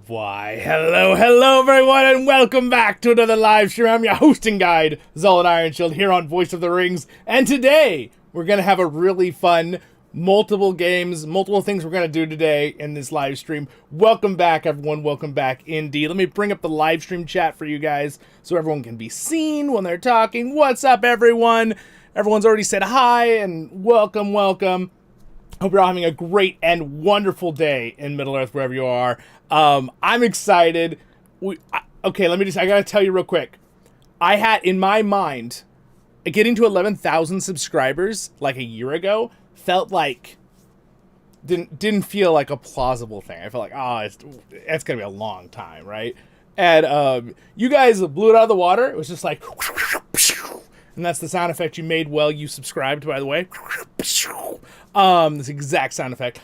Why, hello everyone, and welcome back to another live stream. I'm your hosting guide, Zollin Ironshield, here on Voice of the Rings, and today we're going to have a really fun, multiple things we're going to do today in this live stream. Welcome back, everyone, welcome back indeed. Let me bring up the live stream chat for you guys so everyone can be seen when they're talking. What's up, everyone? Everyone's already said hi, and welcome. Hope you're all having a great and wonderful day in Middle-earth, wherever you are. I'm excited. I gotta tell you real quick. I had, in my mind, getting to 11,000 subscribers like a year ago felt like, didn't feel like a plausible thing. I felt like, it's gonna be a long time, right? And you guys blew it out of the water. It was just like, and that's the sound effect you made while you subscribed, by the way. This exact sound effect.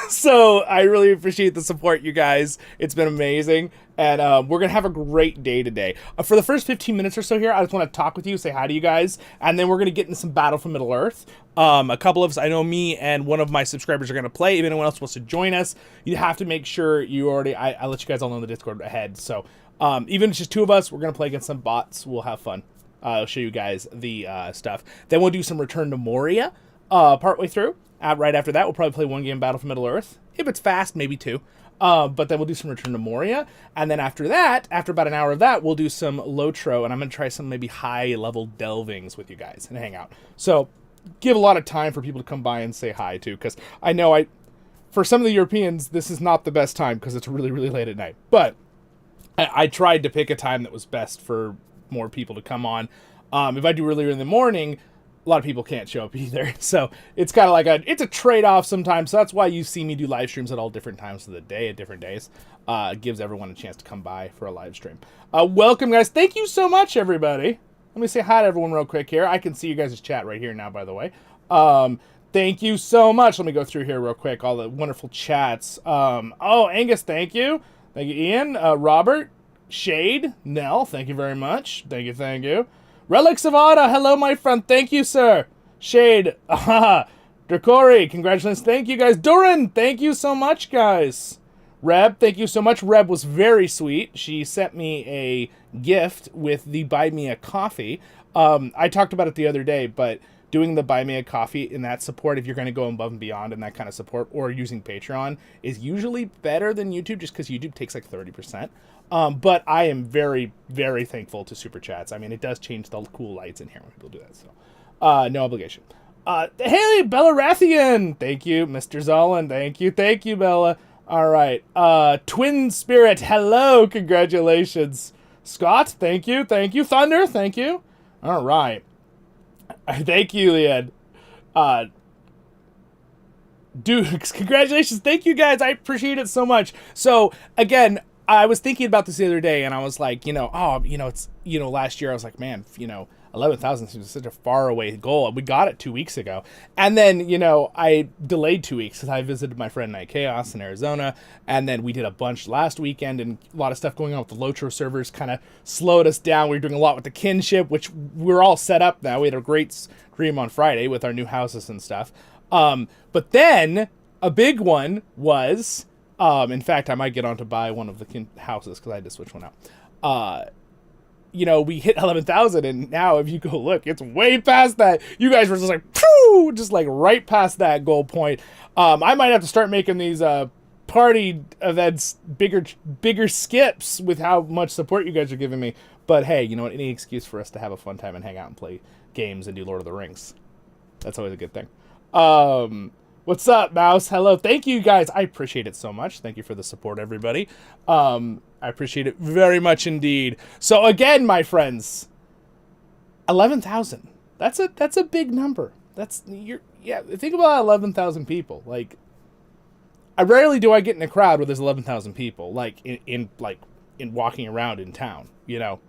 So I really appreciate the support, you guys. It's been amazing. And we're going to have a great day today. For the first 15 minutes or so here, I just want to talk with you, say hi to you guys. And then we're going to get into some Battle for Middle-earth. A couple of us, I know me and one of my subscribers are going to play. If anyone else wants to join us, you have to make sure you already, I let you guys all know in the Discord ahead. So even if it's just two of us, we're going to play against some bots. We'll have fun. I'll show you guys the stuff. Then we'll do some Return to Moria partway through. Right after that, we'll probably play one game Battle for Middle-earth. If it's fast, maybe two. But then we'll do some Return to Moria. And then after that, after about an hour of that, we'll do some LOTRO. And I'm going to try some maybe high-level delvings with you guys and hang out. So give a lot of time for people to come by and say hi, too. Because I know for some of the Europeans, this is not the best time because it's really, really late at night. But I tried to pick a time that was best for more people to come on. If I do earlier in the morning, a lot of people can't show up either. So it's kind of like it's a trade-off sometimes. So that's why you see me do live streams at all different times of the day, at different days. It gives everyone a chance to come by for a live stream. Welcome, guys. Thank you so much, everybody. Let me say hi to everyone real quick here. I can see you guys' chat right here now, by the way. Thank you so much. Let me go through here real quick, all the wonderful chats. Angus, thank you. Thank you, Ian. Robert, Shade, Nell, thank you very much. Thank you. Relics of Ada, hello, my friend. Thank you, sir. Shade, Drakori, congratulations. Thank you, guys. Durin, thank you so much, guys. Reb, thank you so much. Reb was very sweet. She sent me a gift with the Buy Me a Coffee. I talked about it the other day, but doing the Buy Me a Coffee in that support, if you're going to go above and beyond in that kind of support, or using Patreon, is usually better than YouTube, just because YouTube takes like 30%. But I am very, very thankful to Super Chats. I mean, it does change the cool lights in here when people do that, so no obligation. Haley, Bella Rathian, thank you. Mr. Zollin, thank you, Bella. All right, Twin Spirit, hello, congratulations. Scott, thank you. Thunder, thank you. All right. Thank you, Leon. Dukes, congratulations. Thank you, guys. I appreciate it so much. So, again, I was thinking about this the other day, and I was like, it's, last year I was like, man, 11,000 seems such a far away goal. We got it 2 weeks ago. And then, I delayed 2 weeks because I visited my friend Night Chaos in Arizona, and then we did a bunch last weekend, and a lot of stuff going on with the LOTRO servers kind of slowed us down. We were doing a lot with the kinship, which we're all set up now. We had a great stream on Friday with our new houses and stuff. But then a big one was, in fact, I might get on to buy one of the houses because I had to switch one out. We hit 11,000, and now if you go look, it's way past that. You guys were just like, phew, just like right past that goal point. I might have to start making these party events bigger skips with how much support you guys are giving me. But hey, you know what? Any excuse for us to have a fun time and hang out and play games and do Lord of the Rings. That's always a good thing. What's up, Mouse? Hello. Thank you, guys. I appreciate it so much. Thank you for the support, everybody. I appreciate it very much indeed. So again, my friends, 11,000. That's a big number. Think about 11,000 people. Like, I rarely do I get in a crowd where there's 11,000 people, like in walking around in town.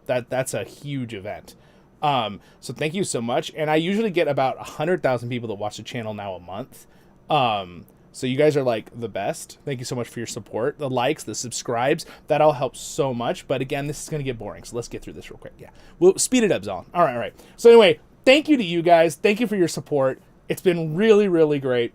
That's a huge event. So thank you so much. And I usually get about 100,000 people that watch the channel now a month. So you guys are like the best. Thank you so much for your support. The likes, the subscribes, that all helps so much. But again, this is going to get boring. So let's get through this real quick. Yeah. We'll speed it up, Zollin. All right. So anyway, thank you to you guys. Thank you for your support. It's been really, really great.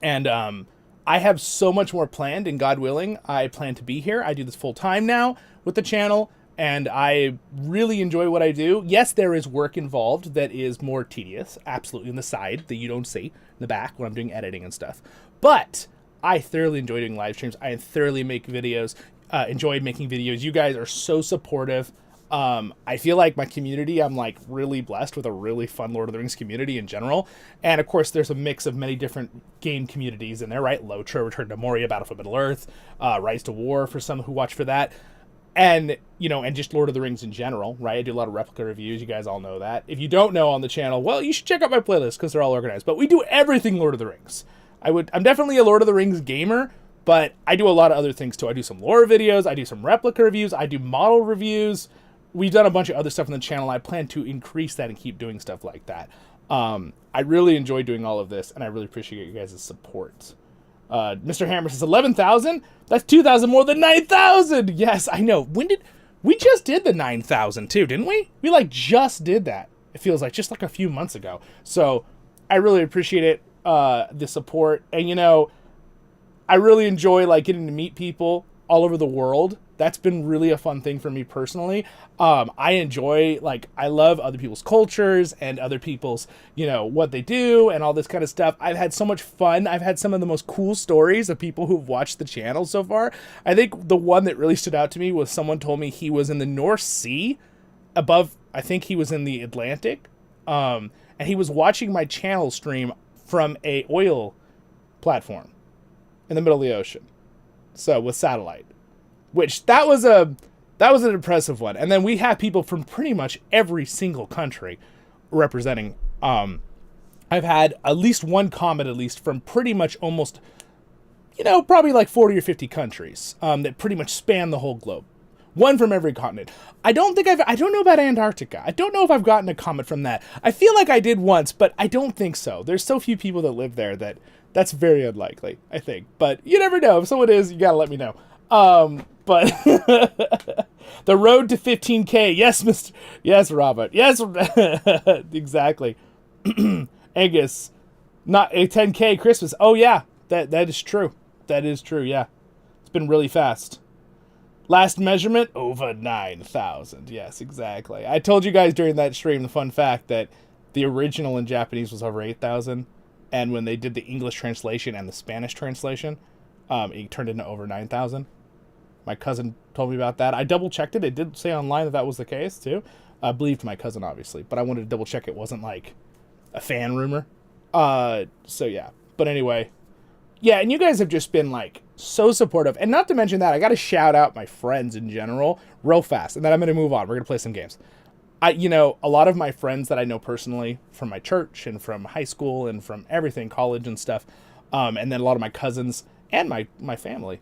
And I have so much more planned, and God willing, I plan to be here. I do this full time now with the channel, and I really enjoy what I do. Yes, there is work involved that is more tedious, absolutely, on the side that you don't see in the back when I'm doing editing and stuff. But I thoroughly enjoy doing live streams. I thoroughly make videos, enjoy making videos. You guys are so supportive. I feel like my community, I'm like really blessed with a really fun Lord of the Rings community in general. And of course, there's a mix of many different game communities in there, right? LOTRO, Return to Moria, Battle for Middle-earth, Rise to War for some who watch for that. And, you know, and just Lord of the Rings in general, right? I do a lot of Replica reviews. You guys all know that. If you don't know on the channel, well, you should check out my playlist because they're all organized. But we do everything Lord of the Rings. I'm definitely a Lord of the Rings gamer, but I do a lot of other things too. I do some lore videos. I do some Replica reviews. I do model reviews. We've done a bunch of other stuff on the channel. I plan to increase that and keep doing stuff like that. I really enjoy doing all of this, and I really appreciate you guys' support. Mr. Hammer says 11,000? That's 2,000 more than 9,000! Yes, I know. We just did the 9,000 too, didn't we? We like just did that. It feels like just like a few months ago. So I really appreciate it, the support. And you know, I really enjoy like getting to meet people all over the world. That's been really a fun thing for me personally. I enjoy, like, I love other people's cultures and other people's, you know, what they do and all this kind of stuff. I've had so much fun. I've had some of the most cool stories of people who've watched the channel so far. I think the one that really stood out to me was someone told me he was in the North Sea above, I think he was in the Atlantic. And he was watching my channel stream from a oil platform in the middle of the ocean. So with satellite. Which that was an impressive one. And then we have people from pretty much every single country representing. I've had at least one comment, at least from pretty much almost, you know, probably like 40 or 50 countries that pretty much span the whole globe. One from every continent. I don't know about Antarctica. I don't know if I've gotten a comment from that. I feel like I did once, but I don't think so. There's so few people that live there that that's very unlikely, I think. But you never know. If someone is, you gotta let me know. But the road to 15K. Yes, Robert. Yes, exactly. Angus, not a 10K Christmas. Oh yeah, that is true. That is true. Yeah, it's been really fast. Last measurement over 9,000. Yes, exactly. I told you guys during that stream the fun fact that the original in Japanese was over 8,000, and when they did the English translation and the Spanish translation, it turned into over 9,000. My cousin told me about that. I double-checked it. It did say online that that was the case, too. I believed my cousin, obviously. But I wanted to double-check it wasn't, like, a fan rumor. So, yeah. But anyway. Yeah, and you guys have just been, like, so supportive. And not to mention that, I got to shout out my friends in general real fast. And then I'm going to move on. We're going to play some games. You know, a lot of my friends that I know personally from my church and from high school and from everything, college and stuff, and then a lot of my cousins and my family,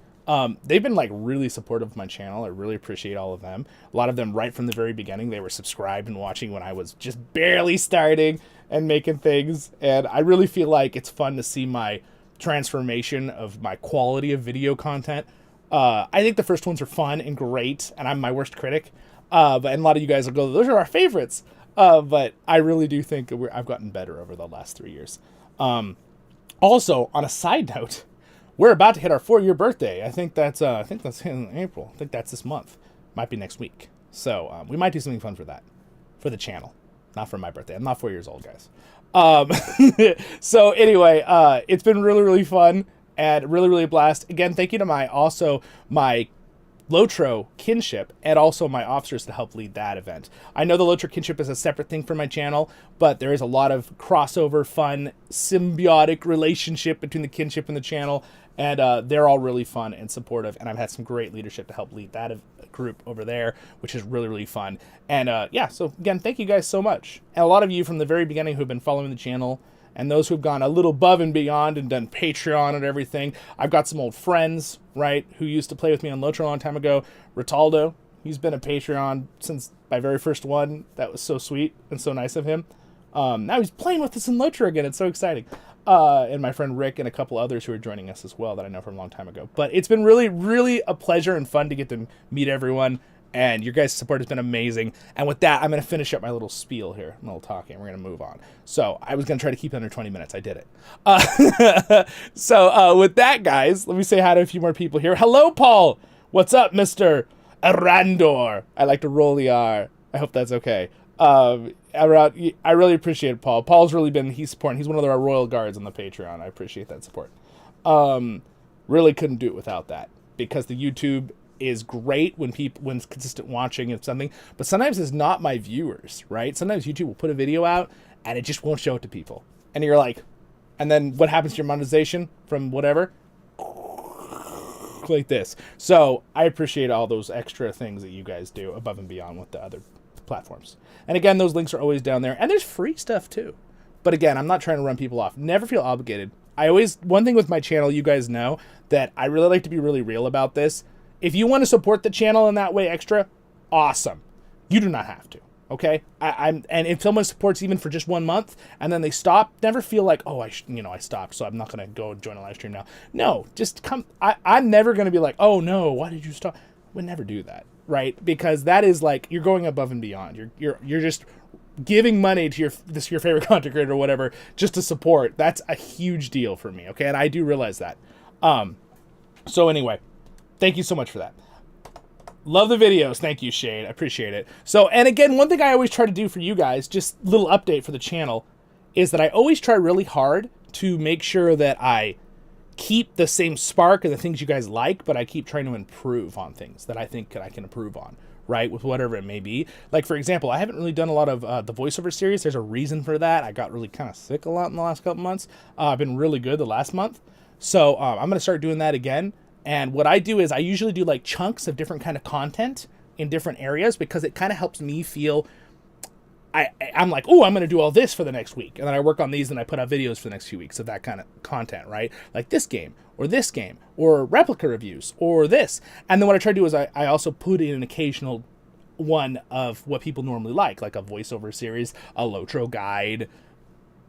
they've been like really supportive of my channel. I really appreciate all of them. A lot of them right from the very beginning, they were subscribed and watching when I was just barely starting and making things. And I really feel like it's fun to see my transformation of my quality of video content. I think the first ones are fun and great, and I'm my worst critic. And a lot of you guys will go, those are our favorites. But I really do think I've gotten better over the last 3 years. Also, on a side note, we're about to hit our 4-year birthday. I think that's in April. I think that's this month. Might be next week. So we might do something fun for that, for the channel, not for my birthday. I'm not 4 years old, guys. So anyway, it's been really, really fun and really, really a blast. Again, thank you to my LOTRO kinship and also my officers to help lead that event. I know the LOTRO kinship is a separate thing for my channel, but there is a lot of crossover, fun, symbiotic relationship between the kinship and the channel, and they're all really fun and supportive, and I've had some great leadership to help lead that group over there, which is really, really fun. And yeah, so again, thank you guys so much. And a lot of you from the very beginning who've been following the channel, and those who've gone a little above and beyond and done Patreon and everything. I've got some old friends, right, who used to play with me on LOTRO a long time ago. Rataldo, he's been a Patreon since my very first one. That was so sweet and so nice of him. Now he's playing with us in LOTRO again. It's so exciting. And my friend Rick and a couple others who are joining us as well that I know from a long time ago. But it's been really, really a pleasure and fun to get to meet everyone And your guys' support has been amazing. And with that, I'm going to finish up my little spiel here, my little talking. We're going to move on. So I was going to try to keep it under 20 minutes. I did it. So with that, guys, let me say hi to a few more people here. Hello, Paul. What's up, Mr. Ironshield? I like to roll the R. I hope that's okay. I really appreciate it, Paul. Paul's really been, he's supporting. He's one of our royal guards on the Patreon. I appreciate that support. Really couldn't do it without that, because the YouTube is great when consistent watching of something, but sometimes it's not my viewers, right? Sometimes YouTube will put a video out and it just won't show it to people. And you're like, and then what happens to your monetization from whatever? Like this. So I appreciate all those extra things that you guys do above and beyond with the other platforms. And again, those links are always down there, and there's free stuff too. But again, I'm not trying to run people off. Never feel obligated. One thing with my channel, you guys know that I really like to be really real about this. If you want to support the channel in that way extra, awesome. You do not have to, okay? And if someone supports even for just 1 month and then they stop, never feel like, oh, I stopped, so I'm not going to go join a live stream now. No, just come. I'm never going to be like, oh no, why did you stop? We'd never do that, right? Because that is like, you're going above and beyond. You're just giving money to your favorite content creator or whatever just to support. That's a huge deal for me, okay? And I do realize that. So anyway, thank you so much for that. Love the videos. Thank you, Shade. I appreciate it. So, and again, one thing I always try to do for you guys, just a little update for the channel, is that I always try really hard to make sure that I keep the same spark and the things you guys like, but I keep trying to improve on things that I think I can improve on, right? With whatever it may be. Like, for example, I haven't really done a lot of the voiceover series. There's a reason for that. I got really kind of sick a lot in the last couple months. I've been really good the last month. So I'm going to start doing that again. And what I do is I usually do like chunks of different kind of content in different areas, because it kind of helps me feel, I'm like, oh, I'm going to do all this for the next week. And then I work on these and I put out videos for the next few weeks of that kind of content, right? Like this game or Replica reviews or this. And then what I try to do is I also put in an occasional one of what people normally like a voiceover series, a LOTRO guide.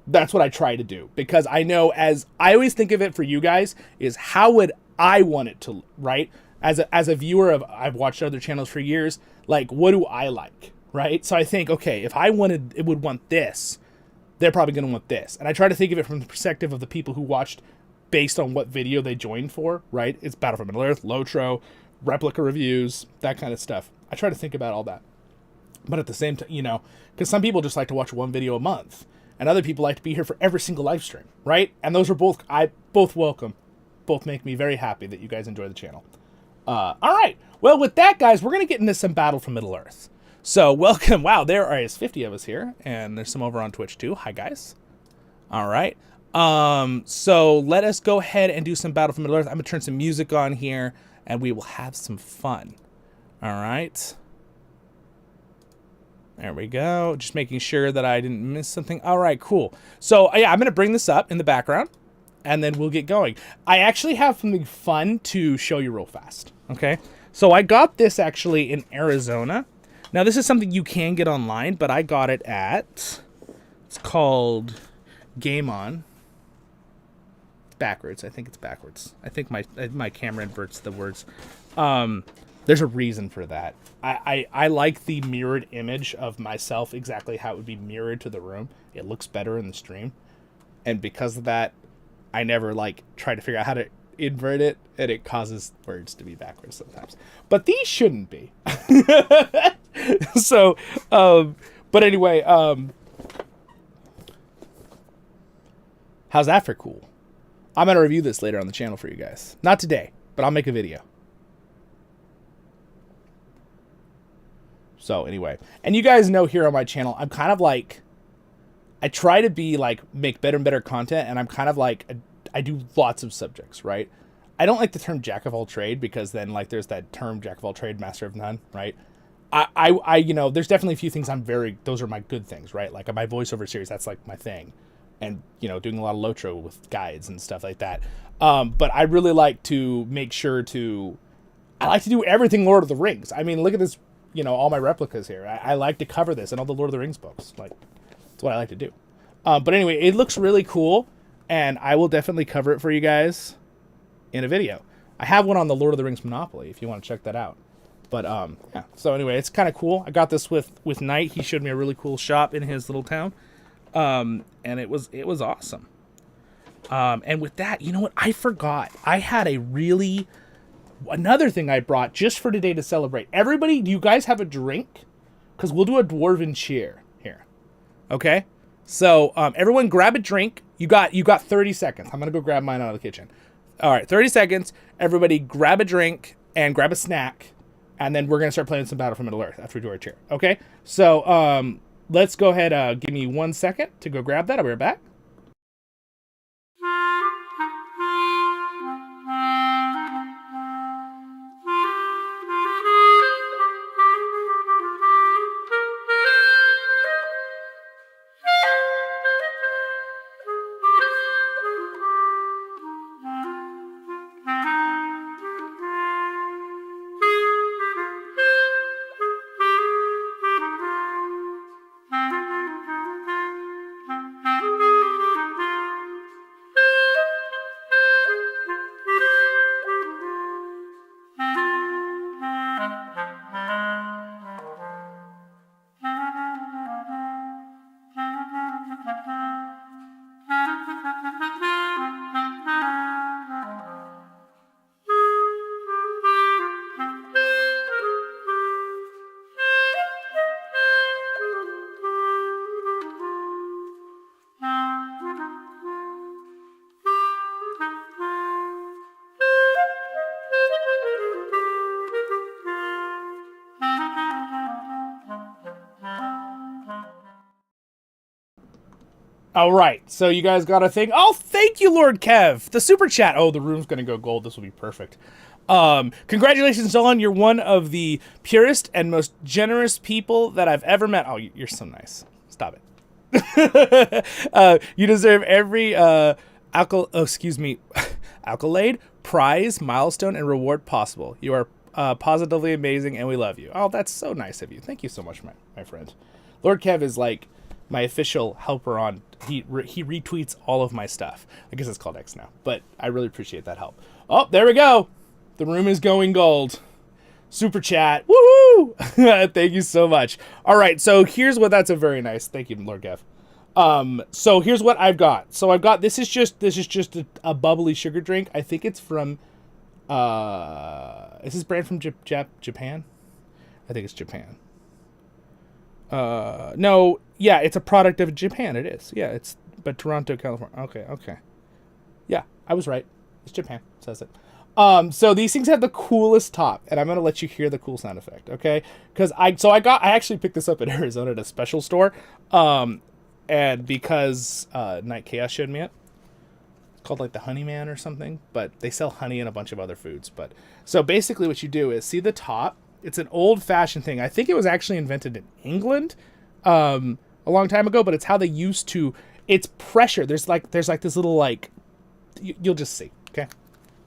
That's what I try to do, because I know, as I always think of it for you guys, is how would I want it to, right? As a viewer I've watched other channels for years, like, what do I like, right? So I think, okay, if I would want this, they're probably going to want this. And I try to think of it from the perspective of the people who watched based on what video they joined for, right? It's Battle for Middle-earth, LOTRO, Replica reviews, that kind of stuff. I try to think about all that. But at the same time, because some people just like to watch one video a month, and other people like to be here for every single live stream, right? And those are both welcome. Both make me very happy that you guys enjoy the channel. All right. Well, with that, guys, we're going to get into some Battle for Middle-earth. So, welcome. Wow, there are 50 of us here, and there's some over on Twitch, too. Hi, guys. All right. So, let us go ahead and do some Battle for Middle-earth. I'm going to turn some music on here, and we will have some fun. All right. There we go. Just making sure that I didn't miss something. All right, cool. So, yeah, I'm going to bring this up in the background, and then we'll get going. I actually have something fun to show you real fast, okay? So I got this actually in Arizona. Now, this is something you can get online, but I got it at, it's called Game On. It's backwards. I think it's backwards. I think my camera inverts the words. There's a reason for that. I like the mirrored image of myself, exactly how it would be mirrored to the room. It looks better in the stream. And because of that, I never try to figure out how to invert it, and it causes words to be backwards sometimes. But these shouldn't be. So, but anyway, how's that for cool? I'm going to review this later on the channel for you guys. Not today, but I'll make a video. So anyway, and you guys know here on my channel, I'm kind of like, I try to be make better and better content, and I'm kind of I do lots of subjects, right? I don't like the term jack of all trade, because then there's that term jack of all trade, master of none, right? I there's definitely a few things those are my good things, right? Like my voiceover series, that's my thing. And, doing a lot of LOTRO with guides and stuff like that. But I really like to make sure I like to do everything Lord of the Rings. I mean, look at this, all my replicas here. I like to cover this and all the Lord of the Rings books. That's what I like to do. But anyway, it looks really cool, and I will definitely cover it for you guys in a video. I have one on the Lord of the Rings Monopoly if you want to check that out. But yeah. So anyway, it's kind of cool. I got this with Knight. He showed me a really cool shop in his little town, and it was awesome. And with that, you know what? I forgot. I had another thing I brought just for today to celebrate. Everybody, do you guys have a drink? Because we'll do a dwarven cheer here. Okay? So everyone grab a drink. You got 30 seconds. I'm going to go grab mine out of the kitchen. All right, 30 seconds. Everybody grab a drink and grab a snack. And then we're going to start playing some Battle for Middle-earth after we do our cheer. Okay? So let's go ahead. Give me 1 second to go grab that. I'll be right back. All right, so you guys got a thing. Oh, thank you, Lord Kev. The super chat. Oh, the room's going to go gold. This will be perfect. Congratulations, Zollin. You're one of the purest and most generous people that I've ever met. Oh, you're so nice. Stop it. You deserve every accolade, prize, milestone, and reward possible. You are positively amazing, and we love you. Oh, that's so nice of you. Thank you so much, my friend. Lord Kev is like my official helper on. He retweets all of my stuff. I guess it's called X now, but I really appreciate that help. Oh, there we go. The room is going gold. Super chat. Woohoo! Thank you so much. All right, so here's what. That's a very nice. Thank you, Lord Kev. So here's what I've got. So I've got this is just a bubbly sugar drink. I think it's from is this brand from Japan? I think it's Japan. No, yeah, it's a product of Japan. It is. Yeah, but Toronto, California. Okay. Yeah, I was right. It's Japan. It says it. So these things have the coolest top, and I'm gonna let you hear the cool sound effect, okay? Because I actually picked this up in Arizona at a special store, and because Night Chaos showed me it. It's called like the Honey Man or something, but they sell honey and a bunch of other foods. But so basically, what you do is see the top. It's an old-fashioned thing. I think it was actually invented in England a long time ago, but it's how they used to. It's pressure. There's like this little like. You'll just see, okay?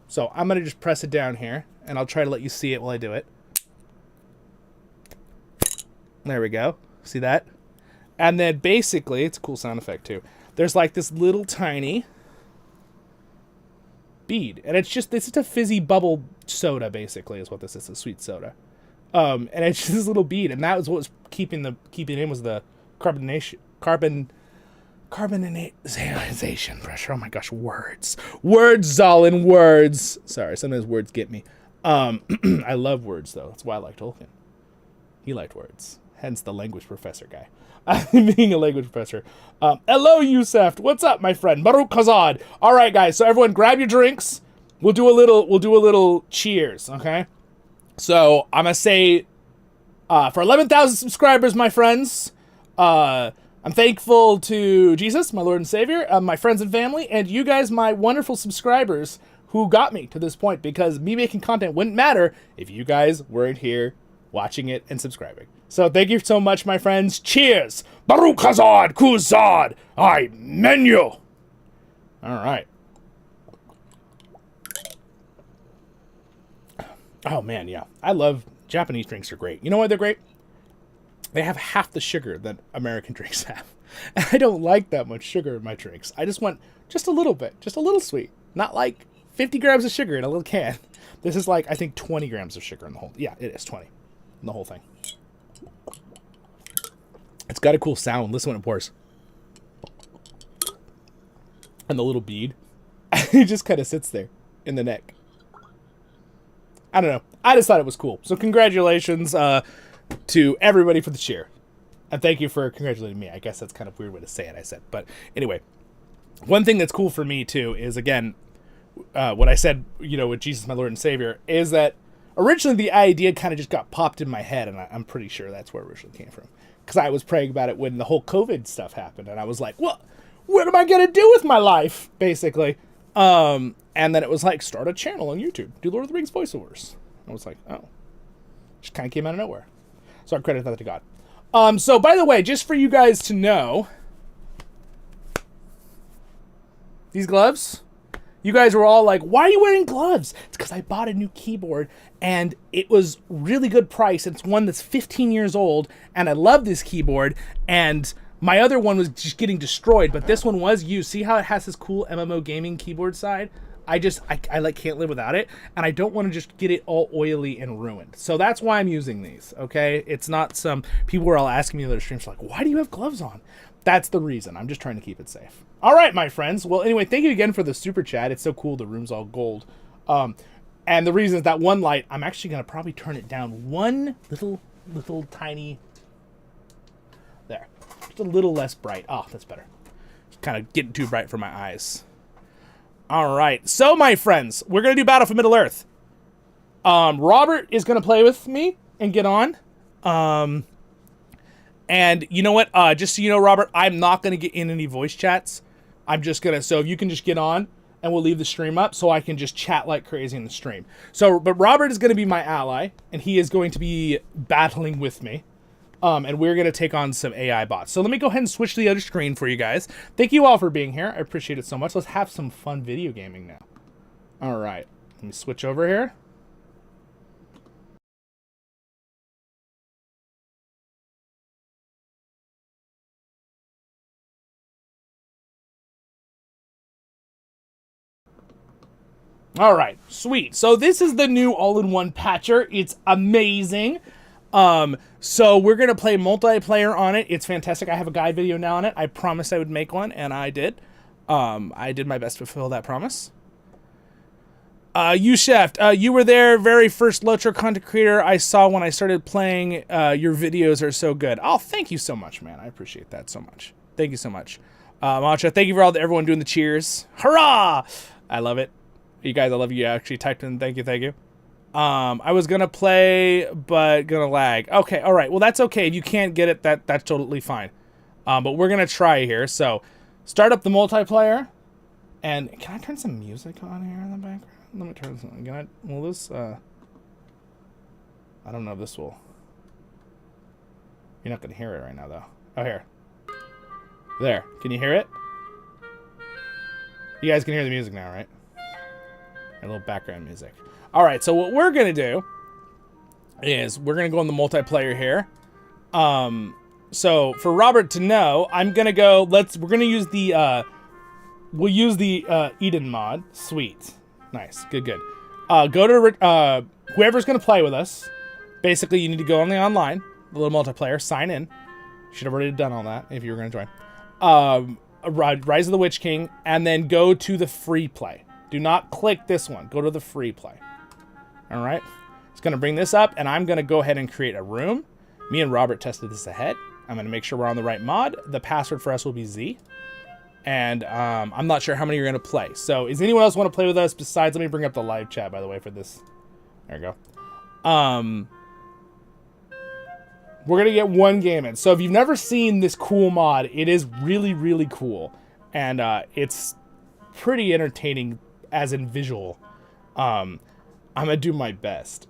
So I'm gonna just press it down here, and I'll try to let you see it while I do it. There we go. See that? And then basically, it's a cool sound effect too. There's like this little tiny bead, and it's just a fizzy bubble soda. Basically, is what this is. A sweet soda. And it's just this little bead, and that was what was keeping it in was the carbonization pressure. Oh my gosh, words, Zollin, words. Sorry, sometimes words get me. I love words though. That's why I like Tolkien. He liked words, hence the language professor guy. Being a language professor. Hello, Yusef. What's up, my friend? Baruch Hazad. All right, guys. So everyone, grab your drinks. We'll do a little cheers. Okay. So I'm gonna say, for 11,000 subscribers, my friends, I'm thankful to Jesus, my Lord and Savior, my friends and family, and you guys, my wonderful subscribers who got me to this point, because me making content wouldn't matter if you guys weren't here watching it and subscribing. So thank you so much, my friends. Cheers. Baruch Hazad Kuzad. I menu. All right. Oh, man, yeah. I love Japanese drinks are great. You know why they're great? They have half the sugar that American drinks have. And I don't like that much sugar in my drinks. I just want just a little bit, just a little sweet. Not like 50 grams of sugar in a little can. This is like, I think, 20 grams of sugar in the whole. Yeah, it is 20. in the whole thing. It's got a cool sound. Listen when it pours. And the little bead, it just kind of sits there in the neck. I don't know. I just thought it was cool. So congratulations to everybody for the cheer. And thank you for congratulating me. I guess that's kind of a weird way to say it, I said. But anyway, one thing that's cool for me, too, is, again, what I said, you know, with Jesus, my Lord and Savior, is that originally the idea kind of just got popped in my head, and I'm pretty sure that's where it originally came from. Because I was praying about it when the whole COVID stuff happened, and I was like, what am I going to do with my life, basically? And then it was like, start a channel on YouTube. Do Lord of the Rings voiceovers. I was like, oh. Just kind of came out of nowhere. So I credit that to God. So, by the way, just for you guys to know, these gloves, you guys were all like, why are you wearing gloves? It's because I bought a new keyboard, and it was really good price. It's one that's 15 years old, and I love this keyboard, and my other one was just getting destroyed, but this one was used. See how it has this cool MMO gaming keyboard side? I like can't live without it, and I don't want to just get it all oily and ruined. So that's why I'm using these, okay? It's not some people were all asking me in other streams like, why do you have gloves on? That's the reason. I'm just trying to keep it safe. All right, my friends. Well, anyway, thank you again for the super chat. It's so cool. The room's all gold. And the reason is that one light, I'm actually going to probably turn it down one little tiny, there. Just a little less bright. Oh, that's better. It's kind of getting too bright for my eyes. All right. So, my friends, we're going to do Battle for Middle-earth. Robert is going to play with me and get on. And you know what? Just so you know, Robert, I'm not going to get in any voice chats. I'm just going to, so if you can just get on, and we'll leave the stream up so I can just chat like crazy in the stream. So, but Robert is going to be my ally, and he is going to be battling with me. And we're going to take on some AI bots. So let me go ahead and switch to the other screen for you guys. Thank you all for being here. I appreciate it so much. Let's have some fun video gaming now. All right. Let me switch over here. All right, sweet. So this is the new all-in-one patcher. It's amazing. So we're going to play multiplayer on it. It's fantastic. I have a guide video now on it. I promised I would make one, and I did. I did my best to fulfill that promise. Chef, you were there, very first LOTRO content creator I saw when I started playing. Your videos are so good. Oh, thank you so much, man. I appreciate that so much. Thank you so much. Mantra, thank you for everyone doing the cheers. Hurrah! I love it. You guys, I love you. You actually typed in thank you. I was gonna play, but gonna lag. Okay, all right. Well, that's okay. If you can't get it, that's totally fine. But we're gonna try here. So, start up the multiplayer, and can I turn some music on here in the background? Let me turn something. Can I? Will this? I don't know if this will. You're not gonna hear it right now, though. Oh, here. There. Can you hear it? You guys can hear the music now, right? A little background music. All right, so what we're gonna do is we're gonna go in the multiplayer here. So for Robert to know, I'm gonna go. We're gonna use the we'll use the Edain mod. Sweet, nice, good. Go to whoever's gonna play with us. Basically, you need to go on the online, the little multiplayer, sign in. Should have already done all that if you were gonna join. Rise of the Witch King, and then go to the free play. Do not click this one. Go to the free play. All right. It's going to bring this up, and I'm going to go ahead and create a room. Me and Robert tested this ahead. I'm going to make sure we're on the right mod. The password for us will be Z. And I'm not sure how many you're going to play. So, is anyone else want to play with us besides? Let me bring up the live chat, by the way, for this. There we go. We're going to get one game in. So, if you've never seen this cool mod, it is really, really cool. And it's pretty entertaining as in visual. I'm gonna do my best.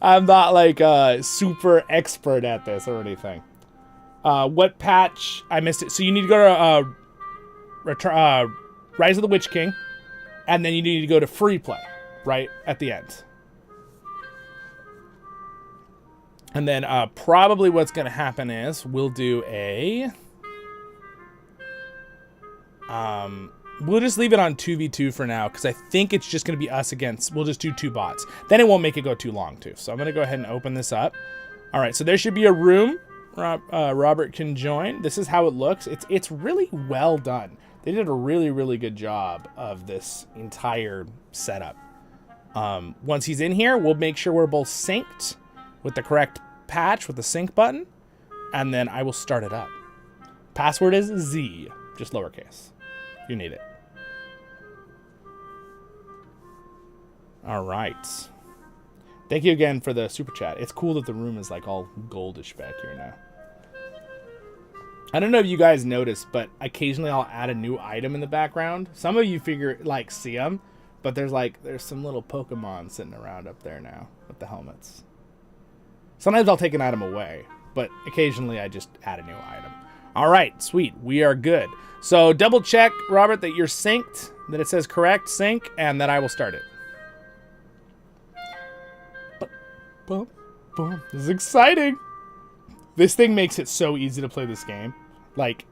I'm not like super expert at this or anything. What patch? I missed it. So you need to go to Rise of the Witch King, and then you need to go to free play right at the end. And then probably what's gonna happen is we'll do a We'll just leave it on 2v2 for now, because I think it's just going to be us against... We'll just do 2 bots. Then it won't make it go too long, too. So I'm going to go ahead and open this up. All right, so there should be a room. Robert can join. This is how it looks. It's really well done. They did a really, really good job of this entire setup. Once he's in here, we'll make sure we're both synced with the correct patch with the sync button, and then I will start it up. Password is Z, just lowercase. You need it. All right. Thank you again for the super chat. It's cool that the room is like all goldish back here now. I don't know if you guys noticed, but occasionally I'll add a new item in the background. Some of you see them, but there's some little Pokemon sitting around up there now with the helmets. Sometimes I'll take an item away, but occasionally I just add a new item. All right, sweet. We are good. So double check, Robert, that you're synced, that it says correct sync, and then I will start it. Boom, boom. This is exciting. This thing makes it so easy to play this game. Like,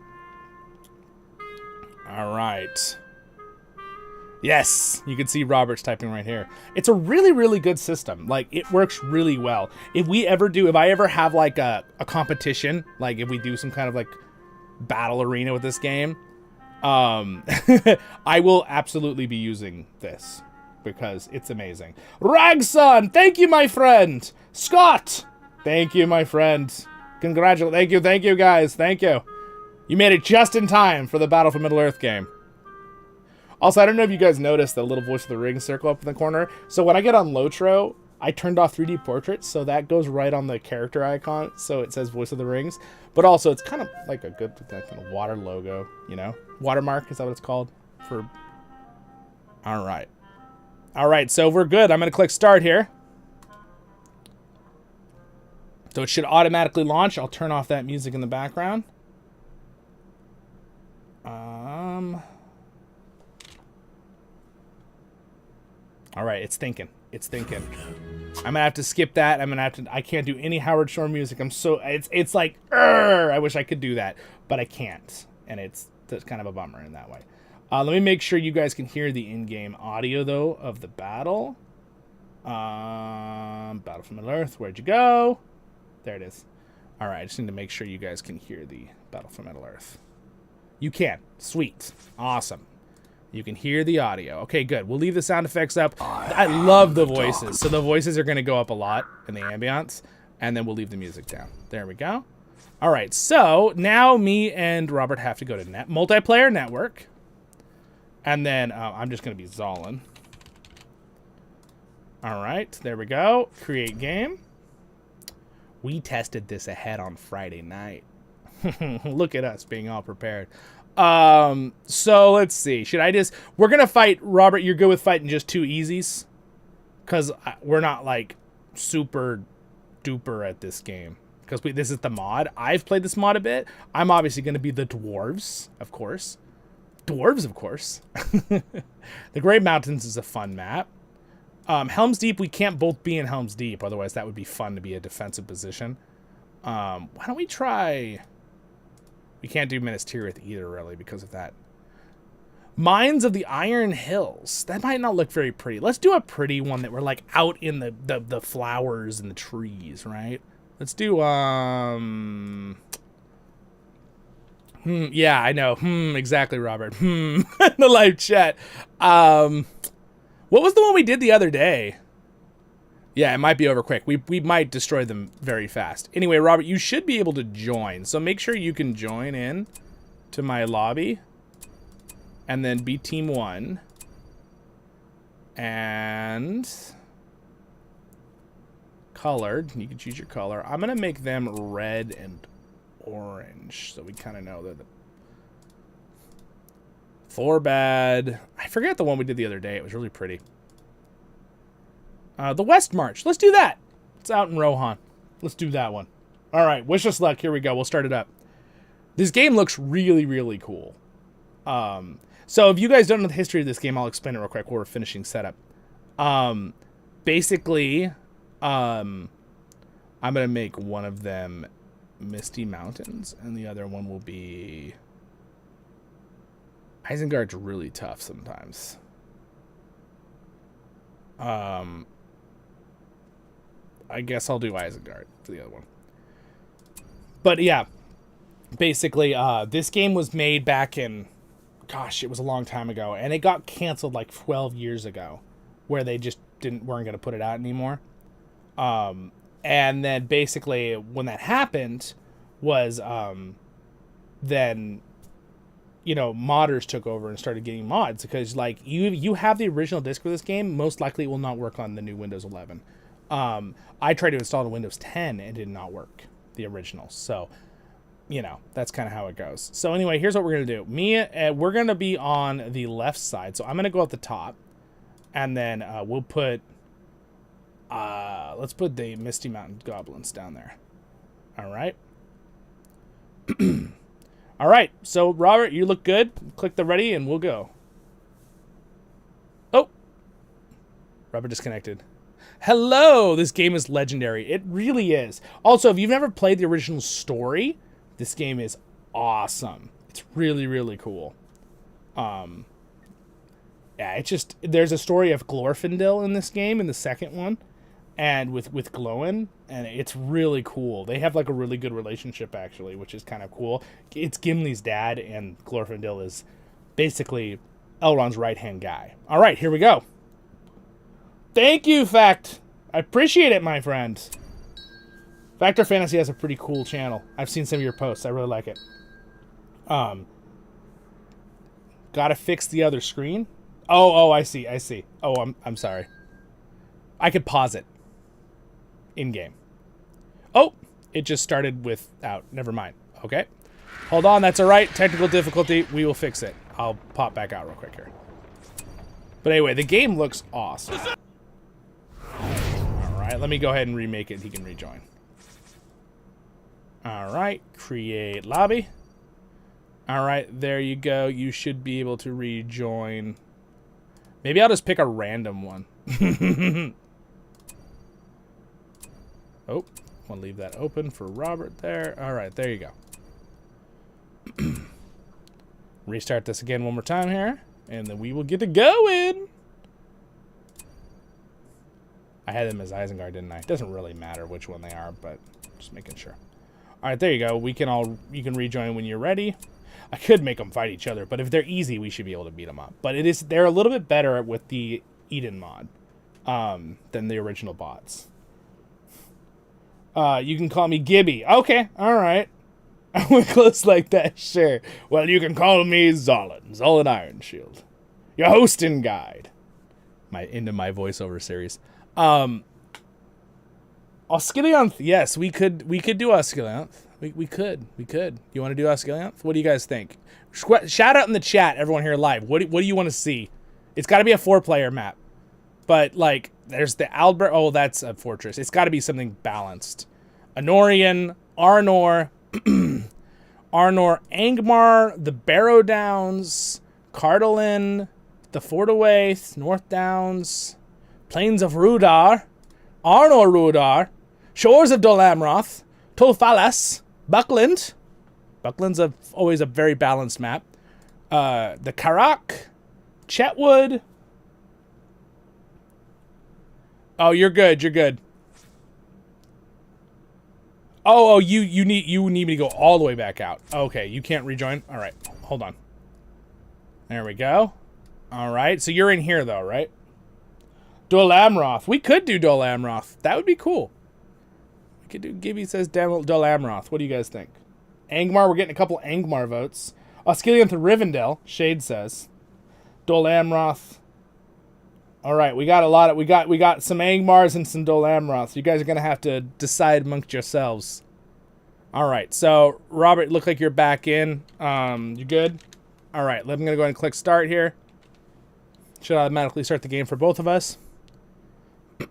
all right. Yes, you can see Robert's typing right here. It's a really, really good system. Like, it works really well. If I ever have like a competition, like if we do some kind of like battle arena with this game, I will absolutely be using this because it's amazing. Ragson, thank you, my friend. Scott, thank you, my friend. Congratulations. Thank you, guys. Thank you. You made it just in time for the Battle for Middle-earth game. Also, I don't know if you guys noticed the little Voice of the Ring circle up in the corner. So when I get on LOTRO, I turned off 3D portraits, so that goes right on the character icon, so it says Voice of the Rings. But also, it's kind of like a good kind of water logo, you know? Watermark, is that what it's called? All right. All right, so we're good. I'm going to click Start here. So it should automatically launch. I'll turn off that music in the background. All right, it's thinking. It's thinking. I'm gonna have to skip that. I can't do any Howard Shore music. It's like, I wish I could do that, but I can't. And it's kind of a bummer in that way. Let me make sure you guys can hear the in-game audio though of the battle. Battle for Middle-earth, where'd you go? There it is. All right, I just need to make sure you guys can hear the Battle for Middle-earth. You can. Sweet. Awesome. You can hear the audio. Okay, good. We'll leave the sound effects up. I love the voices. So the voices are going to go up a lot in the ambience, and then we'll leave the music down. There we go. All right, so now me and Robert have to go to multiplayer network, and then I'm just going to be Zollin. All right, there we go. Create game. We tested this ahead on Friday night. Look at us being all prepared. So let's see. We're going to fight. Robert, you're good with fighting just 2 easies? Because we're not like super duper at this game. Because this is the mod. I've played this mod a bit. I'm obviously going to be the dwarves, of course. Dwarves, of course. The Great Mountains is a fun map. Helm's Deep, we can't both be in Helm's Deep. Otherwise, that would be fun to be a defensive position. Why don't we try... We can't do Minas Tirith either, really, because of that. Mines of the Iron Hills. That might not look very pretty. Let's do a pretty one that we're, like, out in the flowers and the trees, right? Let's do, yeah, I know. Exactly, Robert. The live chat. What was the one we did the other day? Yeah, it might be over quick. We might destroy them very fast. Anyway, Robert, you should be able to join. So make sure you can join in to my lobby. And then be team 1. And colored. You can choose your color. I'm going to make them red and orange. So we kind of know that the... Thorbad. I forget the one we did the other day. It was really pretty. The West March. Let's do that. It's out in Rohan. Let's do that one. All right. Wish us luck. Here we go. We'll start it up. This game looks really, really cool. So if you guys don't know the history of this game, I'll explain it real quick while we're finishing setup. Basically, I'm going to make one of them Misty Mountains, and the other one will be Isengard's really tough sometimes. I guess I'll do Isengard for the other one. But yeah, basically, this game was made back in, gosh, it was a long time ago, and it got canceled like 12 years ago, where they just weren't going to put it out anymore. And then basically, when that happened, was then, you know, modders took over and started getting mods, because like you have the original disc for this game, most likely it will not work on the new Windows 11. I tried to install it on Windows 10 and it did not work, the original. So, you know, that's kind of how it goes. So anyway, here's what we're going to do. We're going to be on the left side. So I'm going to go at the top, and then we'll put, let's put the Misty Mountain Goblins down there. All right. All right. So Robert, you look good. Click the ready and we'll go. Oh, Robert disconnected. Hello. This game is legendary. It really is. Also, if you've never played the original story, this game is awesome. It's really, really cool. Yeah, it's just, there's a story of Glorfindel in this game, in the second one, and with Glóin, and it's really cool. They have like a really good relationship, actually, which is kind of cool. It's Gimli's dad, and Glorfindel is basically Elrond's right-hand guy. All right, here we go. Thank you, Fact. I appreciate it, my friend. Factor Fantasy has a pretty cool channel. I've seen some of your posts. I really like it. Gotta fix the other screen. Oh, I see. Oh, I'm sorry. I could pause it in game. Oh, it just started without. Never mind. Okay. Hold on, that's all right. Technical difficulty. We will fix it. I'll pop back out real quick here. But anyway, the game looks awesome. All right, let me go ahead and remake it. He can rejoin. All right, create lobby. All right, there you go. You should be able to rejoin. Maybe I'll just pick a random one. Oh, want to leave that open for Robert there. All right, there you go. Restart this again one more time here, and then we will get to going. I had them as Isengard, didn't I? It doesn't really matter which one they are, but just making sure. All right, there you go. You can rejoin when you're ready. I could make them fight each other, but if they're easy, we should be able to beat them up. But they're a little bit better with the Edain mod than the original bots. You can call me Gibby. Okay, all right. I went close like that, sure. Well, you can call me Zollin Ironshield, your hosting guide. Into my voiceover series. Osgilianth, yes, we could do Osgilianth. We could. You want to do Osgilianth? What do you guys think? Shout out in the chat, everyone here live. What do you want to see? It's got to be a 4-player map. But, like, there's the Albert. Oh, that's a fortress. It's got to be something balanced. Anorian, Arnor, Arnor, Angmar, the Barrow Downs, Cardolin, the Fortawaith, North Downs, Plains of Rudar, Arnor Rudar, Shores of Dol Amroth, Tolfalas, Buckland. Buckland's always a very balanced map. The Karak, Chetwood. Oh, you're good. Oh, you need me to go all the way back out. Okay, you can't rejoin. All right, hold on. There we go. All right, so you're in here though, right? Dol Amroth. We could do Dol Amroth. That would be cool. We could do. Gibby says Dol Amroth. What do you guys think? Angmar. We're getting a couple Angmar votes. Osgilianth and Rivendell. Shade says. Dol Amroth. All right, we got a lot of we got some Angmars and some Dol Amroths. You guys are gonna have to decide amongst yourselves. All right, so Robert, look like you're back in. You good? All right, I'm gonna go ahead and click start here. Should automatically start the game for both of us.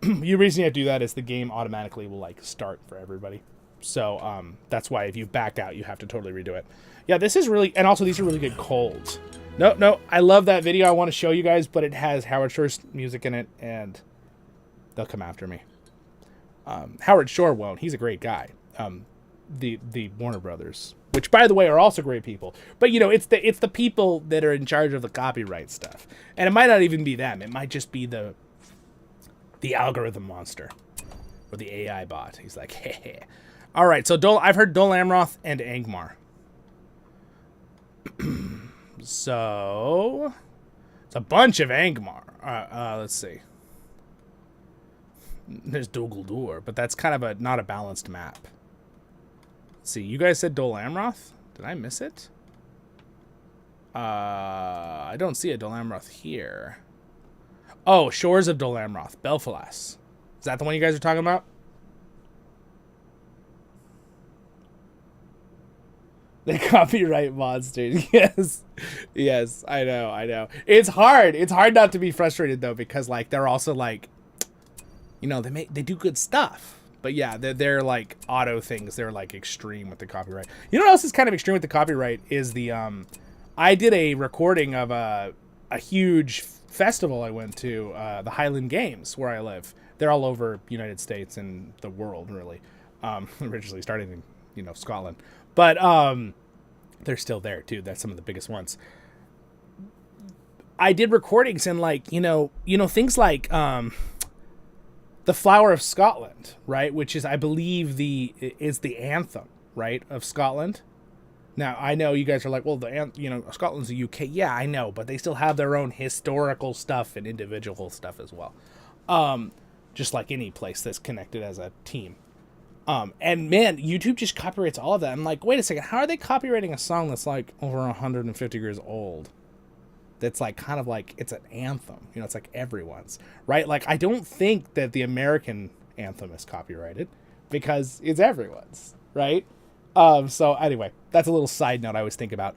The reason you have to do that is the game automatically will like start for everybody. So that's why if you back out, you have to totally redo it. Yeah, this is really, and also these are really good colds. No, I love that video. I want to show you guys, but it has Howard Shore's music in it, and they'll come after me. Howard Shore won't. He's a great guy. The Warner Brothers which, by the way, are also great people. But, you know, it's the people that are in charge of the copyright stuff. And it might not even be them. It might just be the algorithm monster or the AI bot. He's like, hey. All right, so I've heard Dol Amroth and Angmar. So it's a bunch of Angmar. Let's see. There's Dol Guldur, but that's kind of not a balanced map. Let's see, you guys said Dol Amroth? Did I miss it? I don't see a Dol Amroth here. Oh, Shores of Dol Amroth, Belfalas. Is that the one you guys are talking about? The copyright monsters. Yes. Yes, I know. It's hard. It's hard not to be frustrated though, because like they're also like, you know, they do good stuff. But yeah, they're like auto things. They're like extreme with the copyright. You know what else is kind of extreme with the copyright is the I did a recording of a huge festival I went to, the Highland Games where I live. They're all over United States and the world really. Originally starting in, you know, Scotland. But they're still there too. That's some of the biggest ones. I did recordings and like, you know things like the Flower of Scotland, right? Which is, I believe, is the anthem, right, of Scotland. Now, I know you guys are like, well, Scotland's the UK. Yeah, I know, but they still have their own historical stuff and individual stuff as well. Just like any place that's connected as a team. And man, YouTube just copyrights all of that. I'm like, wait a second, how are they copyrighting a song that's like over 150 years old? That's like kind of like it's an anthem, you know, it's like everyone's, right? Like I don't think that the American anthem is copyrighted because it's everyone's, right? So anyway, that's a little side note I always think about.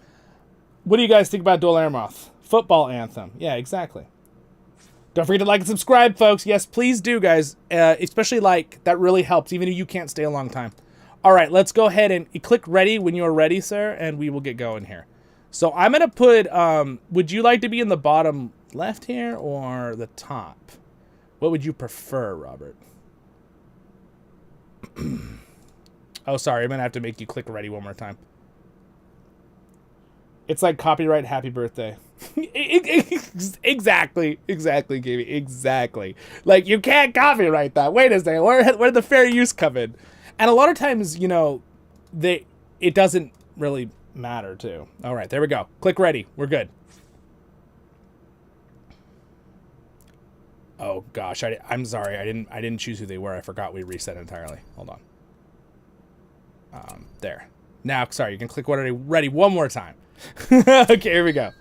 What do you guys think about Dol Amroth? Football anthem. Yeah, exactly. Don't forget to like and subscribe, folks. Yes, please do, guys. Especially like that really helps, even if you can't stay a long time. All right, let's go ahead and click ready when you're ready, sir, and we will get going here. So I'm going to put, would you like to be in the bottom left here or the top? What would you prefer, Robert? Oh, sorry. I'm going to have to make you click ready one more time. It's like copyright happy birthday. Exactly, Gaby. Exactly. Like, you can't copyright that. Wait a second. Where did the fair use come in? And a lot of times, you know, it doesn't really matter too. All right, there we go. Click ready. We're good. Oh gosh, I'm sorry. I didn't choose who they were. I forgot we reset entirely. Hold on. There. Now, sorry, you can click ready one more time. Okay, here we go.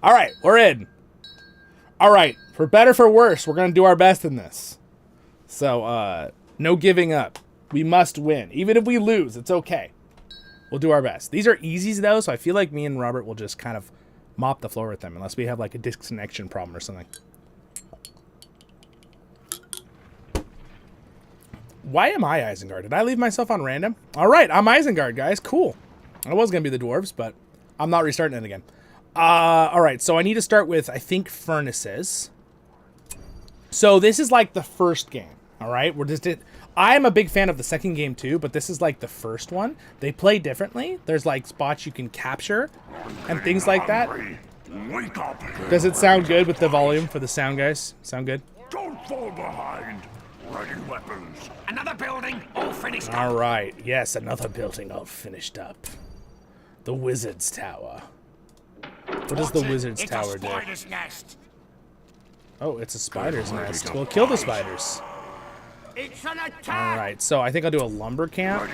All right, we're in. All right, for better for worse, we're gonna do our best in this. So, no giving up. We must win. Even if we lose, it's okay. We'll do our best. These are easies, though, so I feel like me and Robert will just kind of mop the floor with them, unless we have, like, a disconnection problem or something. Why am I Isengard? Did I leave myself on random? All right, I'm Isengard, guys. Cool. I was going to be the dwarves, but I'm not restarting it again. All right, so I need to start with, I think, furnaces. So this is, like, the first game, all right? I am a big fan of the second game too, but this is like the first one. They play differently. There's like spots you can capture and things like that. Does it sound good with the volume for the sound, guys? Sound good? Don't fall behind. Ready weapons. Another building all finished up. All right. Yes, another building all finished up. The Wizard's Tower. What does the Wizard's Tower do? Nest. Oh, it's a spider's nest. Well, kill the spiders. It's an attack. All right, so I think I'll do a lumber camp.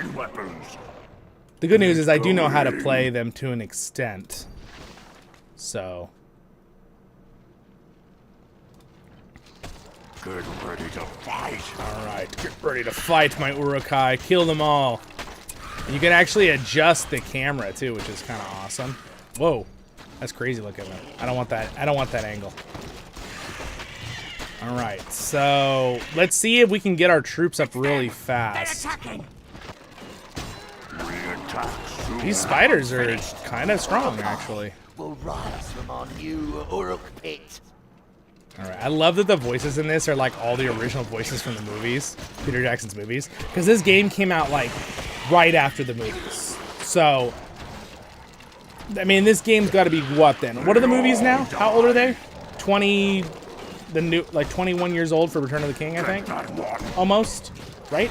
The good news is I do know how to play them to an extent. So. Get ready to fight. All right, get ready to fight, my Urukai. Kill them all. And you can actually adjust the camera too, which is kind of awesome. Whoa, that's crazy looking. I don't want that. I don't want that angle. All right, so let's see if we can get our troops up really fast. These spiders are kind of strong, actually. Will rise from our new Uruk pit. All right, I love that the voices in this are like all the original voices from the movies, Peter Jackson's movies, because this game came out like right after the movies. So I mean, this game's got to be what then? What are the movies now? How old are they? 20, the new, like 21 years old for Return of the King, I think. Almost, right?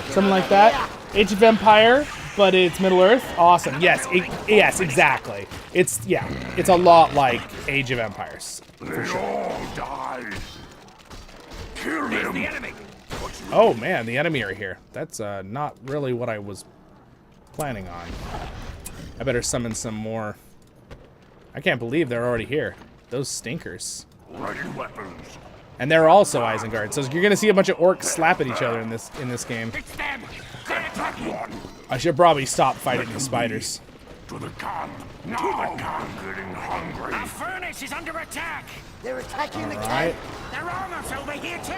Something like that. Age of Empire, but it's Middle Earth. Awesome. Yes, yes, exactly. It's it's a lot like Age of Empires for sure. Kill him. The enemy. Oh man, the enemy are here. That's not really what I was planning on. I better summon some more. I can't believe they're already here. Those stinkers. Ready weapons. And they're also Isengard. So you're gonna see a bunch of orcs slap at each other in this game. It's them. Attack one. I should probably stop fighting the spiders. To the camp. No. To the camp. Getting hungry. Our furnace is under attack. They're attacking the Right. camp. Their armor's over here too.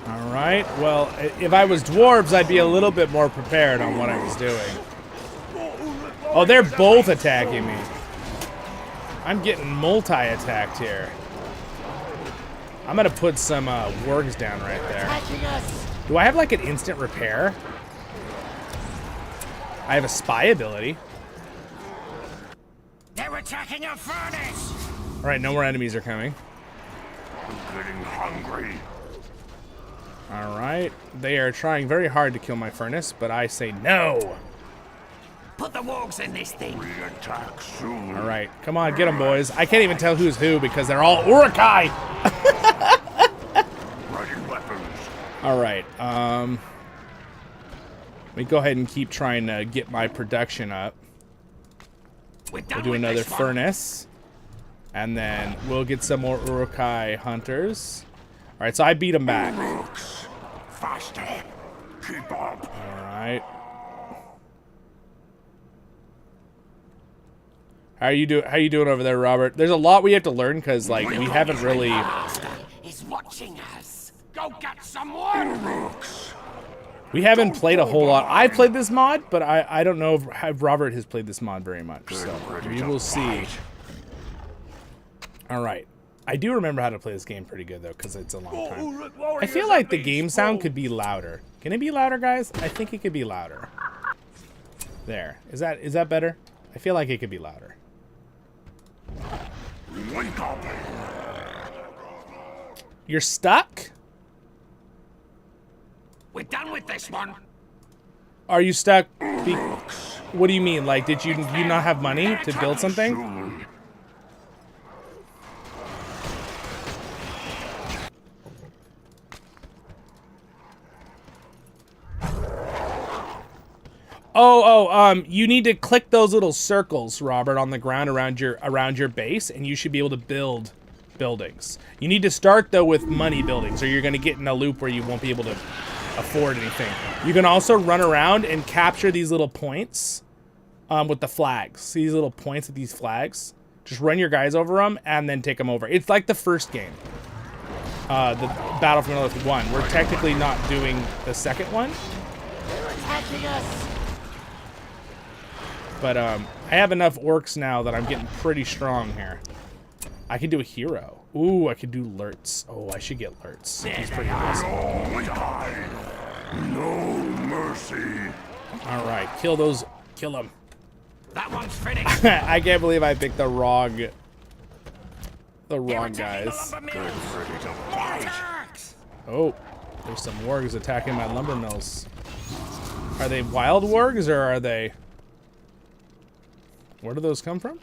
All right. Well, if I was dwarves, I'd be a little bit more prepared on what I was doing. Oh, they're both attacking me. I'm getting multi-attacked here. I'm gonna put some wargs down right there. Attacking us. Do I have like an instant repair? I have a spy ability. They're attacking our furnace. All right, no more enemies are coming. I'm getting hungry. All right, they are trying very hard to kill my furnace, but I say no. Put the wargs in this thing. We attack soon. All right, come on, get them, boys. I can't even tell who's who because they're all Urukai. Ready weapons. All right, let me go ahead and keep trying to get my production up. We'll do another furnace, and then we'll get some more Urukai hunters. All right, so I beat them back. Rooks. Faster. Keep up. All right. How you doing over there, Robert? There's a lot we have to learn because like we haven't really. He's watching us. Go get someone. Rooks. We haven't played a whole lot. I played this mod, but I don't know if Robert has played this mod very much. So we will see. All right. I do remember how to play this game pretty good though, because it's a long time. I feel like the game sound could be louder. Can it be louder, guys? I think it could be louder. There. Is that better? I feel like it could be louder. Wake up. You're stuck? We're done with this one. Are you stuck? What do you mean? Like, did you not have money to build something? Soon. You need to click those little circles, Robert, on the ground around your base, and you should be able to build buildings. You need to start though with money buildings, or you're gonna get in a loop where you won't be able to afford anything. You can also run around and capture these little points with the flags. See these little points with these flags? Just run your guys over them and then take them over. It's like the first game, the Battle for Middle Earth 1. We're technically not doing the second one. They're attacking us. But I have enough orcs now that I'm getting pretty strong here. I can do a hero. Ooh, I can do Lurtz. Oh, I should get Lurtz. He's pretty awesome. No mercy. All right, kill those. Kill them. That one's finished. I can't believe I picked the wrong guys. Oh, there's some wargs attacking my lumber mills. Are they wild wargs or are they? Where do those come from?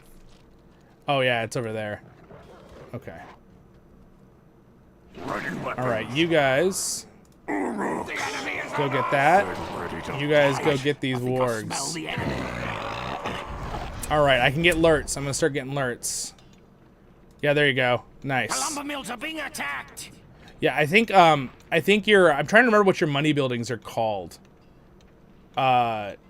Oh yeah, it's over there. Okay. All right, you guys go get that. You guys go get these wargs. All right, I can get Lurtz. I'm gonna start getting Lurtz. Yeah, there you go. Nice. The lumber mills are being attacked. Yeah, I think you're. I'm trying to remember what your money buildings are called.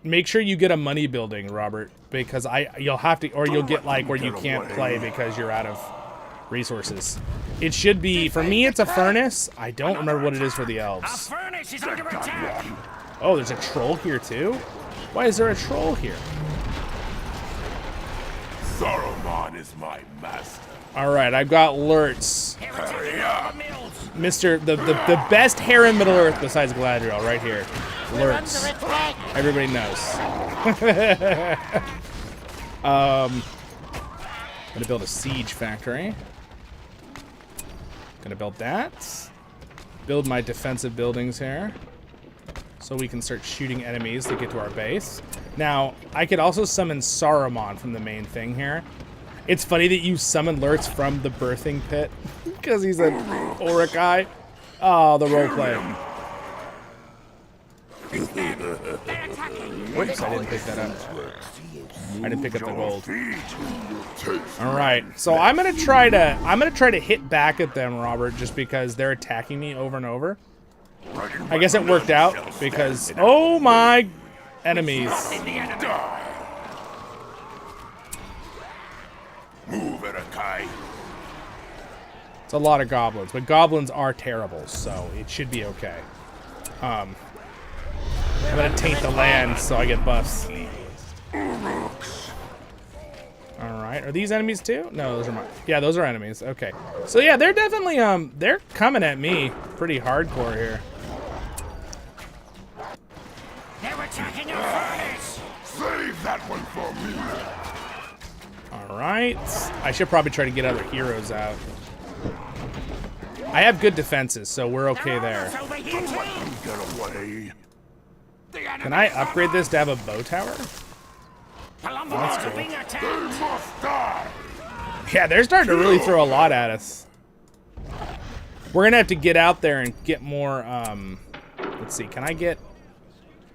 Make sure you get a money building, Robert, because you'll have to, or you'll get like where you can't play because you're out of resources. It should be, for me, it's a furnace. I don't remember what it is for the elves. Our furnace is under attack. Oh, there's a troll here too? Why is there a troll here? Saruman is my master. All right, I've got Lurtz. Hurry up. Mr. The best hair in Middle Earth besides Galadriel right here. We're under Lurtz. attack. Everybody knows. Gonna build a siege factory. Gonna build that. Build my defensive buildings here, so we can start shooting enemies to get to our base. Now, I could also summon Saruman from the main thing here. It's funny that you summon Lurtz from the birthing pit, because he's an Auric guy. Oh, the roleplay. Whoops, I didn't pick that up. I didn't pick up the gold. All right, so I'm gonna try to hit back at them, Robert, just because they're attacking me over and over. I guess it worked out because, oh my enemies. Move it, Kai. It's a lot of goblins, but goblins are terrible, so it should be okay. I'm gonna taint the land so I get buffs. Alright, are these enemies too? No, those are mine. Yeah, those are enemies. Okay. So yeah, they're definitely, they're coming at me pretty hardcore here. They're attacking our furnace. Save that one for me. Alright. I should probably try to get other heroes out. I have good defenses, so we're okay there. Over here Don't let too. them get away. Can I upgrade this to have a bow tower? Palumbo That's are cool. being They attacked. must die. Yeah, they're starting to really throw a lot at us. We're gonna have to get out there and get more, let's see, can I get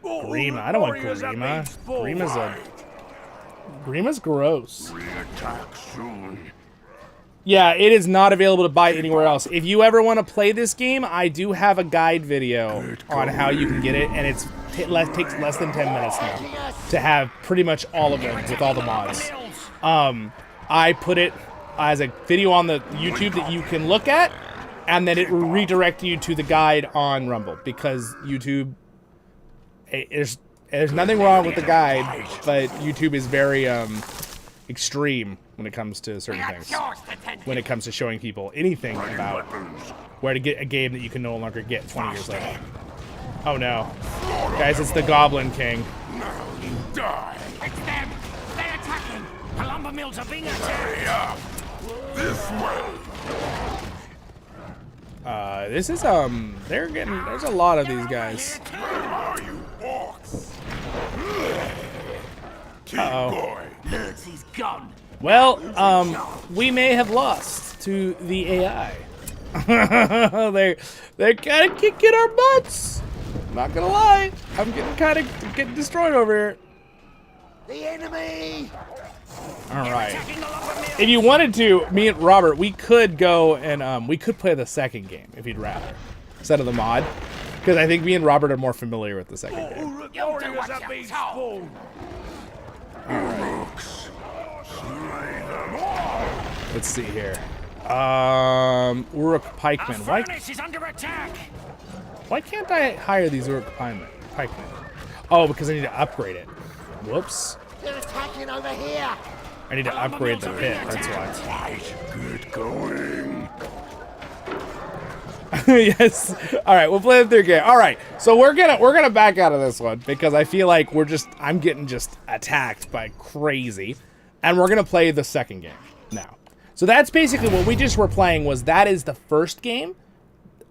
Grima? I don't want Grima. Grima's gross. Re-attack soon. Yeah, it is not available to buy anywhere else. If you ever want to play this game, I do have a guide video on how you can get it, and it takes less than 10 minutes now to have pretty much all of them with all the mods. I put it as a video on the YouTube that you can look at, and then it will redirect you to the guide on Rumble, because YouTube, there's nothing wrong with the guide, but YouTube is very extreme when it comes to certain things. When it comes to showing people anything about where to get a game that you can no longer get 20 years later. Oh no. Guys, it's the Goblin King. Die. It's them. They're attacking. Palumbo mills are being attacked. Hurry up. This way. This is, there's a lot of these guys. Where are you, orcs? Uh-oh. Boy. He's gone. Well, we may have lost to the AI. They're kind of kicking our butts. Not gonna lie, I'm getting destroyed over here. The enemy. All right. If you wanted to, me and Robert, we could go and we could play the second game if you'd rather, instead of the mod, because I think me and Robert are more familiar with the second game. You'll do what you're told. Let's see here. Uruk pikemen. Our furnace is under attack. Why can't I hire these Uruk pikemen? Oh, because I need to upgrade it. Whoops. They're attacking over here. I need to upgrade the pit. That's why. Right. Good going. Yes. All right, we'll play the third game. All right, so we're gonna back out of this one because I feel like I'm getting just attacked by crazy, and we're gonna play the second game now. So that's basically what we just were playing. That is the first game,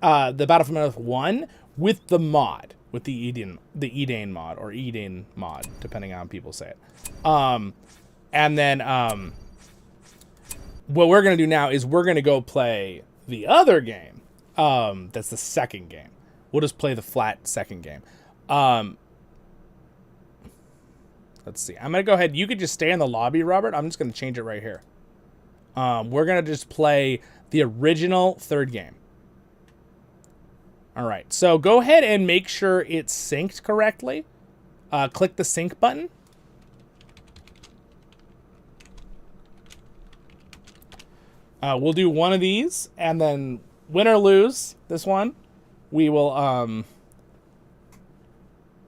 the Battlefield Earth 1 with the mod, with the Edain mod or Edain mod, depending on how people say it. And then what we're gonna do now is we're gonna go play the other game. That's the second game. We'll just play the flat second game. Let's see. I'm gonna go ahead. You could just stay in the lobby, Robert. I'm just gonna change it right here. We're gonna just play the original third game. All right. So go ahead and make sure it's synced correctly. Click the sync button. We'll do one of these, and then win or lose this one, we will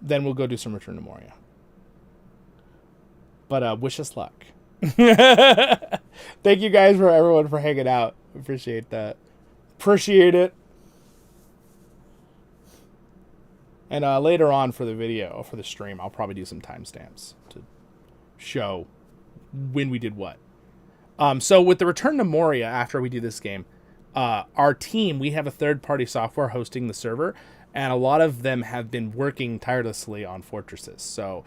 then we'll go do some Return to Moria. But wish us luck. Thank you guys for everyone for hanging out. Appreciate that. Appreciate it. And later on for the video, for the stream, I'll probably do some timestamps to show when we did what. So with the return to Moria after we do this game, our team, we have a third-party software hosting the server, and a lot of them have been working tirelessly on fortresses. So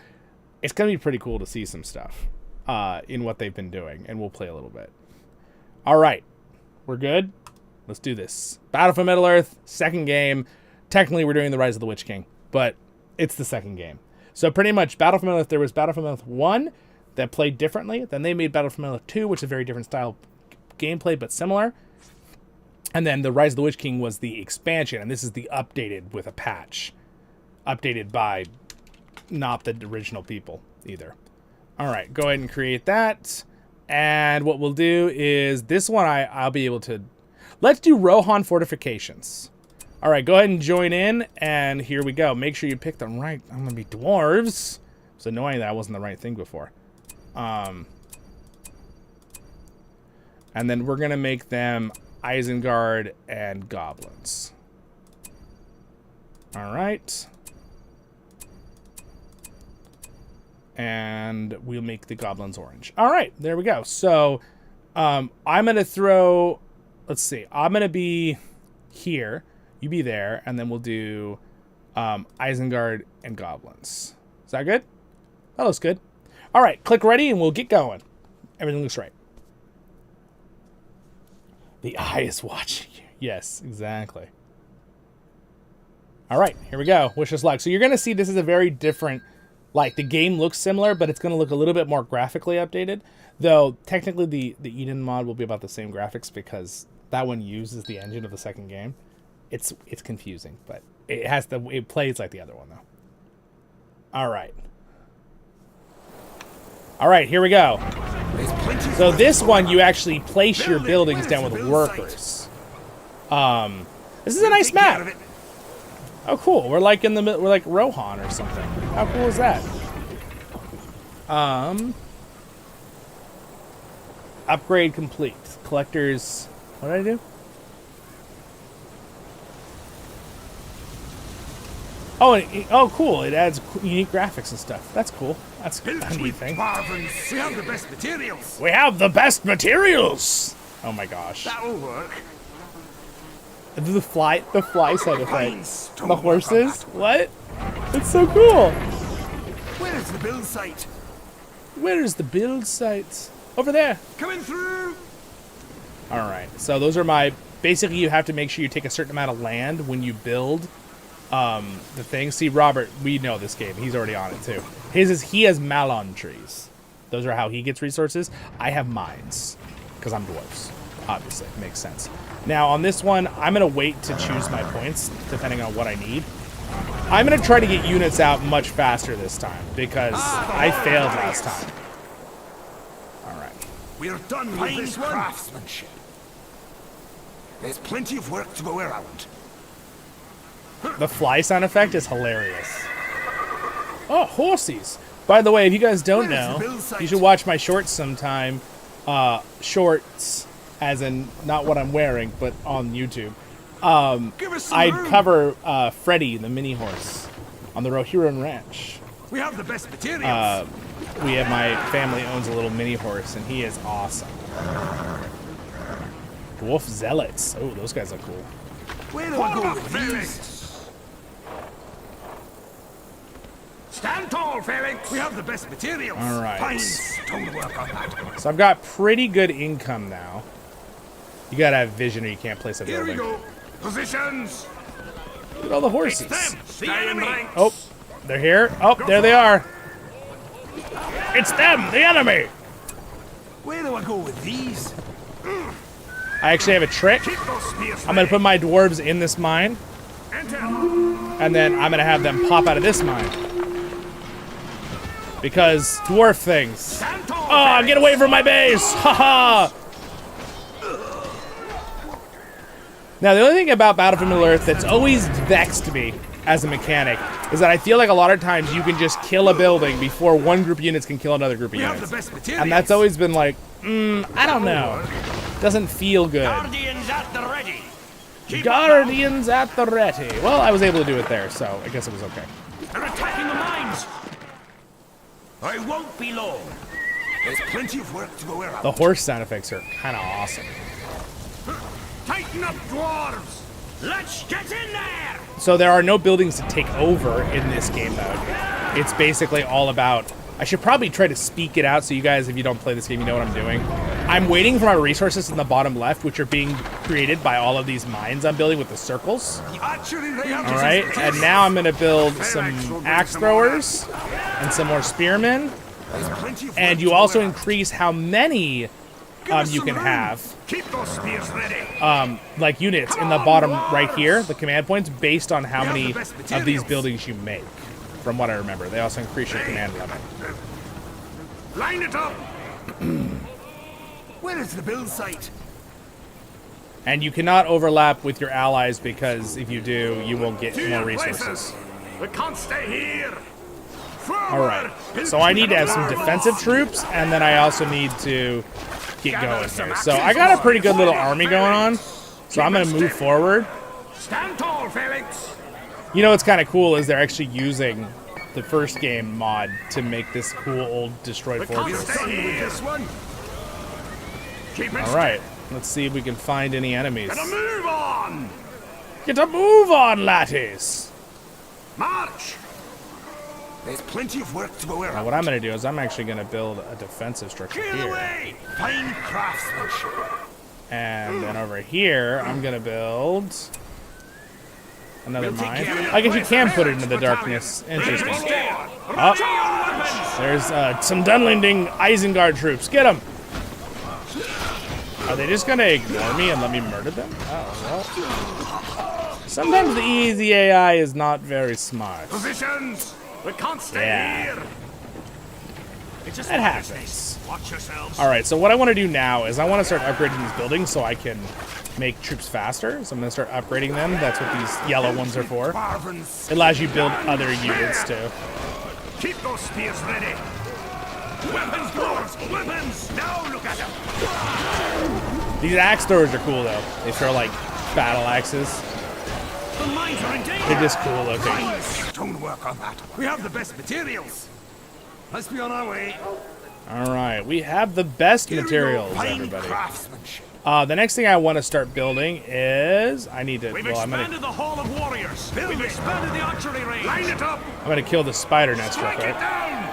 it's going to be pretty cool to see some stuff in what they've been doing, and we'll play a little bit. All right. We're good? Let's do this. Battle for Middle-earth, second game. Technically, we're doing the Rise of the Witch King, but it's the second game. So pretty much, Battle for Middle-earth, there was Battle for Middle-earth 1 that played differently. Then they made Battle for Middle-earth 2, which is a very different style gameplay, but similar. And then the Rise of the Witch King was the expansion, and this is the updated with a patch. Updated by not the original people, either. All right, go ahead and create that. And what we'll do is, this one I'll be able to... Let's do Rohan Fortifications. All right, go ahead and join in, and here we go. Make sure you pick the right... I'm going to be dwarves. It's annoying that I wasn't the right thing before. And then we're going to make them Isengard and goblins. All right. And we'll make the goblins orange. All right, there we go. So I'm going to throw... Let's see. I'm going to be here. You be there. And then we'll do Isengard and goblins. Is that good? That looks good. All right. Click ready and we'll get going. Everything looks right. The eye is watching you. Yes, exactly. All right. Here we go. Wish us luck. So you're going to see this is a very different... Like, the game looks similar, but it's going to look a little bit more graphically updated. Though, technically, the Edain mod will be about the same graphics because that one uses the engine of the second game. It's confusing, but it plays like the other one, though. All right. All right, here we go. So this one, you actually place your buildings down with workers. This is a nice map. Oh, cool. We're like in the we're like Rohan or something. How cool is that? Upgrade complete. Collectors. What did I do? Oh, cool. It adds unique graphics and stuff. That's cool. That's a neat thing. We have the best materials. We have the best materials. Oh my gosh. That'll work. The fly sound effect. The horses? What? It's so cool. Where is the build site? Where is the build site? Over there. Coming through. All right. So those are my... Basically, you have to make sure you take a certain amount of land when you build the thing. See, Robert, we know this game. He's already on it, too. He has Malon trees. Those are how he gets resources. I have mines because I'm dwarves. Obviously, it makes sense. Now, on this one, I'm going to wait to choose my points, depending on what I need. I'm going to try to get units out much faster this time, because I failed last time. All right. We're done with this craftsmanship. There's plenty of work to go around. The fly sound effect is hilarious. Oh, horsies. By the way, if you guys don't know, you should watch my shorts sometime. Shorts. As in, not what I'm wearing, but on YouTube. I'd cover Freddy, the mini horse, on the Rohirrim Ranch. We have the best materials. My family owns a little mini horse, and he is awesome. Dwarf Zealots. Oh, those guys are cool. Where do I go with these? Stand tall, Felix. We have the best materials. All right. Time to work on that. So I've got pretty good income now. You gotta have vision or you can't place a building. Here we go. Positions. Look at all the horses. The enemy. Oh, they're here. Oh, there they are. It's them, the enemy. Where do I go with these? I actually have a trick. I'm gonna put my dwarves in this mine. And then I'm gonna have them pop out of this mine. Because dwarf things. Oh, get away from my base! Haha! Now, the only thing about Battle for Middle-earth that's always vexed me as a mechanic is that I feel like a lot of times you can just kill a building before one group of units can kill another group of units. And that's always been like, I don't know. Doesn't feel good. Guardians at the ready. Guardians at the ready. Well, I was able to do it there, so I guess it was okay. They're attacking the mines. I won't be long. There's plenty of work to go around. The horse sound effects are kind of awesome. Tighten up, dwarves. Let's get in there. So there are no buildings to take over in this game mode. It's basically all about... I should probably try to speak it out so you guys, if you don't play this game, you know what I'm doing. I'm waiting for my resources in the bottom left, which are being created by all of these mines I'm building with the circles. All right, and now I'm going to build some axe throwers and some more spearmen. And you also increase how many you can have, like units in the bottom right here, the command points, based on how many of these buildings you make. From what I remember, they also increase your command level. Line it up. Where is the build site? And you cannot overlap with your allies because if you do, you won't get more resources. We can't stay here. All right, so I need to have some defensive troops, and then I also need to get going here. So I got a pretty good little army going on, so I'm going to move forward. Stand tall, Felix. You know what's kind of cool is they're actually using the first game mod to make this cool old destroyed fortress. All right, let's see if we can find any enemies. Get a move on. Get a move on, latties. March. There's plenty of work to go around. Now what I'm going to do is I'm actually going to build a defensive structure Clear the here. way. Fine craftsmanship. And then over here, I'm going to build another mine. I guess you can put it into the darkness. Interesting. Oh, there's some Dunlending Isengard troops. Get them. Are they just going to ignore me and let me murder them? Oh, well. Sometimes the easy AI is not very smart. Positions. We can't stay Yeah. here. That happens. Watch yourselves. All right, so what I want to do now is I want to start upgrading these buildings so I can make troops faster. So I'm going to start upgrading them. That's what these yellow ones are for. It allows you to build other units too. Keep those spears ready. Weapons, dwarves! Weapons! Now look at them! These axe throwers are cool though. They throw like battle axes. The mines are in danger. They're just cool looking. Stonework on that. We have the best materials. Let's be on our way. All right, we have the best materials, Fine everybody. craftsmanship. The next thing I want to start building is I need to. We've Well, I'm expanded the Hall of Warriors. We've expanded the archery range. Line it up. gonna kill the spider nest real Strike quick. it down.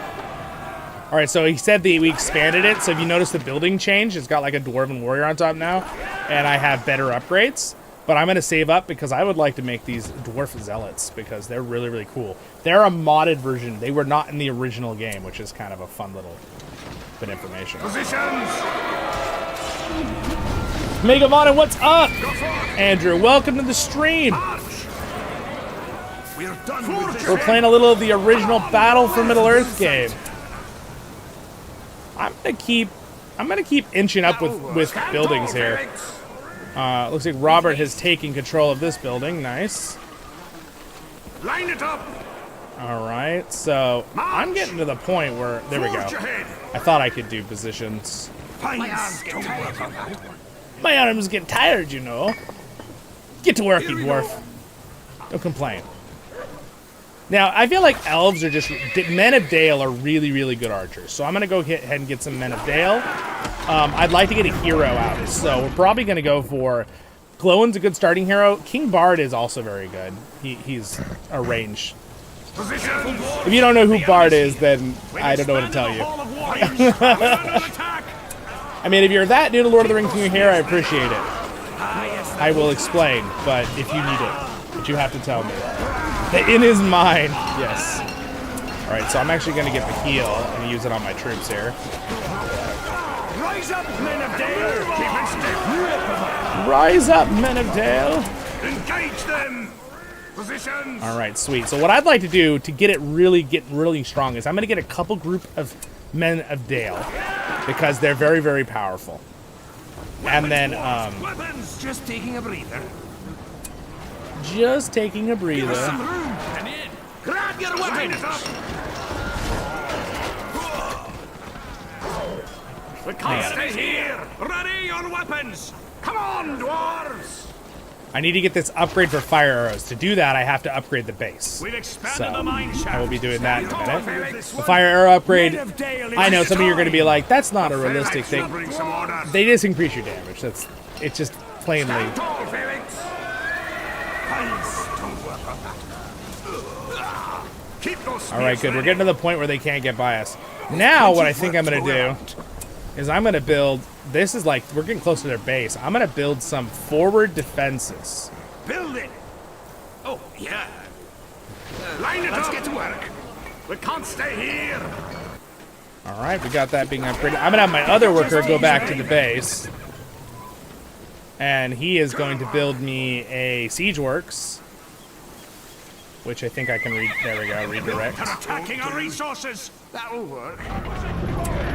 All right, so he said that we expanded it. So if you notice the building change, it's got like a Dwarven warrior on top now, and I have better upgrades. But I'm gonna save up because I would like to make these dwarf zealots because they're really, really cool. They're a modded version. They were not in the original game, which is kind of a fun little bit of information. Positions. Megavon, what's up? Andrew, welcome to the stream. We're done with this. We're playing a little of the original Battle for Middle-earth game. I'm gonna keep inching up with buildings here. Looks like Robert has taken control of this building. Nice. Line it up. All right, so I'm getting to the point where there we go. Forge ahead. I thought I could do positions. Fine stonework on that one. My arms get tired, you know. Get to work, you dwarf. Don't complain. Now, I feel like elves are just... Men of Dale are really, really good archers. So I'm going to go ahead and get some Men of Dale. I'd like to get a hero out. So we're probably going to go for... Glowin's a good starting hero. King Bard is also very good. He's a range. Positions. If you don't know who Bard is, then I don't know what to tell you. Hall of Warriors. We're under attack. I mean, if you're that new to Lord of the Rings and you're here, I appreciate it. I will explain, but if you need it, but you have to tell me. The inn is mine. Yes. All right, so I'm actually going to get the heal and use it on my troops here. Rise up, men of Dale. Keep it stiff. Rise up, Men of Dale. Engage them. Positions. All right, sweet. So what I'd like to do to get really strong is I'm going to get a couple group of Men of Dale because they're very, very powerful. And then, Weapons. Just taking a breather. just taking a breather. And in. Grab your weapons. We can't stay here. Ready your weapons. Come on, dwarves. I need to get this upgrade for fire arrows. To do that, I have to upgrade the base. We've expanded So the mine shaft. I will be doing that in a minute. The fire arrow upgrade, I know some of you are going to be like, that's not a realistic thing. Bring some order. They just increase your damage. It's just plainly. Tall, Felix. Eyes don't work on that. Keep those All right, spears good. We're ready. getting to the point where they can't get by us. Now, what I think I'm going to do is I'm going to build. This is like we're getting close to their base. I'm going to build some forward defenses. Build it. Oh, yeah. Line it Let's get to work. We can't stay here. All right, we got that being upgraded. I'm going to have my other worker go back to the base. And he is going to build me a siege works, which I think I can read. There we go, redirect. They're attacking our resources. That'll work.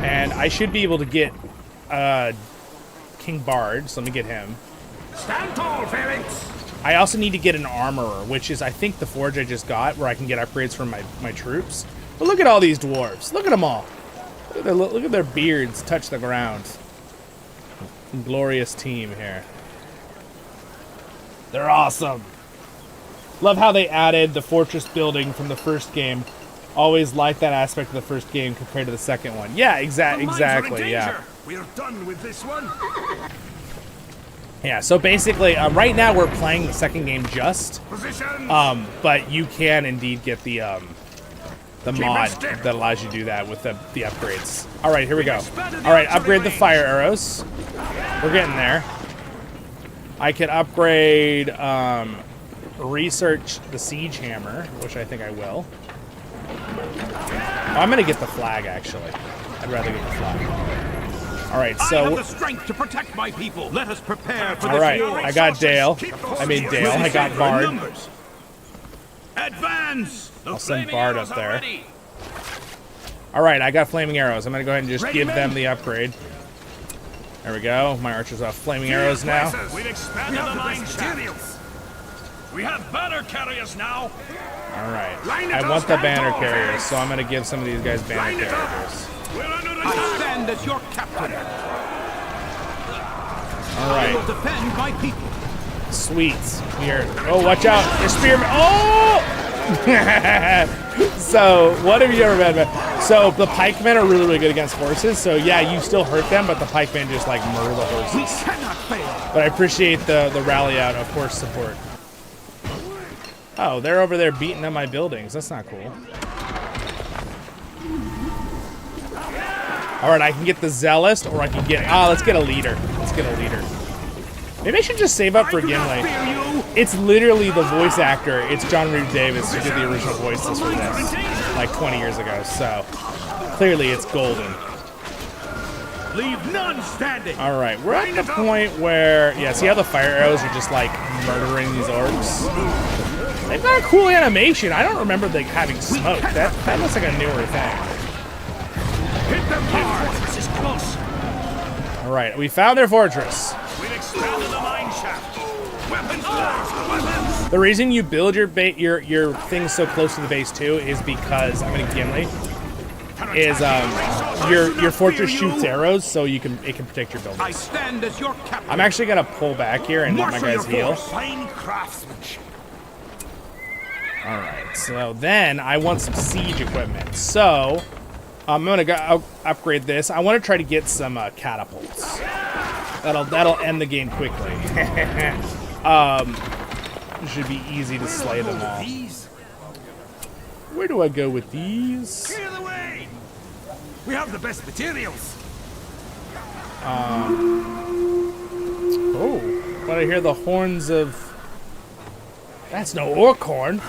And I should be able to get King Bard, so let me get him. Stand tall, Felix. I also need to get an armorer, which is I think the forge I just got, where I can get upgrades from my troops. But look at all these dwarves. Look at them all. Look at their beards touch the ground. Glorious team here. They're awesome. Love how they added the fortress building from the first game. Always like that aspect of the first game compared to the second one. Yeah, exactly. Yeah. We're done with this one. Yeah. So basically, right now we're playing the second game just. Position. But you can indeed get the mod that allows you to do that with the upgrades. All right, here we go. All right, upgrade the fire arrows. We're getting there. I can upgrade, research the siege hammer, which I think I will. I'm gonna get the flag actually. I'd rather get the flag. All right, I so. have the strength to protect my people. Let us prepare for All this right, war. I got Dale. I mean Dale. I got Bard. Numbers. Advance. I'll send Bard up there. All right, I got flaming arrows. I'm gonna go ahead and just give them the upgrade. There we go. My archers have flaming arrows now. We've expanded the mine shaft. We have banner carriers now. All right. I want the banner carriers, so I'm gonna give some of these guys banner carriers. We're under attack. I stand as your captain. All I will right. defend my people. Sweet. Here. Oh, watch out! There's spearmen. Oh! So, what have you ever been? So, the pikemen are really good against horses. So, yeah, you still hurt them, but the pikemen just like murder the horses. We cannot fail. But I appreciate the rally out of horse support. Oh, they're over there beating up my buildings. That's not cool. All right, I can get the zealous, or I can get. Let's get a leader. Let's get a leader. Maybe I should just save up for Gimli. It's literally the voice actor. It's John Reed Davis who did the original voices for this, like 20 years ago. So clearly, it's golden. Leave none standing. All right, we're at the point where, yeah, see how the fire arrows are just like murdering these orcs? They've got a cool animation. I don't remember like having smoke. That looks like a newer thing. Hit them hard. This is close. All right, we found their fortress. We've expanded the mine shaft. Weapons first. Weapons. The reason you build your things so close to the base too is because I'm gonna Gimli. Is your fortress shoots arrows, so it can protect your I buildings. stand as your captain. I'm actually gonna pull back here and let my guys heal. Fine craftsmanship. All right, so then I want some siege equipment. So I'm gonna go upgrade this. I want to try to get some catapults. That'll end the game quickly. It should be easy to slay them all. Where do I go with these? Clear the way. We have the best materials. Oh, but I hear the horns of. That's no orc horn.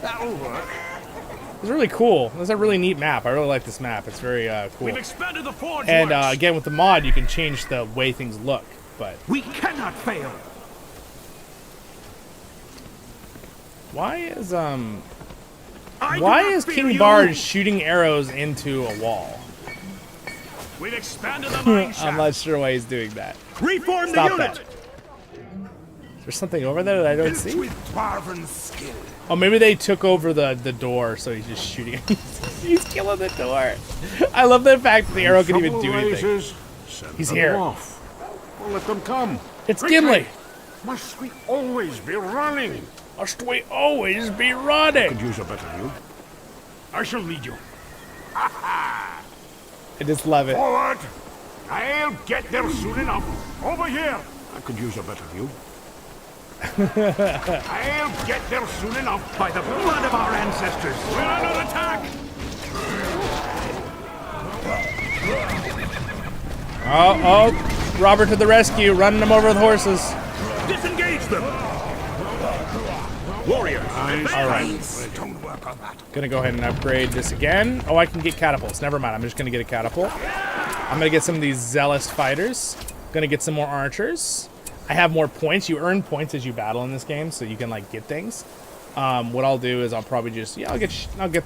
That'll work. It's really cool. It's a really neat map. I really like this map. It's very cool. We've expanded the forge. And works. again, with the mod, you can change the way things look. But We cannot fail. why is I do why not is fear King you. Bard shooting arrows into a wall? We've expanded the mine shaft. I'm not sure why he's doing that. Reform Stop the unit. that. There's something over there that I don't Built see. with Dwarven skill. Oh, maybe they took over the door, so he's just shooting. He's killing the door. I love the fact that the arrow can even do anything. He's here. Well, let them come. It's Gimli. Must we always be running? Must we always be Could running? use a better view. I shall lead you. I just love it. Forward! I'll get there soon enough. Over here! I could use a better view. I'll get there soon enough by the blood of our ancestors. We're under attack! Oh, Robert to the rescue, running them over with horses. Disengage them! Warriors! All right. Don't work on that. Gonna go ahead and upgrade this again. Oh, I can get catapults. Never mind, I'm just gonna get a catapult. I'm gonna get some of these zealous fighters. Gonna get some more archers. I have more points. You earn points as you battle in this game, so you can like get things. What I'll do is I'll probably just I'll get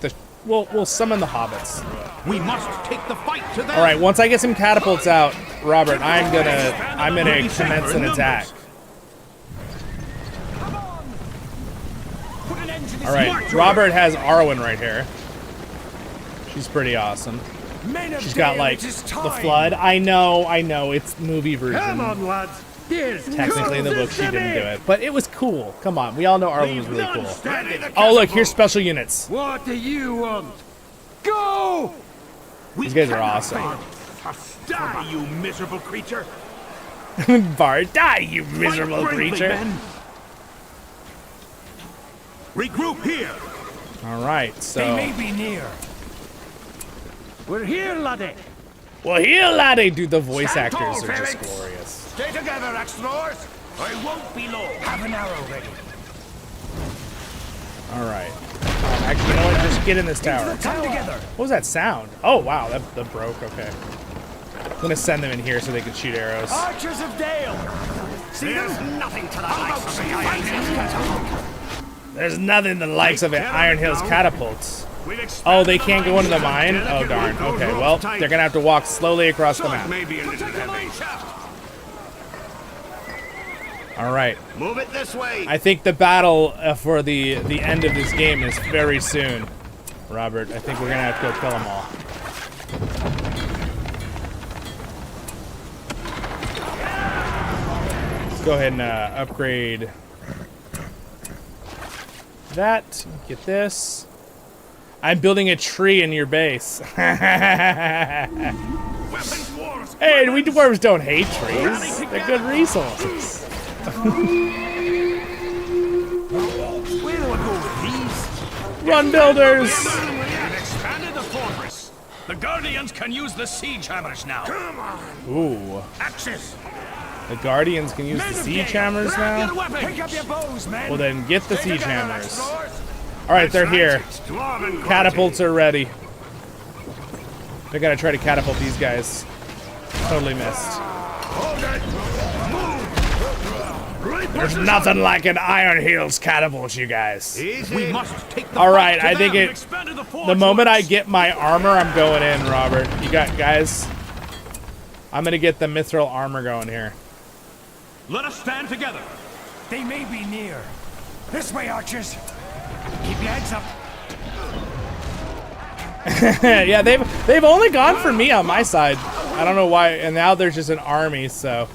the we'll summon the hobbits. We must take the fight to them. All right, once I get some catapults out, Robert, I'm gonna commence an attack. All right, Robert has Arwen right here. She's pretty awesome. She's got like the flood. I know, it's movie version. Come on, lads. Technically in the book she didn't do it, but it was cool. Come on, we all know Arwen was really cool. Oh look, here's special units. What do you want? Go! These guys are awesome. Die, you miserable creature! Bard, die, you miserable creature. Regroup here. All right, so. They may be near. We're here, laddie. Well, here, laddie, dude, the voice Stand actors tall, are just Felix. glorious. Stay together, Explorers. I won't be long. Have an arrow ready. All right. Actually, you know what? Just get in this tower. Come together. What was that sound? Oh, wow, that broke. Okay. I'm gonna send them in here so they can shoot arrows. Archers of Dale. See, there's nothing to the likes of the Iron Hills. There's nothing the likes of Iron Hills catapults. Oh, they can't go into the mine? Oh, darn. Okay, well, they're gonna have to walk slowly across the map. Maybe a little heavy. All right. Move it this way. I think the battle for the end of this game is very soon. Robert, I think we're gonna have to go kill them all. Let's go ahead and upgrade that. Get this. I'm building a tree in your base. Hey, we dwarves don't hate trees. They're good resources. Run, builders! We've expanded the fortress. The Guardians can use the siege hammers now. Ooh. Axes. The Guardians can use the siege hammers now? Pick up your bows, men. Well then, get the siege hammers. Alright, they're here. Catapults are ready. They're gonna try to catapult these guys. Totally missed. There's nothing like an Iron Hills catapult, you guys. We must take the Alright, fight I to think them. the moment I get my armor, I'm going in, Robert. You got, guys? I'm gonna get the mithril armor going here. Let us stand together. They may be near. This way, archers. Keep your heads up. Yeah, they've only gone for me on my side. I don't know why, and now there's just an army, so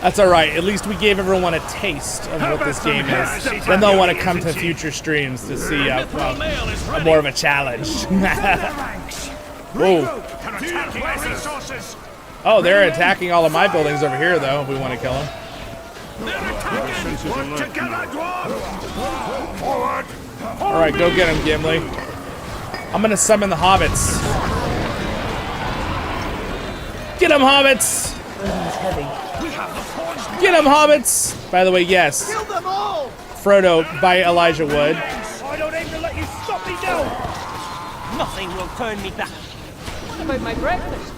that's all right. At least we gave everyone a taste of what this game is. Then they'll want to come to future streams to see more of a challenge. Whoa. Oh, they're attacking all of my buildings over here, though. If we want to kill them. All right, go get him, Gimli. I'm gonna summon the hobbits. Get him, hobbits! Get him, hobbits! By the way, yes. Frodo by Elijah Wood. I don't aim to let you stop me down. Nothing will turn me back. What about my breakfast?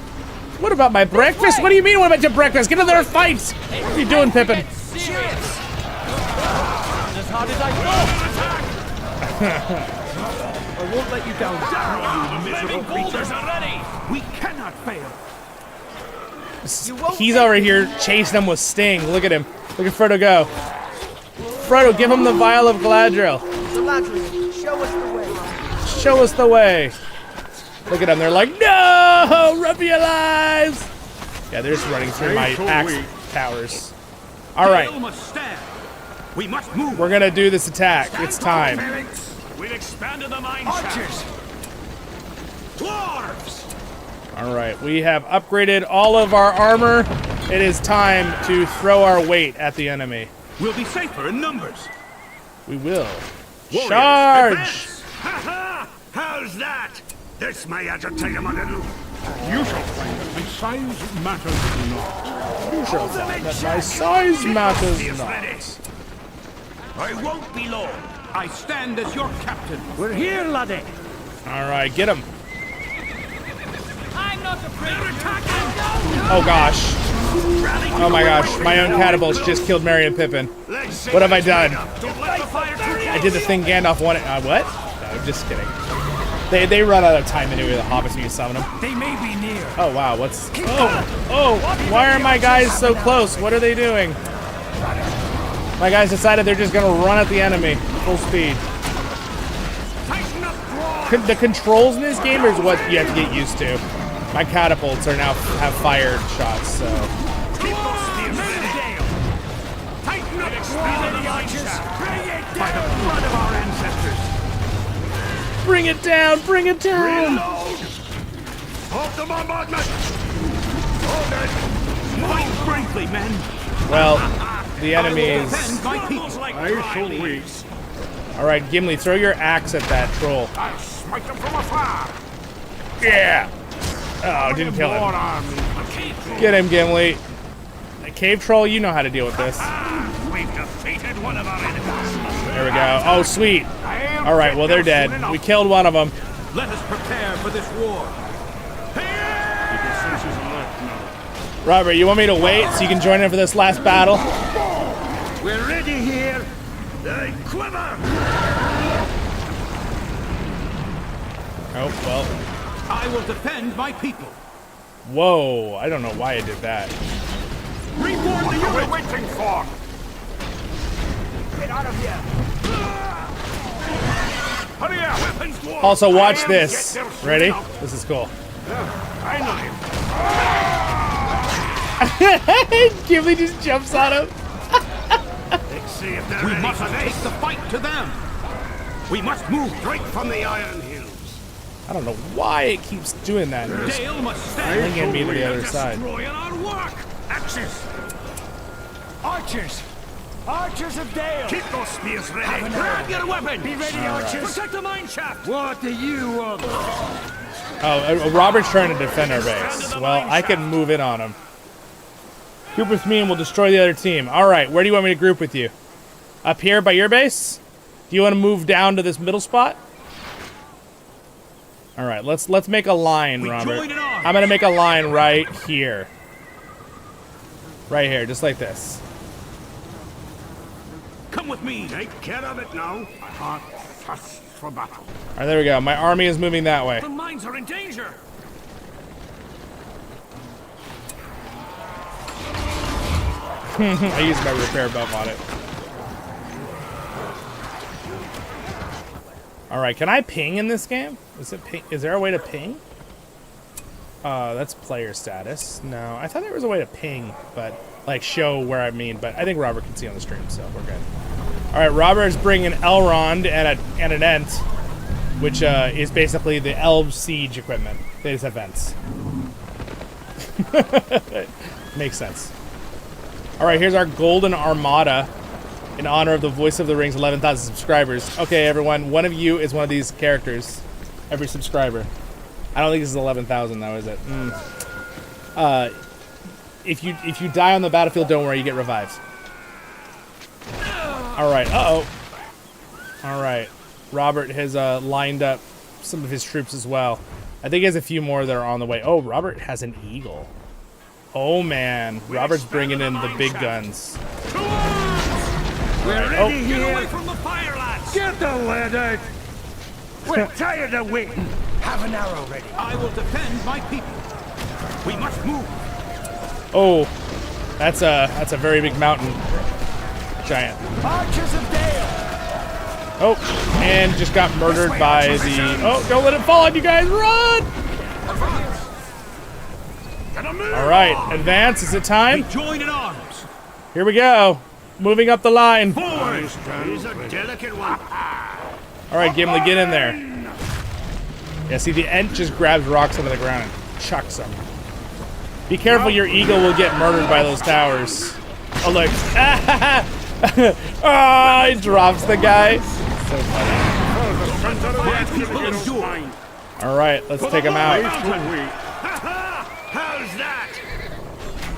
What about my breakfast? What do you mean, what about your breakfast? Get in there and fight! What are you doing, Pippin? Serious. As hard as I go. I won't let you down. The flaming boulders are ready. We cannot fail. He's over here chasing them with Sting. Look at him. Look at Frodo go. Frodo, give him the vial of Galadriel. Galadriel, show us the way. Show us the way. Look at them. They're like, no! Run for your lives! Yeah, they're just running through my axe towers. All right. Dale must stand. We must move. We're gonna do this attack. It's time. We've expanded the mine shaft. Dwarves! All right, we have upgraded all of our armor. It is time to throw our weight at the enemy. We'll be safer in numbers. We will. Warriors, Charge! advance! Ha ha! How's that? This may agitate him a little. You shall find that my size matters not. You shall find that my size matters not. I won't be long. I stand as your captain. We're here, laddie. All right, get him. I'm not afraid. They're attacking. Oh gosh. Oh my gosh, my own catapults just killed Merry and Pippin. What have I done? I did the thing Gandalf wanted. What? No, just kidding. They run out of time anyway, the hobbits, when you summon them. They may be near. Oh wow, what's... Oh, why are my guys so close? What are they doing? My guys decided they're just gonna run at the enemy, full speed. The controls in this game is what you have to get used to. My catapults are now have fired shots, so... By the blood of our ancestors. Bring it down! Bring it down! Reload! Halt the bombardment! Hold it! Fight bravely, men! Well, the enemies... Defend my people. I shall wait. Alright, Gimli, throw your axe at that troll. I smite them from afar. Yeah! Oh, didn't kill More him. army. Get him, Gimli. A cave troll, you know how to deal with this. We've defeated one of our enemies. There we go. Oh, sweet. Alright, well, they're dead. We killed one of them. Let us prepare for this war. Robert, you want me to wait so you can join in for this last battle? We're ready here. They quiver. Oh, well. I will defend my people. Whoa, I don't know why I did that. Reform the What are we unit. waiting for? Get out of here. Hurry up! Weapons, dwarves. Also, watch I am this. get there Ready? soon enough. This is cool. I know him. Gimli just jumps on him. Let's see if they're we must take the fight to them. We must move straight from the Iron Hills. I don't know why it keeps doing that. It's Dale must stand. flinging me to the other side. Destroying our work. Axes. Archers. Archers of Dale. Keep those spears ready. Grab your weapon. Be ready, archers. Protect the mine shaft. What do you want? Oh, Robert's trying to defend our base. Well, I can move in on him. Group with me and we'll destroy the other team. All right, where do you want me to group with you? Up here by your base? Do you want to move down to this middle spot? All right, let's make a line, Robert. I'm gonna make a line right here. Right here, just like this. Come with me. Take care of it now. My heart thirsts for battle. All right, there we go. My army is moving that way. The mines are in danger. I used my repair buff on it. All right, can I ping in this game? Is it ping? Is there a way to ping? That's player status. No, I thought there was a way to ping, but like show where I mean. But I think Robert can see on the stream, so we're good. All right, Robert is bringing Elrond and an Ent, which is basically the Elves siege equipment. They just have vents. Makes sense. All right, here's our golden armada in honor of the Voice of the Rings 11,000 subscribers. Okay, everyone, one of you is one of these characters. Every subscriber. I don't think this is 11,000 though, is it? If you die on the battlefield, don't worry, you get revived. All right. Uh-oh. All right. Robert has lined up some of his troops as well. I think he has a few more that are on the way. Oh, Robert has an eagle. Oh man, Robert's bringing in the big guns. We're ready here. Get away from the fire, lads. Get the lead out! We're tired of waiting. Have an arrow ready. I will defend my people. We must move. Oh, that's a very big mountain giant. Archers of Dale. Oh, and just got murdered by the... Oh, don't let it fall on you guys, run! All right, advance. Is it time? Join in arms. Here we go. Moving up the line. Forward. He's a delicate one. All right, Gimli, get in there. Yeah, see, the Ent just grabs rocks out of the ground and chucks them. Be careful, your eagle will get murdered by those towers. Oh, look. Oh, he drops the guy. So funny. All right, let's take him out. How's that?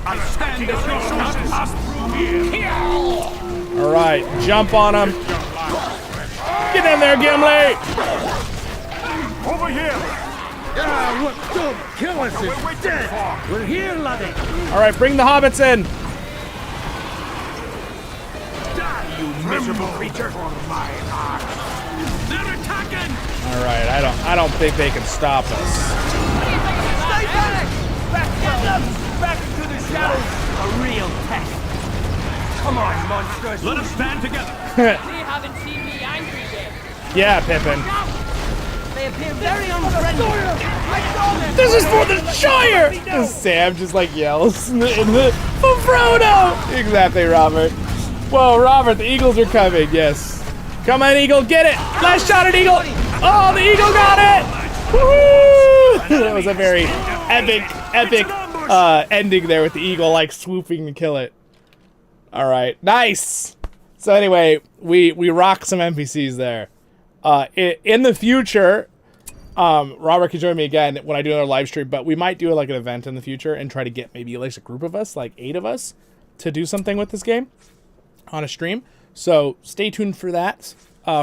I stand as your shot pass through here. All right, jump on him. Get in there, Gimli. Over here. Ah, look, don't kill us. We're dead. We're here, laddie. All right, bring the hobbits in. Die, you miserable creature. They're attacking. All right, I don't think they can stop us. Stay back! Back into the shadows. A real test. Come on, monsters. Let us stand together. They haven't seen me angry yet. Yeah, Pippin. They appear very unfriendly. I saw them. This is for the Shire! And Sam just like yells for Frodo! Exactly, Robert. Whoa, Robert, the Eagles are coming, yes. Come on, Eagle, get it! Last shot at Eagle! Oh, the Eagle got it! Woo! That was a very epic ending there with the Eagle like swooping to kill it. All right, nice! So anyway, we rock some NPCs there. In the future, Robert can join me again when I do another live stream, but we might do like an event in the future and try to get maybe like a group of us, like 8 of us, to do something with this game on a stream. So stay tuned for that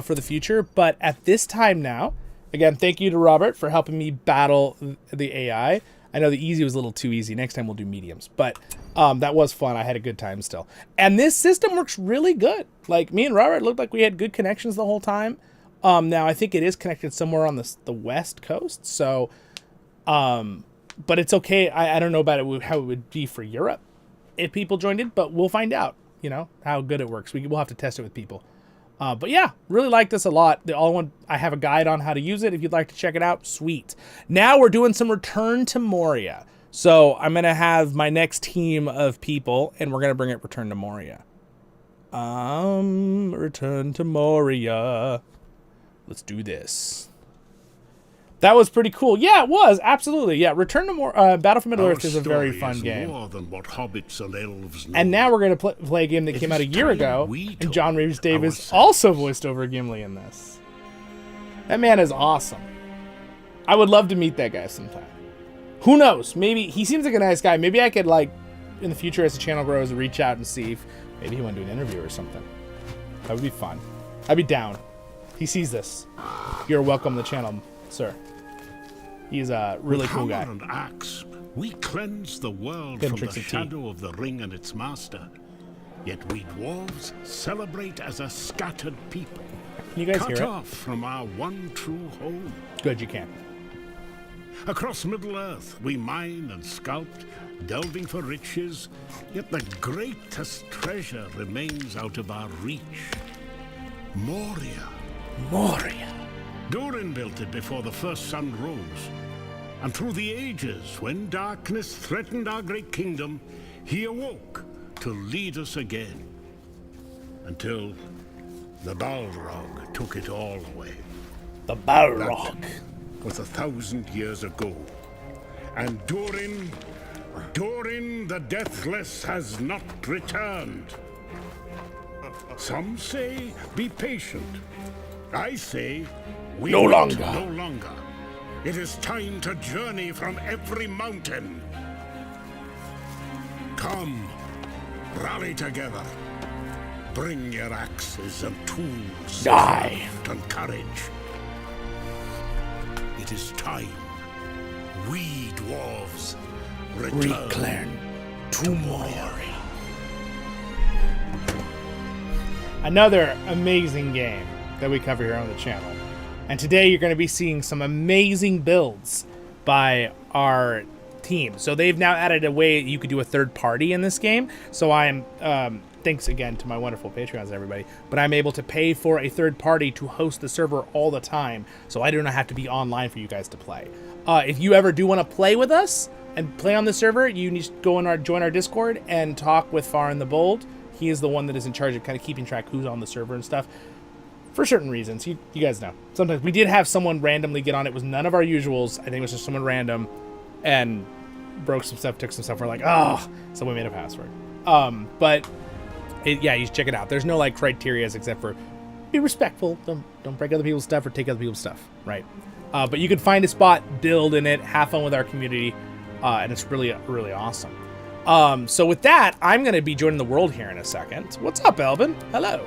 for the future. But at this time now, again, thank you to Robert for helping me battle the AI. I know the easy was a little too easy. Next time we'll do mediums, but that was fun. I had a good time still. And this system works really good. Like me and Robert looked like we had good connections the whole time. Now I think it is connected somewhere on the west coast. So, but it's okay. I don't know about it, how it would be for Europe if people joined it, but we'll find out, you know, how good it works. We'll have to test it with people. But yeah, really like this a lot. I have a guide on how to use it. If you'd like to check it out, sweet. Now we're doing some Return to Moria. So I'm going to have my next team of people, and we're going to bring it Return to Moria. Return to Moria. Let's do this. That was pretty cool. Yeah, it was. Absolutely. Yeah, Return to Moria. Battle for Middle-earth is a very fun game. More than what hobbits and elves know. And now we're going to play a game that came out a year ago, and John Rhys Davis also voiced over Gimli in this. That man is awesome. I would love to meet that guy sometime. Who knows? Maybe he seems like a nice guy. Maybe I could, like, in the future as the channel grows, reach out and see if maybe he wanted to do an interview or something. That would be fun. I'd be down. He sees this. You're welcome to the channel, sir. He's a really cool guy. With hammer and axe, we cleanse the world from the shadow of the ring and its master. Yet we dwarves celebrate as a scattered people. Can you guys hear it? Cut off from our one true home. Good, you can. Across Middle-earth, we mine and sculpt, delving for riches, yet the greatest treasure remains out of our reach. Moria. Moria. Durin built it before the first sun rose. And through the ages, when darkness threatened our great kingdom, he awoke to lead us again. Until the Balrog took it all away. The Balrog. That was 1,000 years ago. And Durin the Deathless has not returned. Some say, be patient. I say, we no wait longer. No longer. It is time to journey from every mountain. Come, rally together. Bring your axes and tools. Die. And courage. It is time. We dwarves return to Moria. Another amazing game that we cover here on the channel. And today you're going to be seeing some amazing builds by our team. So they've now added a way you could do a third party in this game. So I'm, thanks again to my wonderful Patreons, everybody, but I'm able to pay for a third party to host the server all the time. So I do not have to be online for you guys to play. If you ever do want to play with us and play on the server, you need to go in join our Discord and talk with Farin the Bold. He is the one that is in charge of kind of keeping track who's on the server and stuff for certain reasons. You guys know. Sometimes we did have someone randomly get on. It was none of our usuals. I think it was just someone random and broke some stuff, took some stuff. We're like, oh, so we made a password. Yeah, you should check it out. There's no like criteria except for be respectful. Don't break other people's stuff or take other people's stuff, right? But you can find a spot, build in it, have fun with our community, and it's really, really awesome. So with that, I'm going to be joining the world here in a second. What's up, Elvin? Hello.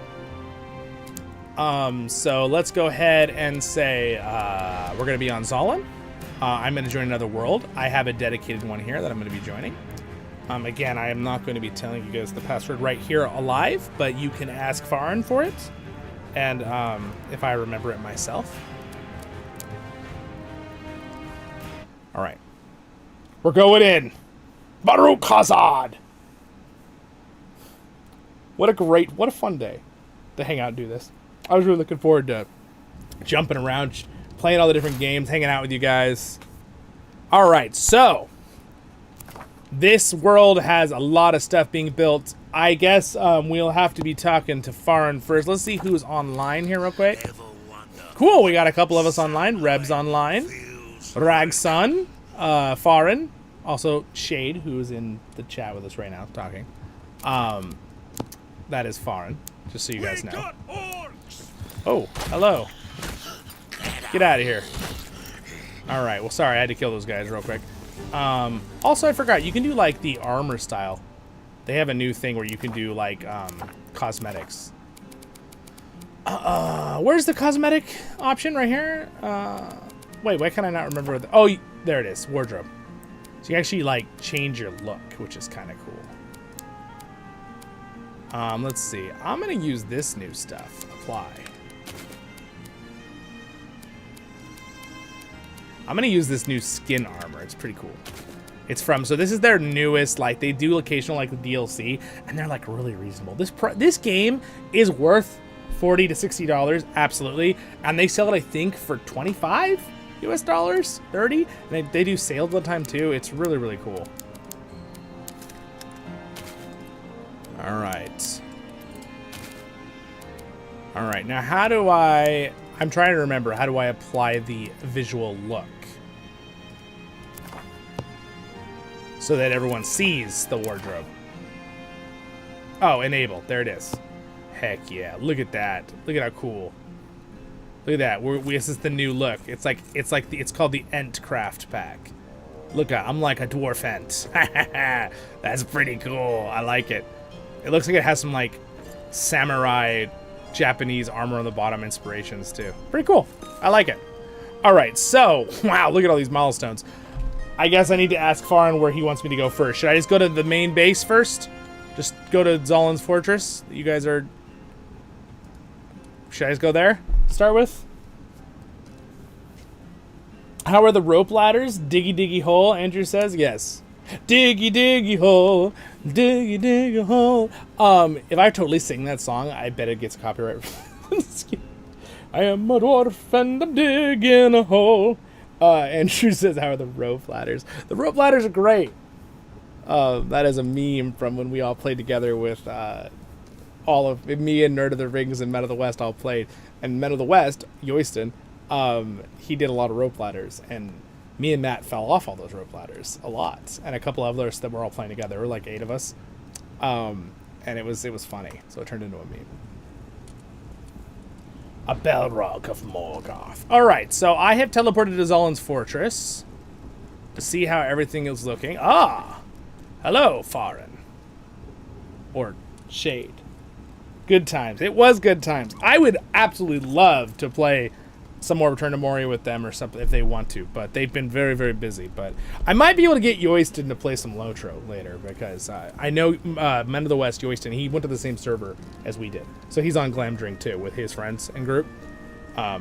So let's go ahead and say we're going to be on Zollin. I'm going to join another world. I have a dedicated one here that I'm going to be joining. Again, I am not going to be telling you guys the password right here alive, but you can ask Farin for it. And if I remember it myself. All right. We're going in. Baruch Hazard. What a fun day to hang out and do this. I was really looking forward to jumping around, playing all the different games, hanging out with you guys. All right, so this world has a lot of stuff being built. I guess we'll have to be talking to Farin first. Let's see who's online here real quick. Cool, we got a couple of us online. Reb's online. Ragsun, Farin, also Shade, who is in the chat with us right now talking. That is Farin, just so you guys know. Oh, hello. Get out of here. All right, well, sorry, I had to kill those guys real quick. Also, I forgot, you can do, like, the armor style. They have a new thing where you can do, like, cosmetics. Where's the cosmetic option? Right here? Wait, why can I not remember? Oh, there it is, wardrobe. So you can actually, like, change your look, which is kind of cool. Let's see. I'm going to use this new stuff. Apply. I'm going to use this new skin armor. It's pretty cool. It's from, so this is their newest, like, they do occasional, like, DLC, and they're, like, really reasonable. This game is worth $40 to $60, absolutely, and they sell it, I think, for $25 US, 30, and they do sales all the time, too. It's really, really cool. All right. All right, now how do I'm trying to remember, how do I apply the visual look? So that everyone sees the wardrobe. Oh, enable. There it is. Heck yeah. Look at that. Look at how cool. Look at that. This is the new look. It's called the Ent Craft Pack. Look at, I'm like a dwarf Ent. That's pretty cool. I like it. It looks like it has some like samurai Japanese armor on the bottom inspirations too. Pretty cool. I like it. All right. So, wow, look at all these milestones. I guess I need to ask Farin where he wants me to go first. Should I just go to the main base first? Just go to Zollin's fortress? You guys are... Should I just go there to start with? How are the rope ladders? Diggy diggy hole, Andrew says. Yes. Diggy diggy hole. Diggy diggy hole. If I totally sing that song, I bet it gets copyright. I am a dwarf and I'm digging a hole. Andrew says, how are the rope ladders? The rope ladders are great. That is a meme from when we all played together with all of me and Nerd of the Rings and Men of the West all played. And Men of the West, Yoyston, he did a lot of rope ladders. And me and Matt fell off all those rope ladders a lot. And a couple of others that were all playing together. There were like 8 of us. And it was funny. So it turned into a meme. A Balrog of Morgoth. Alright, so I have teleported to Zollin's fortress to see how everything is looking. Ah! Hello, Farin. Or Shade. Good times. It was good times. I would absolutely love to play some more Return to Moria with them or something if they want to, but they've been very, very busy. But I might be able to get Yoyston to play some LOTRO later because I know Men of the West, Yoyston, he went to the same server as we did. So he's on Glamdring too with his friends and group. All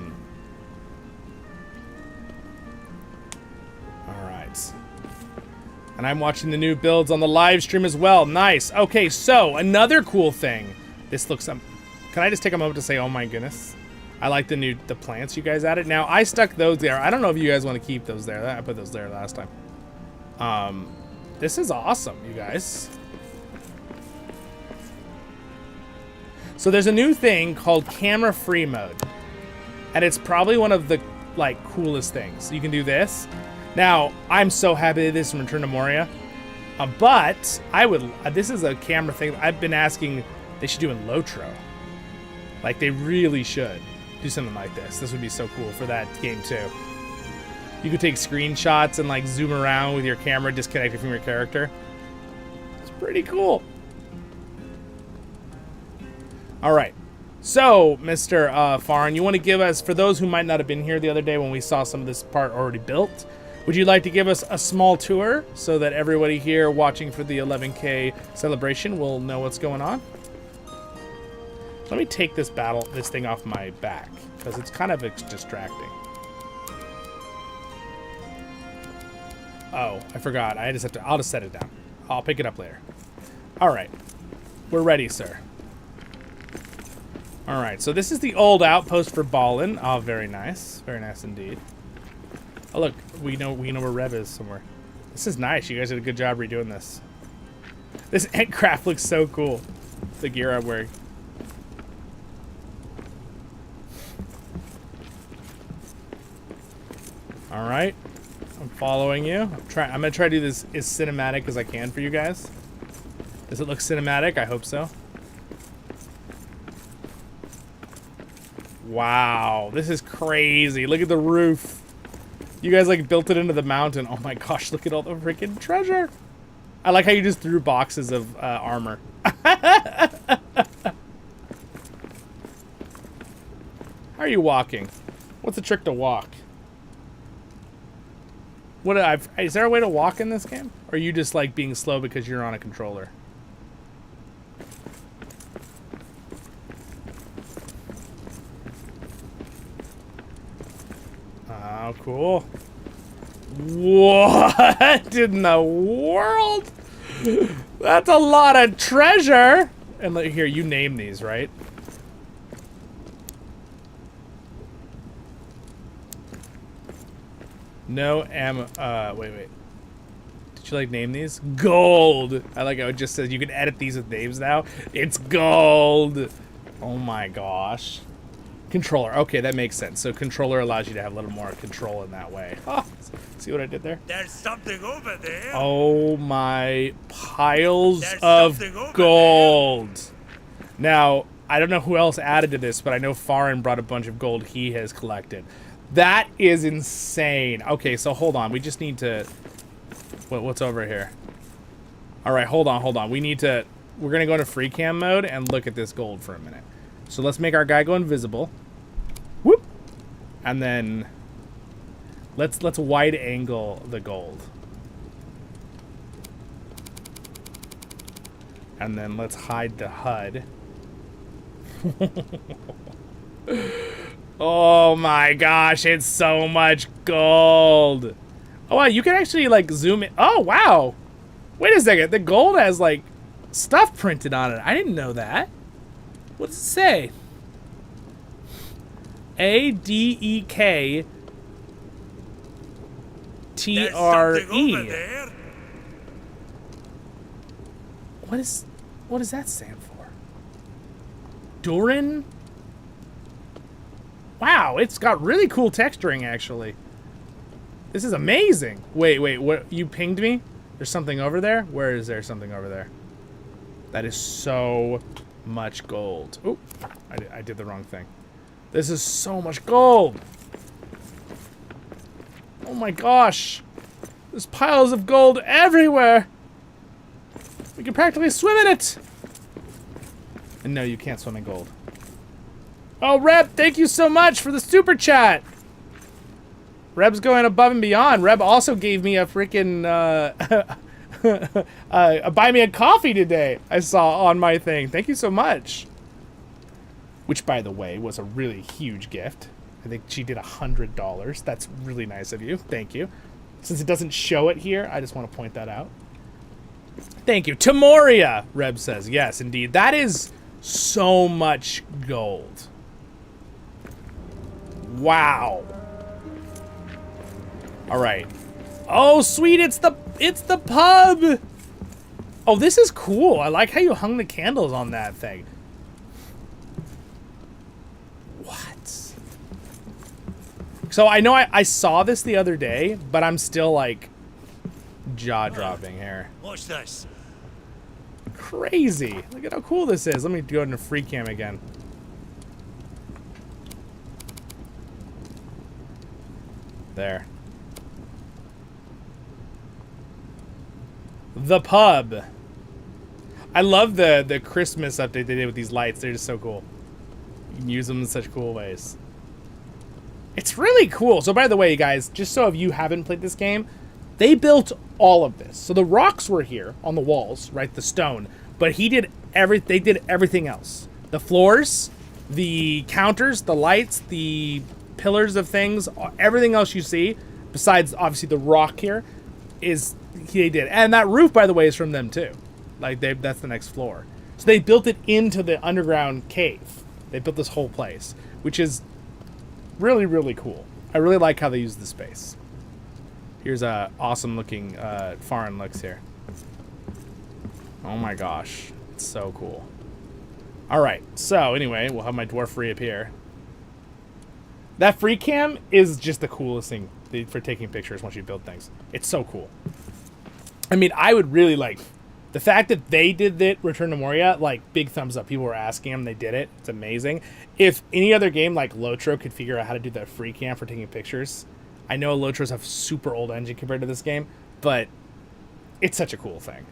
right. And I'm watching the new builds on the live stream as well. Nice. Okay, so another cool thing. This looks... can I just take a moment to say, oh my goodness. I like the plants you guys added. Now, I stuck those there. I don't know if you guys want to keep those there. I put those there last time. This is awesome, you guys. So there's a new thing called camera free mode. And it's probably one of the, like, coolest things. You can do this. Now, I'm so happy that this is Return to Moria. But I would, this is a camera thing I've been asking they should do in LOTRO. Like, they really should do something like this. This would be so cool for that game, too. You could take screenshots and, like, zoom around with your camera disconnected from your character. It's pretty cool. All right. So, Mr. Farn, you want to give us, for those who might not have been here the other day when we saw some of this part already built, would you like to give us a small tour so that everybody here watching for the 11K celebration will know what's going on? Let me take this thing off my back, because it's kind of distracting. Oh, I forgot. I'll just set it down. I'll pick it up later. All right. We're ready, sir. All right, so this is the old outpost for Ballin. Oh, very nice. Very nice indeed. Oh, look, we know where Rev is somewhere. This is nice. You guys did a good job redoing this. This ant craft looks so cool. The gear I'm wearing. All right, I'm following you. I'm gonna try to do this as cinematic as I can for you guys. Does it look cinematic? I hope so. Wow, this is crazy. Look at the roof. You guys like built it into the mountain. Oh my gosh, look at all the freaking treasure. I like how you just threw boxes of armor. How are you walking? What's the trick to walk? Is there a way to walk in this game? Or are you just like being slow because you're on a controller? Oh, cool. What in the world? That's a lot of treasure. And here, you name these, right? No wait. Did you like name these? Gold. I like how it just says you can edit these with names now. It's gold. Oh my gosh. Controller. Okay, that makes sense. So controller allows you to have a little more control in that way. Oh, see what I did there? There's something over there. Oh my piles of gold. Now, I don't know who else added to this, but I know Farin brought a bunch of gold he has collected. That is insane. Okay, so hold on. We just need to... What's over here? All right, hold on. We're going to go into free cam mode and look at this gold for a minute. So let's make our guy go invisible. Whoop. And then let's wide angle the gold. And then let's hide the HUD. Oh my gosh, it's so much gold. Oh wow, you can actually like zoom in. Oh wow. Wait a second, the gold has like stuff printed on it. I didn't know that. What does it say? ADEK TRE. What does that stand for? Durin? Wow, it's got really cool texturing, actually. This is amazing. Wait, what? You pinged me? There's something over there? Where is there something over there? That is so much gold. Oh, I did the wrong thing. This is so much gold. Oh my gosh. There's piles of gold everywhere. We can practically swim in it. And no, you can't swim in gold. Oh, Reb, thank you so much for the super chat. Reb's going above and beyond. Reb also gave me a freaking buy me a coffee today. I saw on my thing. Thank you so much. Which, by the way, was a really huge gift. I think she did $100. That's really nice of you. Thank you. Since it doesn't show it here, I just want to point that out. Thank you. To Moria, Reb says. Yes, indeed. That is so much gold. Wow. All right. Oh, sweet. It's It's the pub! Oh, this is cool. I like how you hung the candles on that thing. What? So I know I saw this the other day, but I'm still like jaw-dropping here. Watch this. Crazy. Look at how cool this is. Let me go into free cam again. There. The pub. I love the Christmas update they did with these lights. They're just so cool. You can use them in such cool ways. It's really cool. So by the way, guys, just so if you haven't played this game, they built all of this. So the rocks were here on the walls, right? The stone. But they did everything else. The floors, the counters, the lights, the pillars of things, everything else you see, besides obviously the rock here, they did. And that roof, by the way, is from them too. Like that's the next floor. So they built it into the underground cave. They built this whole place, which is really, really cool. I really like how they use the space. Here's a awesome looking foreign looks here. Oh my gosh, it's so cool. All right, so anyway, we'll have my dwarf reappear. That free cam is just the coolest thing for taking pictures once you build things. It's so cool. I mean, I would really like the fact that they did that Return to Moria, like big thumbs up. People were asking them, they did it. It's amazing. If any other game like LOTRO could figure out how to do that free cam for taking pictures, I know LOTROs have super old engine compared to this game, but it's such a cool thing.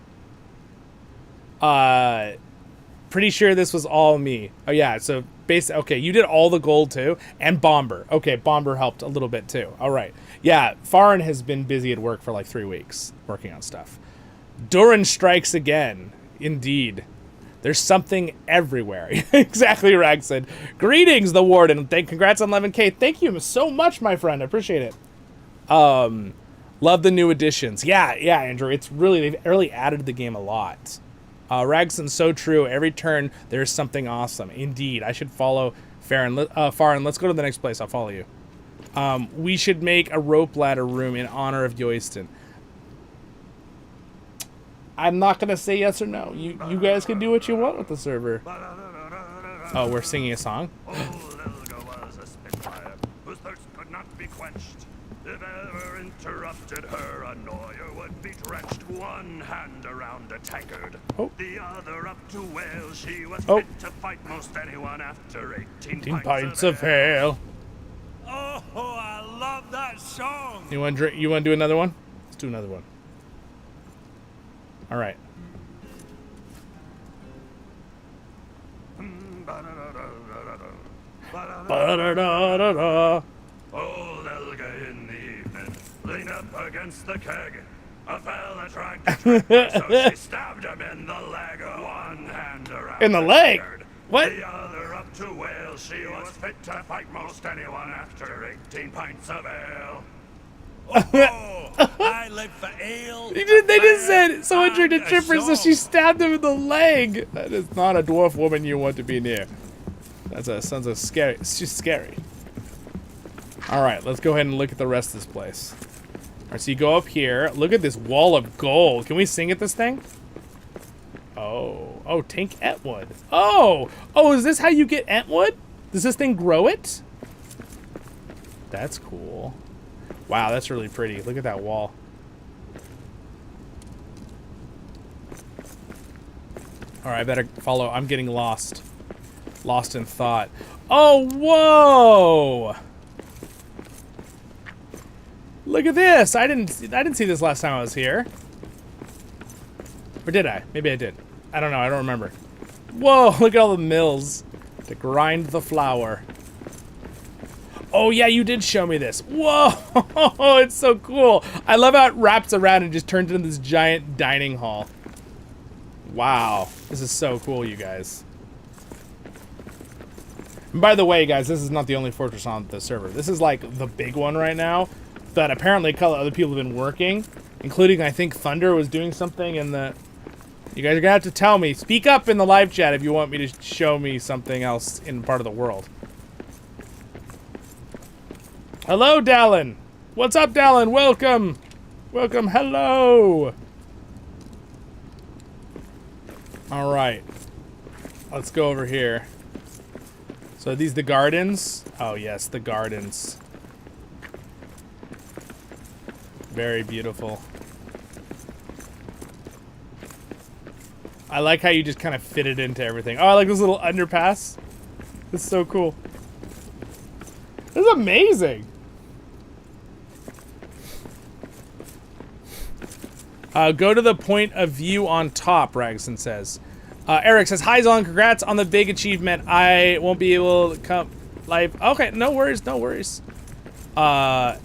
Pretty sure this was all me. Oh yeah, so okay, you did all the gold too, and Bomber. Okay, Bomber helped a little bit too. All right, yeah, Farin has been busy at work for like 3 weeks working on stuff. Durin strikes again. Indeed, there's something everywhere. Exactly, Rag said. Greetings, the Warden. Congrats on 11K. Thank you so much, my friend. I appreciate it. Love the new additions. Yeah, Andrew. It's really they've really added to the game a lot. Ragson's so true. Every turn, there's something awesome. Indeed. I should follow Farin. Let's go to the next place. I'll follow you. We should make a rope ladder room in honor of Yoyston. I'm not going to say yes or no. You guys can do what you want with the server. Oh, we're singing a song? Old Elga was a spitfire, whose thirst could not be quenched. If ever interrupted, her annoyer would be drenched. One hand around a tankard, the other up to whale. She was fit to fight most anyone after 18 pints of ale. Oh, I love that song. You want to do another one? Let's do another one. All right. Old Elga in the evening leaned up against the keg. A fella tried to trick her, so she stabbed him in the leg. One hand around in the leg? Tankard, What? the other up to whale. She was fit to fight most anyone after 18 pints of ale. Oh, I live for ale. They just said someone tried to trip her, so she stabbed him in the leg. That is not a dwarf woman you want to be near. Sounds scary. It's just scary. All right, let's go ahead and look at the rest of this place. All right, so you go up here. Look at this wall of gold. Can we sing at this thing? Oh, Tink Entwood. Oh, is this how you get Entwood? Does this thing grow it? That's cool. Wow, that's really pretty. Look at that wall. All right, I better follow. I'm getting lost. Lost in thought. Oh, whoa! Look at this. I didn't see this last time I was here. Or did I? Maybe I did. I don't know. I don't remember. Whoa, look at all the mills to grind the flour. Oh, yeah, you did show me this. Whoa, it's so cool. I love how it wraps around and just turns into this giant dining hall. Wow, this is so cool, you guys. And by the way, guys, this is not the only fortress on the server. This is like the big one right now that apparently other people have been working, including, I think, Thunder was doing something in the... You guys are gonna have to tell me. Speak up in the live chat if you want me to show me something else in part of the world. Hello, Dallin. What's up, Dallin? Welcome. Welcome, hello. All right. Let's go over here. So are these the gardens? Oh yes, the gardens. Very beautiful. I like how you just kind of fit it into everything. Oh, I like this little underpass. It's so cool. This is amazing. Go to the point of view on top, Ragson says. Eric says, hi, Zollin, congrats on the big achievement. I won't be able to come live. Okay, no worries, no worries. I've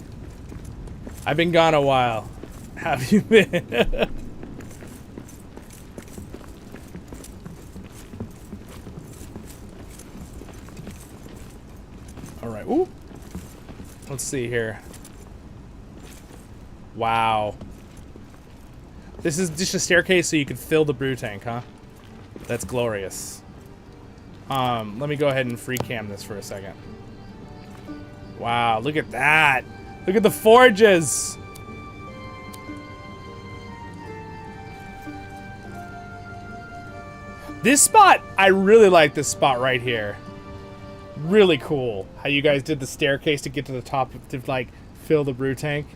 been gone a while. Have you been? All right, ooh. Let's see here. Wow. This is just a staircase so you can fill the brew tank, huh? That's glorious. Let me go ahead and free cam this for a second. Wow, look at that. Look at the forges. This spot, I really like this spot right here. Really cool how you guys did the staircase to get to the top to like fill the brew tank.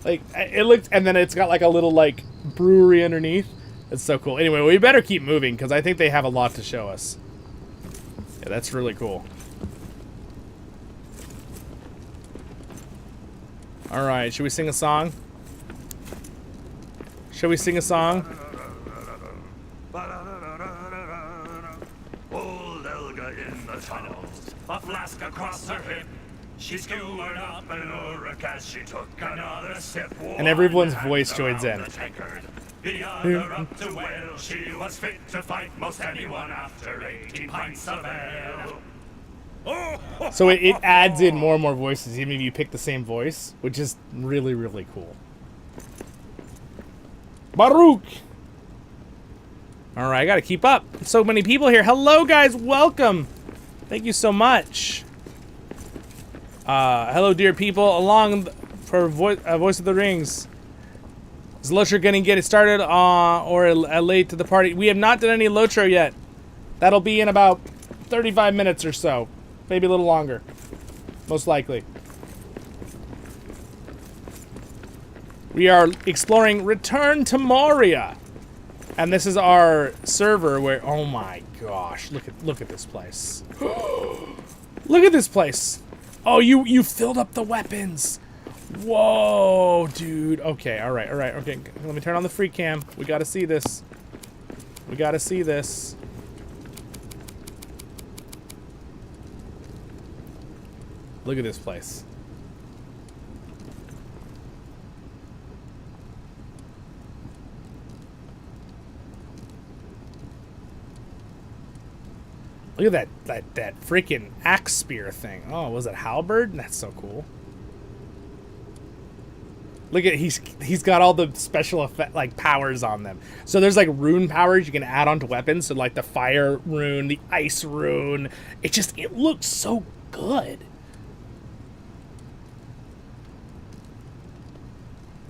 Like it looked, and then it's got like a little like brewery underneath. It's so cool. Anyway, we better keep moving because I think they have a lot to show us. Yeah, that's really cool. All right, should we sing a song? Should we sing a song? Old Elga in the tunnels, a flask across her hip. She skewered up an Uruk as she took another sip. And everyone's voice joins in. The other up to well, she was fit to fight most anyone after 18 pints of ale. So it adds in more and more voices, even if you pick the same voice, which is really, really cool. Baruch! All right, I gotta keep up. So many people here. Hello, guys. Welcome. Thank you so much. Hello, dear people. Along for Voice of the Rings. Is LOTRO gonna get it started or late to the party? We have not done any LOTRO yet. That'll be in about 35 minutes or so. Maybe a little longer. Most likely. We are exploring Return to Moria. And this is our server where, oh my gosh, look at this place. Look at this place. Oh, you filled up the weapons. Whoa, dude. Okay, all right, okay. Let me turn on the free cam. We gotta see this. We gotta see this. Look at this place. Look at that freaking axe spear thing. Oh, was it halberd? That's so cool. Look at he's got all the special effect like powers on them. So there's like rune powers you can add onto weapons. So like the fire rune, the ice rune. It looks so good.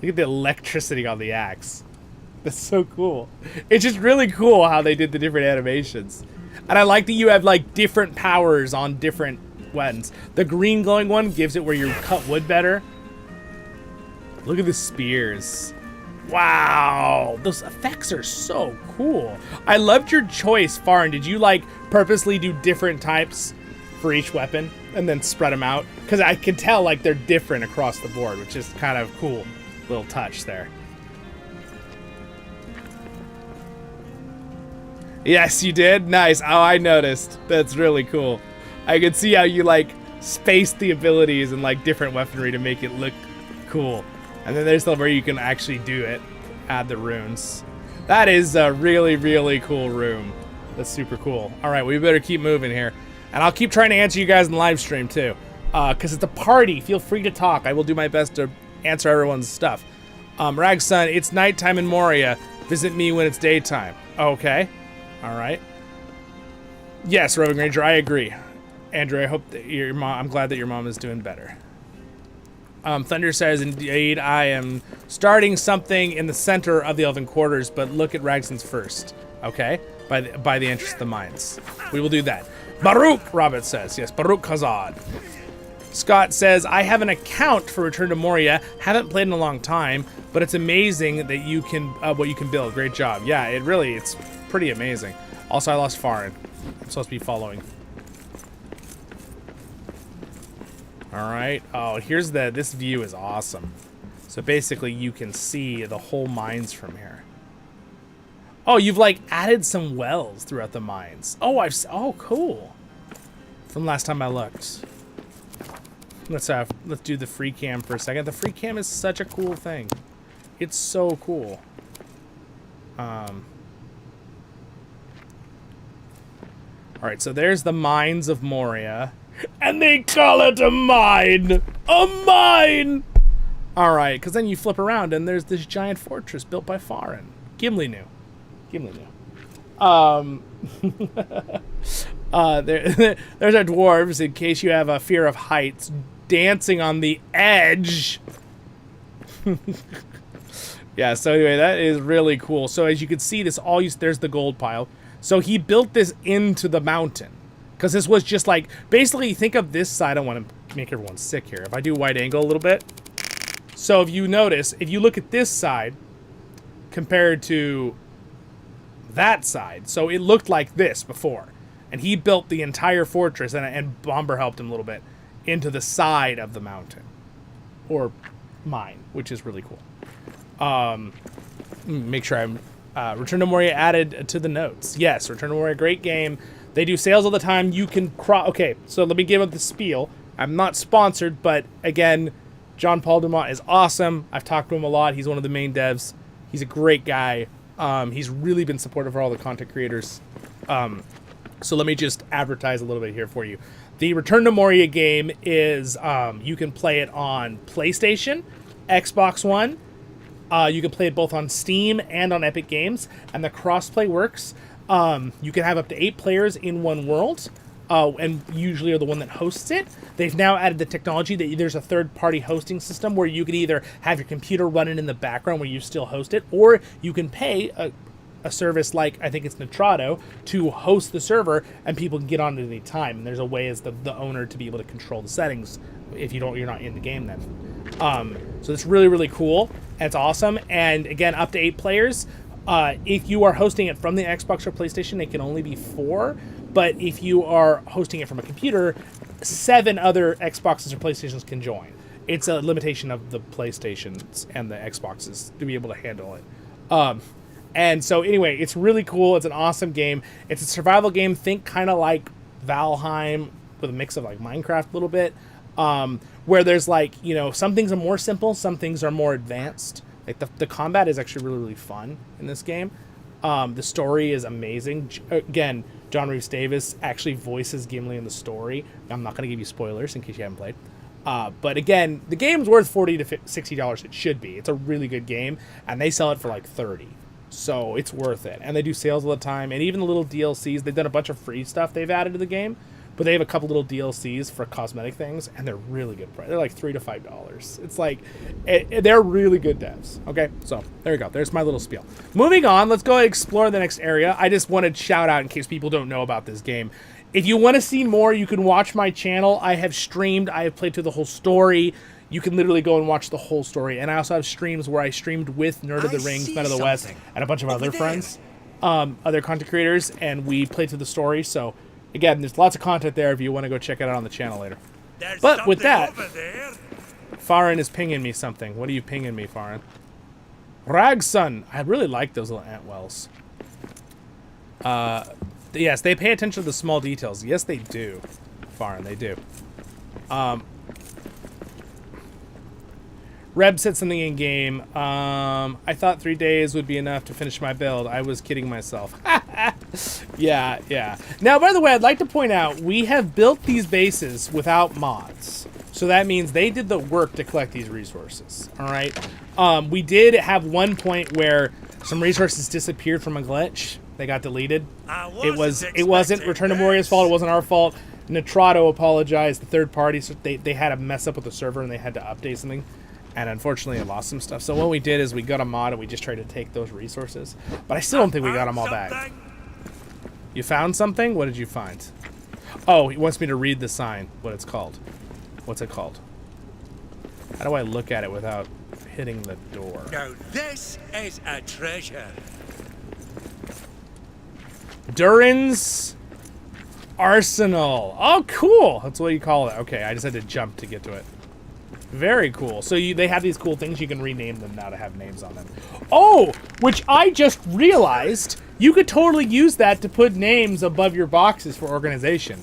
Look at the electricity on the axe. That's so cool. It's just really cool how they did the different animations. And I like that you have like different powers on different weapons. The green glowing one gives it where you cut wood better. Look at the spears. Wow, those effects are so cool. I loved your choice, Farn. Did you like purposely do different types for each weapon and then spread them out? Because I can tell like they're different across the board, which is kind of cool. Little touch there. Yes, you did? Nice. Oh, I noticed. That's really cool. I could see how you like spaced the abilities and like different weaponry to make it look cool. And then there's the where you can actually do it. Add the runes. That is a really, really cool room. That's super cool. All right, we better keep moving here. And I'll keep trying to answer you guys in the live stream too. Because it's a party. Feel free to talk. I will do my best to answer everyone's stuff. Ragson, it's nighttime in Moria. Visit me when it's daytime. Okay. All right. Yes, Roving Ranger, I agree. Andrew, I hope that your mom. I'm glad that your mom is doing better. Thunder says, indeed, I am starting something in the center of the Elven Quarters, but look at Ragson's first. Okay? By the entrance of the mines. We will do that. Baruch, Robert says. Yes, Baruch Hazard. Scott says, I have an account for Return to Moria. Haven't played in a long time, but it's amazing that you can what you can build. Great job. Yeah, it's pretty amazing. Also, I lost Farin. I'm supposed to be following. All right. Oh, here's this view is awesome. So basically, you can see the whole mines from here. Oh, you've like added some wells throughout the mines. Oh, cool. From last time I looked. Let's do the free cam for a second. The free cam is such a cool thing. It's so cool. All right, so there's the mines of Moria, and they call it a mine. A mine. All right, because then you flip around and there's this giant fortress built by Farin. Gimli knew. There's our dwarves, in case you have a fear of heights, dancing on the edge. Yeah, so anyway, that is really cool. So as you can see, there's the gold pile. So he built this into the mountain. Because this was just like, basically think of this side. I want to make everyone sick here. If I do wide angle a little bit. So if you notice, if you look at this side compared to that side, so it looked like this before, and he built the entire fortress, and Bomber helped him a little bit, into the side of the mountain or mine, which is really cool. Make sure I'm Return to Moria added to the notes. Yes, Return to Moria, great game. They do sales all the time. You can okay, so let me give up the spiel. I'm not sponsored, but again, John Paul Dumont is awesome. I've talked to him a lot. He's one of the main devs. He's a great guy. He's really been supportive for all the content creators. So let me just advertise a little bit here for you. The Return to Moria game is, you can play it on PlayStation, Xbox One. You can play it both on Steam and on Epic Games, and the crossplay works. You can have up to 8 players in one world, and usually are the one that hosts it. They've now added the technology that there's a third-party hosting system where you can either have your computer running in the background where you still host it, or you can pay a service like, I think it's Nitrado, to host the server, and people can get on at any time. And there's a way as the owner to be able to control the settings if you're not in the game then. So it's really, really cool. And it's awesome. And again, up to 8 players. If you are hosting it from the Xbox or PlayStation, it can only be 4. But if you are hosting it from a computer, 7 other Xboxes or PlayStations can join. It's a limitation of the PlayStations and the Xboxes to be able to handle it. And so anyway, it's really cool. It's an awesome game. It's a survival game. Think kind of like Valheim with a mix of like Minecraft a little bit. Where there's like, some things are more simple, some things are more advanced. Like the combat is actually really, really fun in this game. The story is amazing. Again, John Rhys Davis actually voices Gimli in the story. I'm not going to give you spoilers in case you haven't played. But again, the game's worth $40 to $60. It should be. It's a really good game, and they sell it for like $30. So it's worth it. And they do sales all the time, and even the little DLCs. They've done a bunch of free stuff they've added to the game, but they have a couple little DLCs for cosmetic things, and they're really good price. They're like $3 to $5. It's like, they're really good devs. Okay, so there you go. There's my little spiel. Moving on, let's go explore the next area. I just wanted to shout out in case people don't know about this game. If you want to see more, you can watch my channel. I have streamed. I have played through the whole story. You can literally go and watch the whole story. And I also have streams where I streamed with Nerd of the Rings, Men of the West, and a bunch of other friends, other content creators, and we played through the story. So again, there's lots of content there if you want to go check it out on the channel later. But with that, Farin is pinging me something. What are you pinging me, Farin? Ragson. I really like those little ant wells. Yes, they pay attention to the small details. Yes, they do, Farin. They do. Reb said something in game. I thought 3 days would be enough to finish my build. I was kidding myself. Yeah. Now, by the way, I'd like to point out, we have built these bases without mods. So that means they did the work to collect these resources. All right. We did have one point where some resources disappeared from a glitch. They got deleted. It wasn't Return to Moria's fault. It wasn't our fault. Nitrato apologized. The third party, so they had a mess up with the server and they had to update something. And unfortunately, I lost some stuff. So what we did is we got a mod and we just tried to take those resources. But I still don't think we got them all back. You found something? What did you find? Oh, he wants me to read the sign, what it's called. What's it called? How do I look at it without hitting the door? Now this is a treasure. Durin's Arsenal. Oh, cool. That's what you call it. Okay, I just had to jump to get to it. Very cool. So they have these cool things. You can rename them now to have names on them. Oh, which I just realized you could totally use that to put names above your boxes for organization.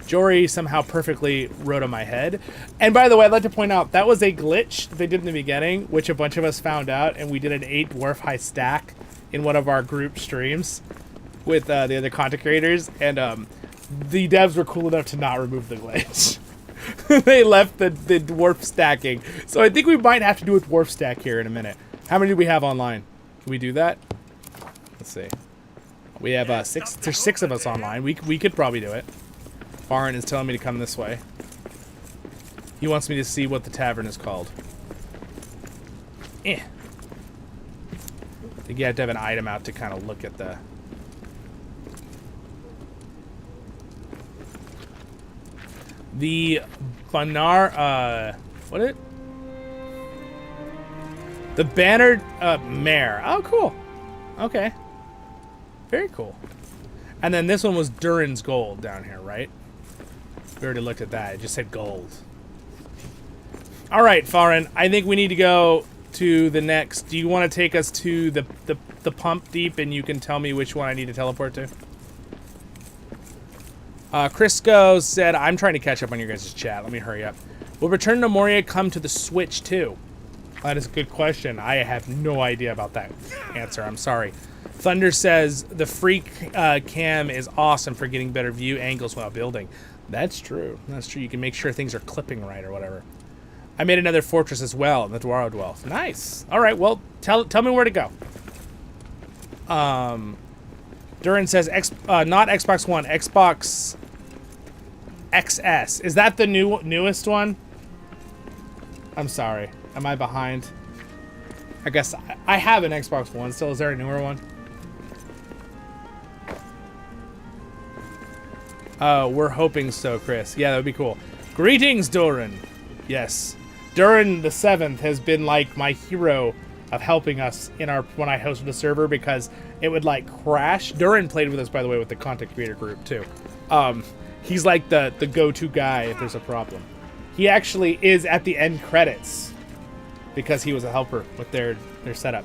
Jory somehow perfectly wrote on my head. And by the way, I'd like to point out that was a glitch they did in the beginning, which a bunch of us found out, and we did an 8 dwarf high stack in one of our group streams with the other content creators, and the devs were cool enough to not remove the glitch. They left the dwarf stacking. So I think we might have to do a dwarf stack here in a minute. How many do we have online? Can we do that? Let's see. We have 6. There's 6 of us online. We could probably do it. Farron is telling me to come this way. He wants me to see what the tavern is called. I think you have to have an item out to kind of look at the... The Banar, what it? The Bannered Mare. Oh, cool. Okay. Very cool. And then this one was Durin's Gold down here, right? We already looked at that. It just said gold. All right, Farron. I think we need to go to the next. Do you want to take us to the pump deep, and you can tell me which one I need to teleport to? Crisco said, I'm trying to catch up on your guys' chat. Let me hurry up. Will Return to Moria come to the Switch too? That is a good question. I have no idea about that answer. I'm sorry. Thunder says, the free cam is awesome for getting better view angles while building. That's true. That's true. You can make sure things are clipping right or whatever. I made another fortress as well in the Dwarven Dwell. Nice. All right, well, tell me where to go. Durin says, not Xbox One, Xbox XS. Is that the newest one? I'm sorry. Am I behind? I guess I have an Xbox One still. Is there a newer one? We're hoping so, Chris. Yeah, that would be cool. Greetings, Durin. Yes. Durin the 7th has been like my hero of helping us in when I hosted the server, because it would like crash. Durin played with us, by the way, with the content creator group too. He's like the go-to guy if there's a problem. He actually is at the end credits because he was a helper with their setup.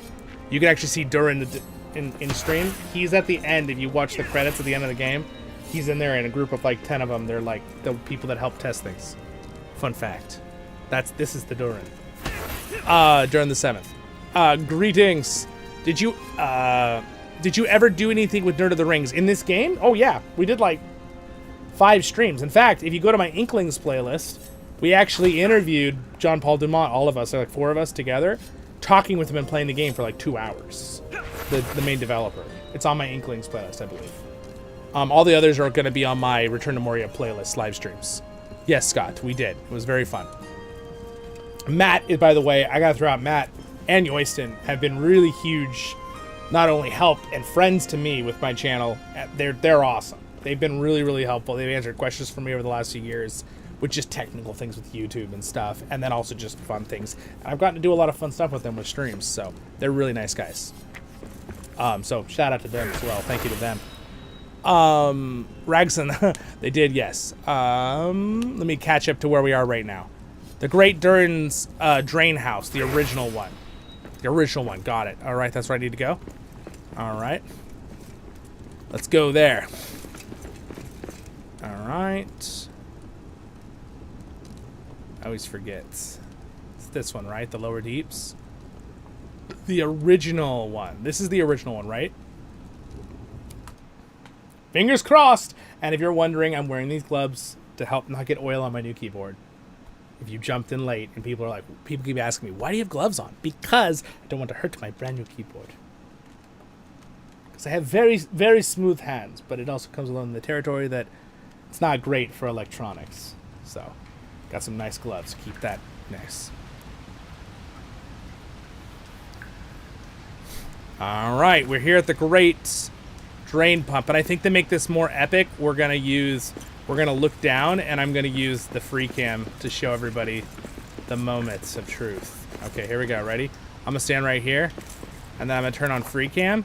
You can actually see Durin in stream. He's at the end. If you watch the credits at the end of the game, he's in there in a group of like 10 of them. They're like the people that help test things. Fun fact. This is the Durin. Durin the 7th. Greetings. Did you ever do anything with Nerd of the Rings in this game? Oh yeah, we did like 5 streams. In fact, if you go to my Inklings playlist, we actually interviewed John Paul Dumont, all of us, like 4 of us together, talking with him and playing the game for like 2 hours. The main developer. It's on my Inklings playlist, I believe. All the others are going to be on my Return to Moria playlist live streams. Yes, Scott, we did. It was very fun. Matt, by the way, I got to throw out Matt and Yoyston have been really huge, not only help and friends to me with my channel. They're awesome. They've been really, really helpful. They've answered questions for me over the last few years with just technical things with YouTube and stuff, and then also just fun things. And I've gotten to do a lot of fun stuff with them with streams, so they're really nice guys. So shout out to them as well. Thank you to them. Ragson, they did, yes. Let me catch up to where we are right now. The Great Durin's Drain House, the original one. The original one, got it. All right, that's where I need to go. All right. Let's go there. All right. I always forget. It's this one, right? The Lower Deeps. The original one. This is the original one, right? Fingers crossed. And if you're wondering, I'm wearing these gloves to help not get oil on my new keyboard. If you jumped in late and people keep asking me, why do you have gloves on? Because I don't want to hurt my brand new keyboard. Because I have very, very smooth hands, but it also comes along the territory that it's not great for electronics. So, got some nice gloves. Keep that nice. All right, we're here at the Great Drain Pump, and I think to make this more epic, we're gonna look down, and I'm gonna use the free cam to show everybody the moments of truth. Okay, here we go. Ready? I'm gonna stand right here, and then I'm gonna turn on free cam,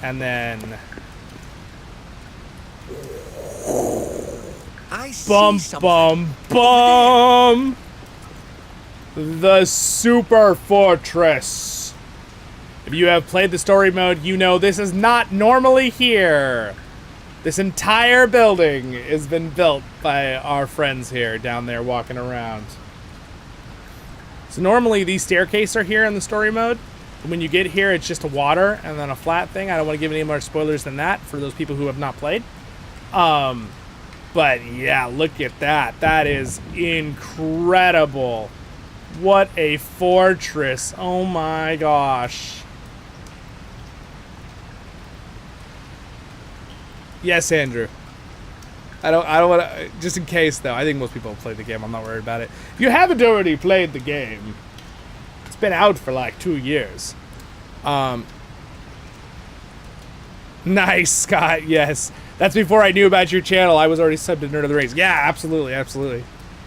and then bum bum bum, the Super Fortress. If you have played the story mode, you know this is not normally here. This entire building has been built by our friends here down there walking around. So normally these staircases are here in the story mode. When you get here, it's just a water and then a flat thing. I don't want to give any more spoilers than that for those people who have not played. But yeah, look at that. That is incredible. What a fortress. Oh my gosh. Yes, Andrew. I don't want to, just in case though, I think most people have played the game. I'm not worried about it. If you haven't already played the game, it's been out for like 2 years. Nice, Scott. Yes. That's before I knew about your channel. I was already subbed to Nerd of the Rings. Yeah, absolutely. Absolutely.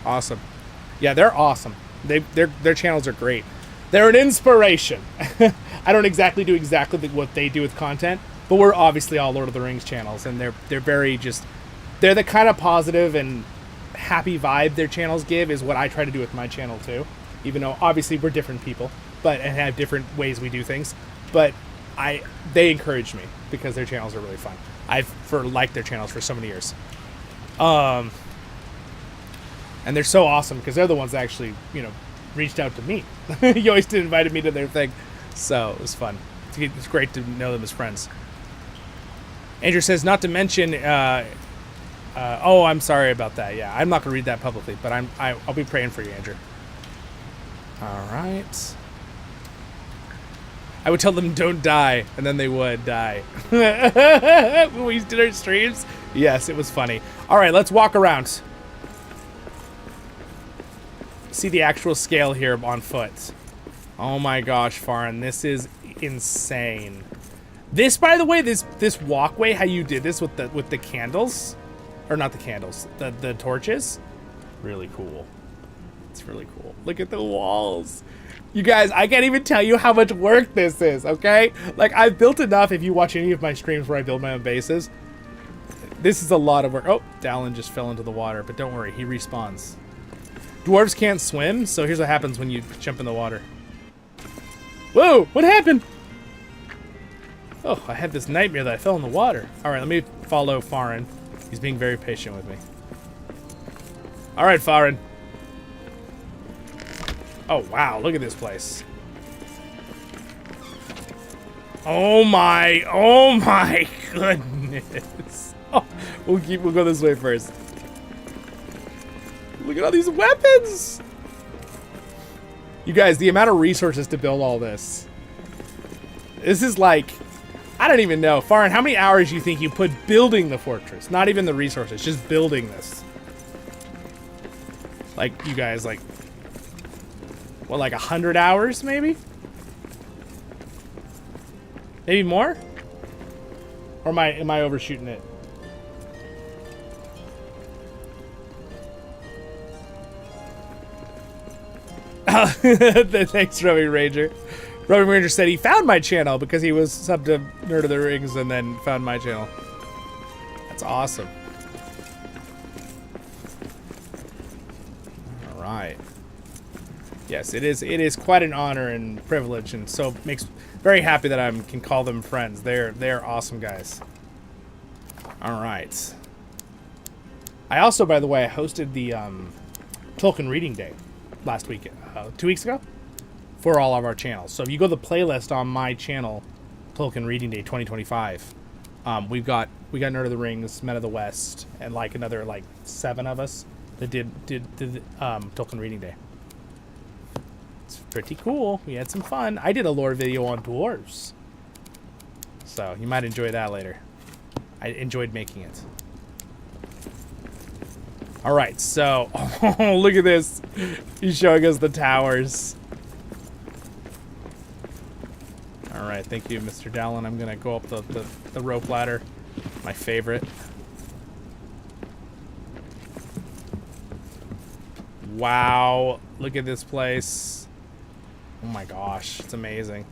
Awesome. Yeah, they're awesome. Their channels are great. They're an inspiration. I don't exactly do what they do with content, but we're obviously all Lord of the Rings channels, and they're very just, they're the kind of positive and happy vibe their channels give is what I try to do with my channel too. Even though obviously we're different people, and have different ways we do things, but they encourage me because their channels are really fun. I've liked their channels for so many years. And they're so awesome because they're the ones that actually, reached out to me. You always invited me to their thing, so it was fun. It's great to know them as friends. Andrew says, not to mention, oh, I'm sorry about that. Yeah, I'm not going to read that publicly, but I'll be praying for you, Andrew. All right. I would tell them don't die, and then they would die. When we did our streams? Yes, it was funny. All right, let's walk around. See the actual scale here on foot. Oh my gosh, Farin, this is insane. This, by the way, this walkway, how you did this with the candles, or not the candles, the torches, really cool. It's really cool. Look at the walls. You guys, I can't even tell you how much work this is, okay? Like, I've built enough, if you watch any of my streams where I build my own bases. This is a lot of work. Oh, Dallin just fell into the water, but don't worry, he respawns. Dwarves can't swim, so here's what happens when you jump in the water. Whoa, what happened? Oh, I had this nightmare that I fell in the water. All right, let me follow Farin. He's being very patient with me. All right, Farin. Oh, wow, look at this place. Oh my goodness. Oh, we'll go this way first. Look at all these weapons. You guys, the amount of resources to build all this. This is like, I don't even know. Farin, how many hours do you think you put building the fortress? Not even the resources, just building this. Like, you guys, like, what, like 100 hours, maybe? Maybe more? Or am I overshooting it? Thanks, Roving Ranger. Roving Ranger said he found my channel because he was subbed to Nerd of the Rings and then found my channel. That's awesome. All right. Yes, it is quite an honor and privilege, and so makes very happy that I can call them friends. They're awesome guys. All right. I also, by the way, I hosted the Tolkien Reading Day last week, 2 weeks ago, for all of our channels. So if you go to the playlist on my channel, Tolkien Reading Day 2025, we got Nerd of the Rings, Men of the West, and like another like 7 of us that did Tolkien Reading Day. It's pretty cool. We had some fun. I did a lore video on dwarves, so you might enjoy that later. I enjoyed making it. All right, so oh, look at this. He's showing us the towers. All right, thank you, Mr. Dallin. I'm gonna go up the rope ladder, my favorite. Wow, look at this place. Oh my gosh, it's amazing.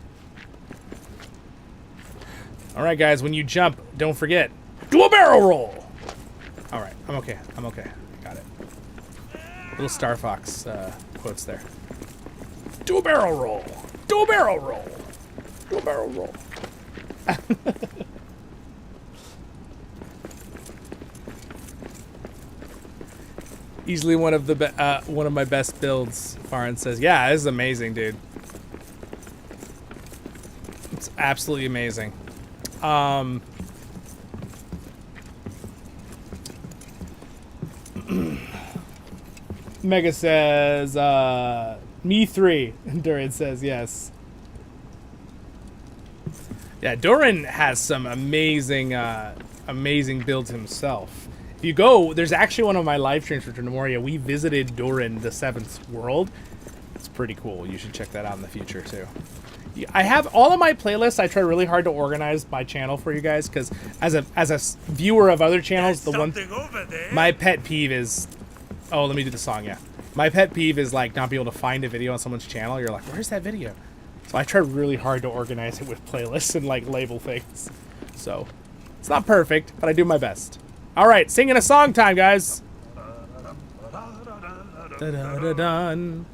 All right, guys, when you jump, don't forget, do a barrel roll. All right, I'm okay. I'm okay. Got it. Little Star Fox quotes there. Do a barrel roll. Do a barrel roll. Do a barrel roll. Easily one of the one of my best builds. Farin says, "Yeah, this is amazing, dude. It's absolutely amazing." Mega says, "Me 3." Durin says, "Yes." Yeah, Durin has some amazing, amazing builds himself. If you go, there's actually one of my live streams for Moria. We visited Durin, the 7th world. It's pretty cool. You should check that out in the future too. I have all of my playlists. I try really hard to organize my channel for you guys because as a viewer of other channels, my pet peeve is, oh, let me do the song. Yeah, my pet peeve is like not being able to find a video on someone's channel. You're like, where's that video? So I try really hard to organize it with playlists and like label things. So it's not perfect, but I do my best. All right, singing a song time, guys. Da-da-da-dun.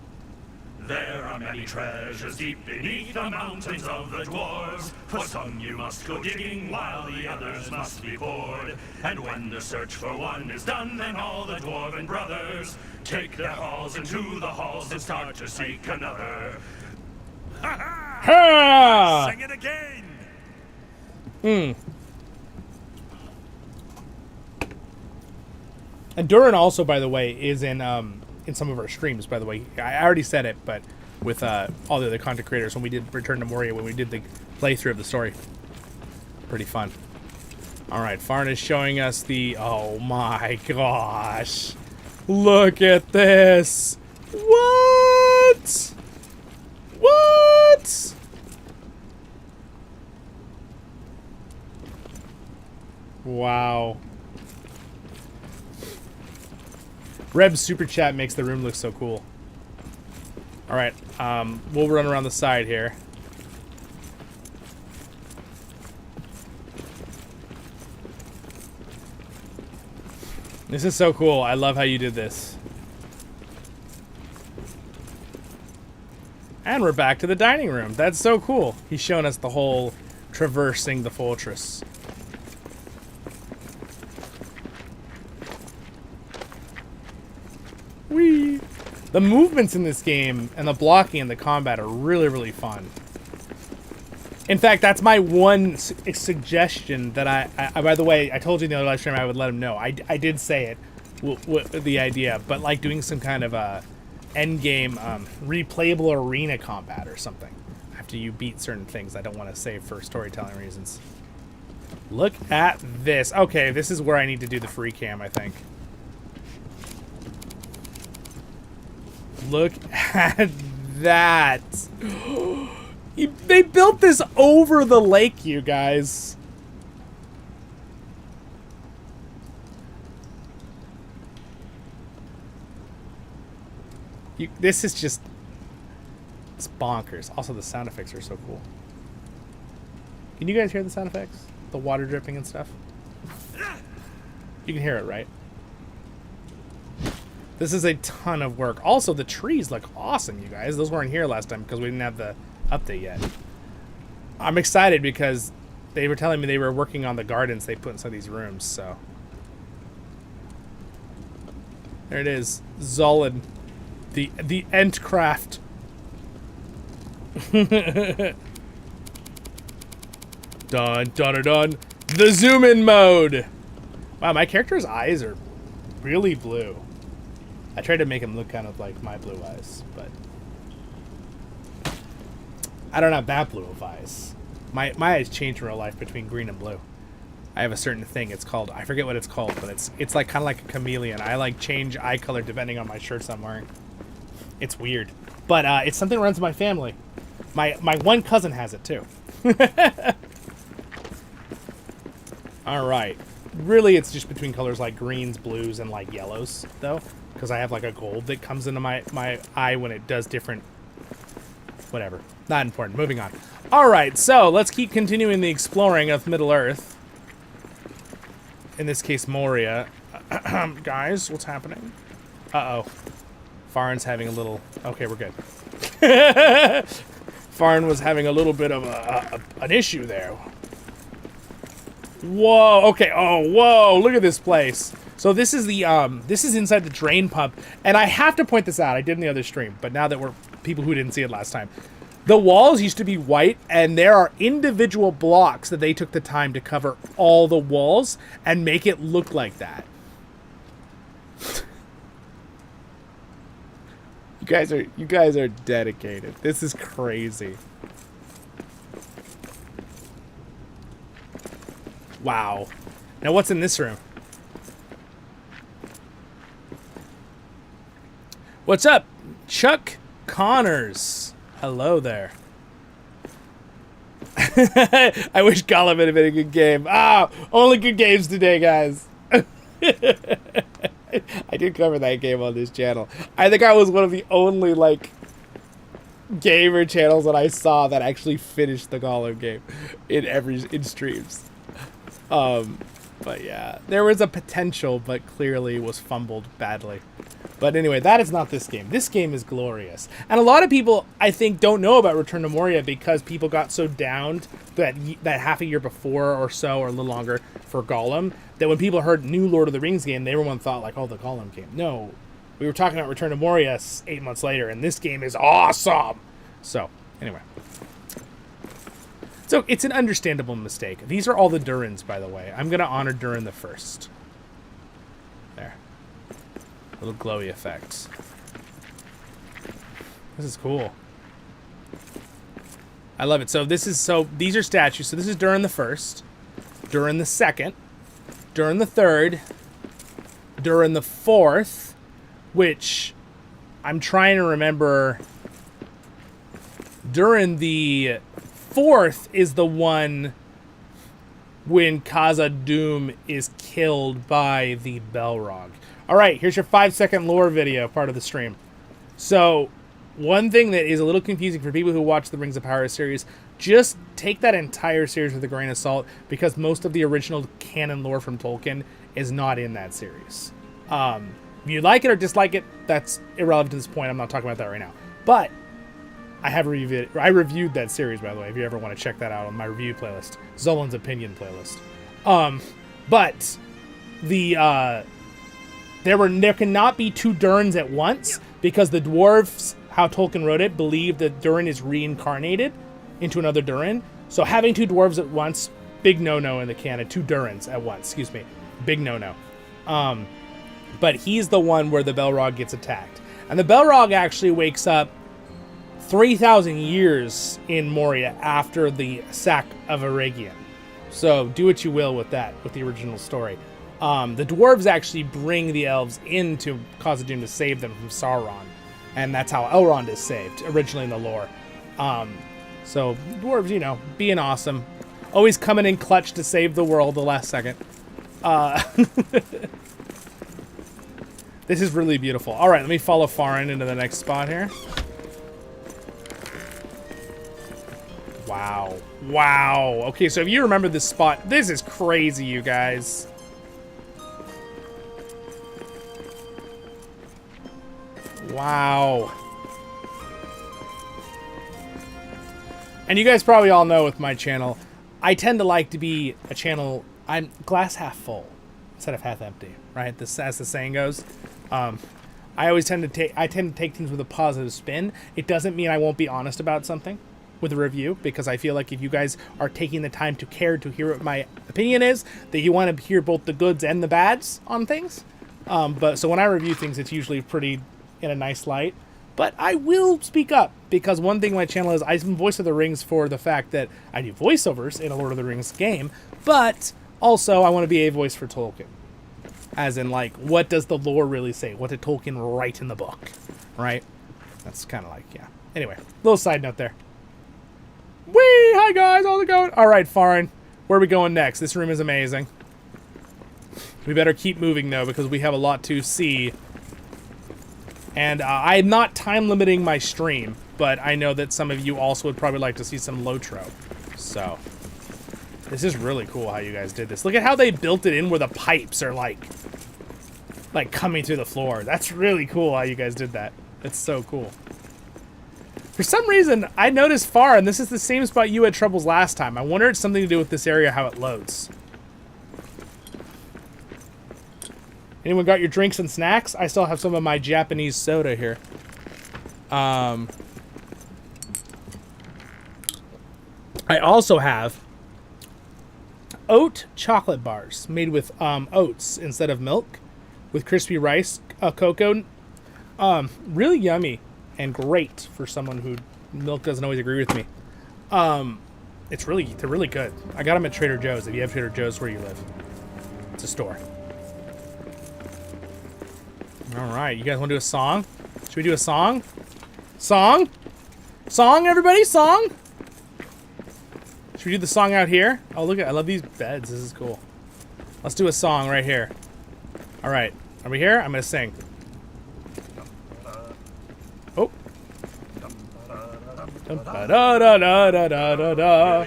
There are many treasures deep beneath the mountains of the dwarves. For some you must go digging, while the others must be poured. And when the search for one is done, then all the dwarven brothers take their halls into the halls and start to seek another. Ha ha! Sing it again! And Durin also, by the way, is in some of our streams, by the way. I already said it, but with all the other content creators when we did Return to Moria, when we did the playthrough of the story. Pretty fun. All right, Farn is showing us the... Oh my gosh. Look at this. What? What? Wow. Reb's super chat makes the room look so cool. All right, we'll run around the side here. This is so cool. I love how you did this. And we're back to the dining room. That's so cool. He's shown us the whole traversing the fortress. Whee! The movements in this game and the blocking and the combat are really, really fun. In fact, that's my one suggestion that I by the way, I told you in the other live stream I would let him know. I did say it, the idea, but like doing some kind of a end game replayable arena combat or something after you beat certain things. I don't want to save for storytelling reasons. Look at this. Okay, this is where I need to do the free cam, I think. Look at that. They built this over the lake, you guys. This is just... It's bonkers. Also, the sound effects are so cool. Can you guys hear the sound effects? The water dripping and stuff? You can hear it, right? This is a ton of work. Also, the trees look awesome, you guys. Those weren't here last time because we didn't have the update yet. I'm excited because they were telling me they were working on the gardens they put in some of these rooms, so. There it is. Zollin. The Entcraft. Dun, dun, dun, dun. The zoom in mode. Wow, my character's eyes are really blue. I tried to make him look kind of like my blue eyes, but I don't have that blue of eyes. My eyes change in real life between green and blue. I have a certain thing. It's called, I forget what it's called, but it's like kind of like a chameleon. I like change eye color depending on my shirts I'm wearing. It's weird, but it's something that runs in my family. My one cousin has it too. All right. Really, it's just between colors like greens, blues, and like yellows, though, because I have like a gold that comes into my eye when it does different. Whatever. Not important. Moving on. All right. So let's keep continuing the exploring of Middle Earth. In this case, Moria. Guys, what's happening? Uh-oh. Farn's having a little... Okay, we're good. Farn was having a little bit of an issue there. Whoa, okay. Oh, whoa, look at this place. So this is the this is inside the drain pump, and I have to point this out. I did in the other stream, but now that we're people who didn't see it last time. The walls used to be white, and there are individual blocks that they took the time to cover all the walls and make it look like that. You guys are dedicated. This is crazy. Wow. Now what's in this room? What's up, Chuck Connors? Hello there. I wish Gollum had been a good game. Ah, only good games today, guys. I did cover that game on this channel. I think I was one of the only, like, gamer channels that I saw that actually finished the Gollum game in streams. But yeah, there was a potential, but clearly was fumbled badly. But anyway, that is not this game. This game is glorious. And a lot of people, I think, don't know about Return to Moria because people got so downed that half a year before or so, or a little longer, for Gollum, that when people heard new Lord of the Rings game, everyone thought, like, oh, the Gollum game. No, we were talking about Return to Moria 8 months later, and this game is awesome! So, anyway. So, it's an understandable mistake. These are all the Durins, by the way. I'm going to honor Durin the First. There. Little glowy effects. This is cool. I love it. So these are statues. So this is Durin the First, Durin the Second, Durin the Third, Durin the Fourth, which I'm trying to remember. Durin the Fourth is the one when Khazad-dûm is killed by the Balrog. All right, here's your 5-second lore video, part of the stream. So, one thing that is a little confusing for people who watch the Rings of Power series, just take that entire series with a grain of salt, because most of the original canon lore from Tolkien is not in that series. If you like it or dislike it, that's irrelevant to this point. I'm not talking about that right now. But I have reviewed it. I reviewed that series, by the way, if you ever want to check that out on my review playlist. Zollin's Opinion playlist. But the... There cannot be two Durins at once, because the dwarves, how Tolkien wrote it, believe that Durin is reincarnated into another Durin. So having two dwarves at once, big no-no in the canon. Two Durins at once, excuse me. Big no-no. But he's the one where the Balrog gets attacked. And the Balrog actually wakes up 3,000 years in Moria after the sack of Eregion. So do what you will with that, with the original story. The dwarves actually bring the elves into Khazad-dûm to save them from Sauron. And that's how Elrond is saved, originally in the lore. So, dwarves, you know, being awesome. Always coming in clutch to save the world the last second. This is really beautiful. All right, let me follow Farin into the next spot here. Wow. Wow. Okay, so if you remember this spot, this is crazy, you guys. Wow. And you guys probably all know with my channel, I tend to like to be a channel, I'm glass half full instead of half empty, right? This, as the saying goes. I always tend to take things with a positive spin. It doesn't mean I won't be honest about something with a review, because I feel like if you guys are taking the time to care to hear what my opinion is, that you want to hear both the goods and the bads on things. But so when I review things, it's usually pretty in a nice light, but I will speak up, because one thing my channel is, I'm Voice of the Rings for the fact that I do voiceovers in a Lord of the Rings game, but Also, I want to be a voice for Tolkien. As in, like, what does the lore really say? What did Tolkien write in the book? Right? That's kind of like, yeah. Anyway, little side note there. Whee! Hi, guys. How's it going? All right, Farin. Where are we going next? This room is amazing. We better keep moving, though, because we have a lot to see. And I'm not time limiting my stream, but I know that some of you also would probably like to see some LOTRO. So, this is really cool how you guys did this. Look at how they built it in where the pipes are like coming through the floor. That's really cool how you guys did that. That's so cool. For some reason, I noticed far, and this is the same spot you had troubles last time. I wonder if it's something to do with this area, how it loads. Anyone got your drinks and snacks? I still have some of my Japanese soda here. I also have oat chocolate bars made with oats instead of milk with crispy rice, cocoa. Really yummy and great for someone who milk doesn't always agree with me. They're really good. I got them at Trader Joe's. If you have Trader Joe's where you live, it's a store. All right, you guys want to do a song? Should we do a song? Song? Song, everybody, song? Should we do the song out here? Oh, look at, I love these beds. This is cool. Let's do a song right here. All right, are we here? I'm gonna sing. Oh. Billy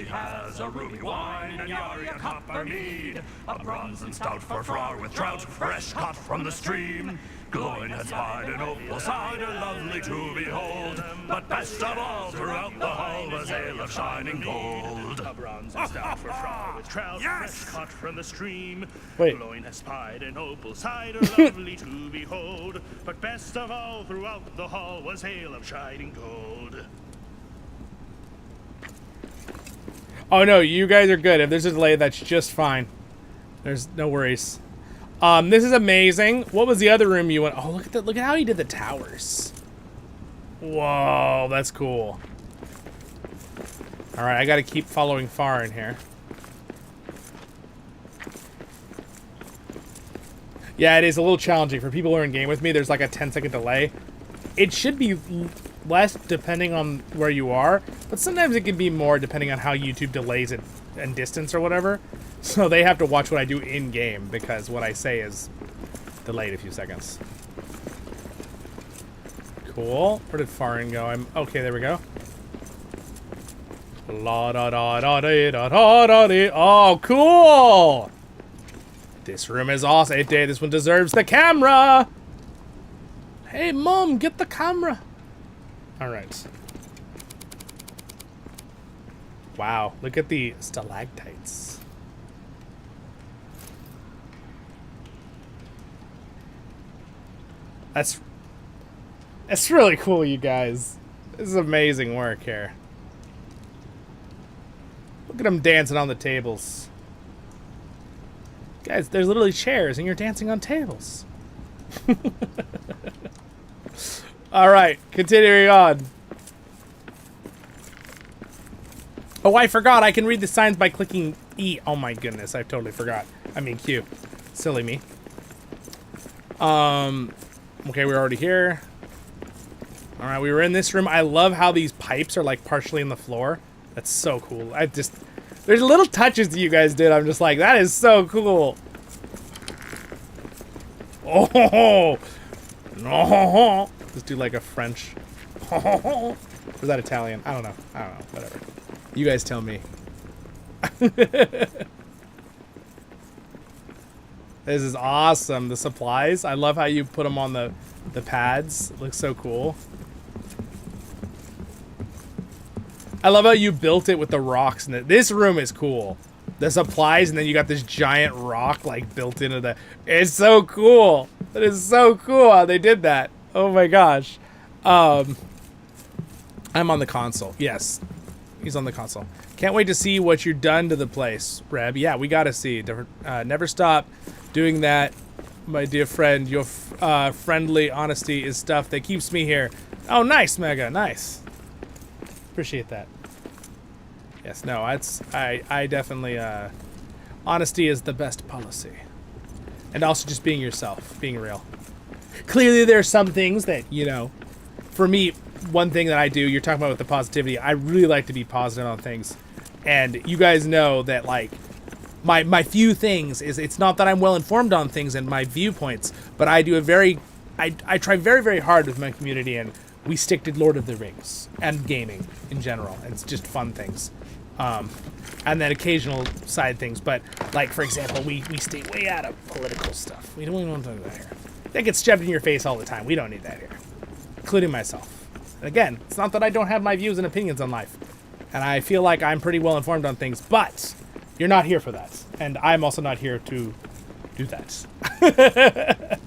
has a ruby wine and Yari a copper mead, a bronze and stout for flour with trout, fresh caught from the stream. Gloin has spied an opal cider, lovely to behold, but best of all throughout the hall was ale of shining gold. A bronze and stout for flour with trout, fresh caught from the stream. Wait. Gloin has spied an opal cider, lovely to behold, but best of all throughout the hall was ale of shining gold. Oh no, you guys are good. If there's a delay, that's just fine. There's no worries. This is amazing. What was the other room you went? Oh, look at that! Look at how he did the towers. Whoa, that's cool. All right, I got to keep following far in here. Yeah, it is a little challenging for people who are in game with me. There's like a 10-second delay. It should be less depending on where you are, but sometimes it can be more depending on how YouTube delays it and distance or whatever. So they have to watch what I do in game because what I say is delayed a few seconds. Cool. Where did Farin go? Okay. There we go. La da da da da da da da da. Oh, cool! This room is awesome. This one deserves the camera. Hey, Mom, get the camera. All right. Wow, look at the stalactites. That's really cool, you guys. This is amazing work here. Look at them dancing on the tables. Guys, there's literally chairs and you're dancing on tables. All right, continuing on. Oh, I forgot. I can read the signs by clicking E. Oh my goodness, I totally forgot. I mean Q. Silly me. Okay, we're already here. All right, we were in this room. I love how these pipes are like partially in the floor. That's so cool. There's little touches that you guys did. I'm just like, that is so cool. Oh, no. Let's do like a French. Was that Italian? I don't know. Whatever. You guys tell me. This is awesome. The supplies. I love how you put them on the pads. It looks so cool. I love how you built it with the rocks. This room is cool. The supplies, and then you got this giant rock like built into the... It's so cool. It is so cool how they did that. Oh my gosh. I'm on the console. Yes. He's on the console. Can't wait to see what you've done to the place, Reb. Yeah, we gotta see. Never stop doing that, my dear friend. Your friendly honesty is stuff that keeps me here. Oh, nice, Mega. Nice. Appreciate that. Yes, no, I definitely... Honesty is the best policy. And also just being yourself, being real. Clearly there are some things that, you know, for me, one thing that I do, you're talking about with the positivity, I really like to be positive on things. And you guys know that, like, my few things is, it's not that I'm well informed on things and my viewpoints, but I do I try very, very hard with my community, and we stick to Lord of the Rings and gaming in general. And it's just fun things. And then occasional side things. But, like, for example, we stay way out of political stuff. We don't even want to talk about that here. That gets shoved in your face all the time. We don't need that here. Including myself. And again, it's not that I don't have my views and opinions on life. And I feel like I'm pretty well informed on things, but you're not here for that. And I'm also not here to do that.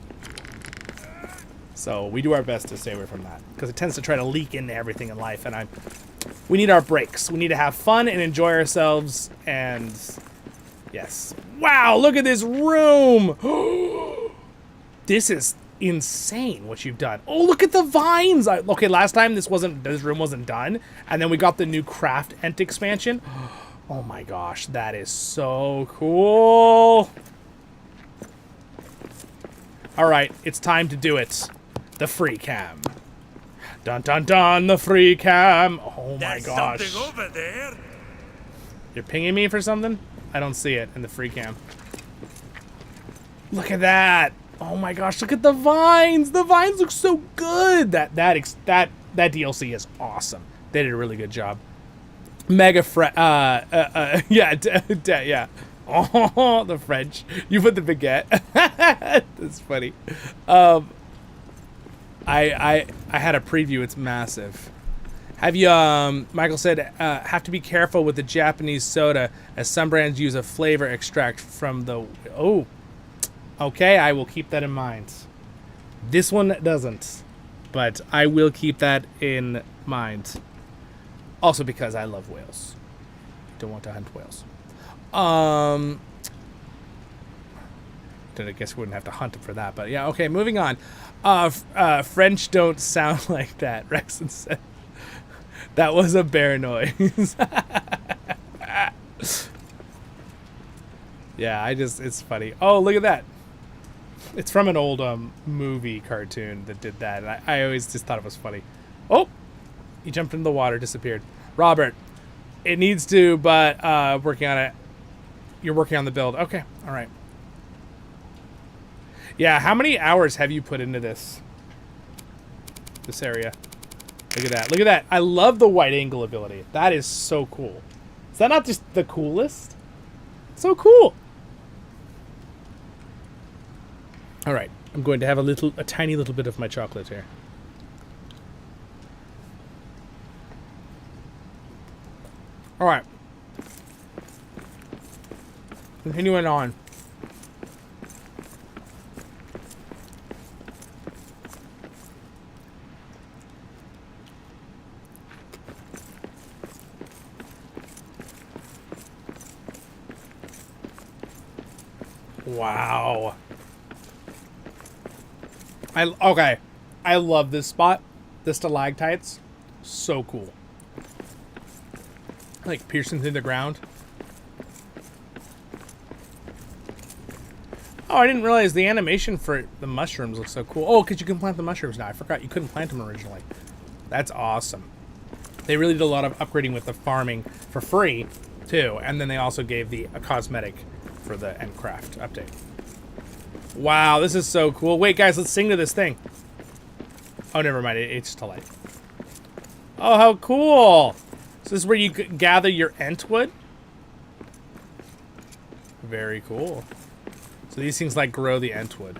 So we do our best to stay away from that, because it tends to try to leak into everything in life, and we need our breaks. We need to have fun and enjoy ourselves, and yes. Wow, look at this room! This is insane what you've done. Oh, look at the vines! Okay, last time this room wasn't done, and then we got the new Craft Ent expansion. Oh my gosh, that is so cool! Alright, it's time to do it. The free cam. Dun dun dun, the free cam. Oh my gosh. There's something over there. You're pinging me for something? I don't see it in the free cam. Look at that. Oh my gosh, look at the vines. The vines look so good. That DLC is awesome. They did a really good job. Mega yeah, yeah. Oh, the French. You put the baguette. That's funny. I had a preview. It's massive. Have you, Michael said, have to be careful with the Japanese soda, as some brands use a flavor extract from the... Oh, okay, I will keep that in mind. This one doesn't, but I will keep that in mind. Also because I love whales. Don't want to hunt whales. I guess we wouldn't have to hunt them for that, but yeah, okay, moving on. French don't sound like that, Rexon said. That was a bear noise. Yeah, it's funny. Oh, look at that. It's from an old movie cartoon that did that, and I always just thought it was funny. Oh, he jumped into the water, disappeared. Robert, it needs to, but working on it. You're working on the build. Okay, all right. Yeah, how many hours have you put into this area? Look at that. Look at that. I love the wide angle ability. That is so cool. Is that not just the coolest? So cool. All right. I'm going to have a tiny little bit of my chocolate here. All right. Continuing on. Wow. Okay. I love this spot. The stalactites. So cool. Like piercing through the ground. Oh, I didn't realize the animation for the mushrooms looks so cool. Oh, because you can plant the mushrooms now. I forgot you couldn't plant them originally. That's awesome. They really did a lot of upgrading with the farming for free, too. And then they also gave a cosmetic for the end craft update. Wow, this is so cool. Wait, guys, let's sing to this thing. Oh, never mind. It's just a light. Oh, how cool. So this is where you gather your entwood? Very cool. So these things like grow the entwood.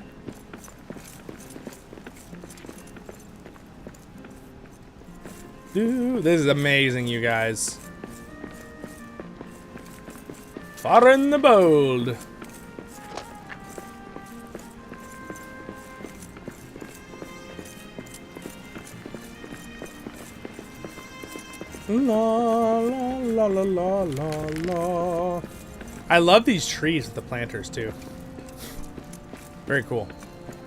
Dude, this is amazing, you guys. Far and the bold. La la la la la la la. I love these trees with the planters too. Very cool.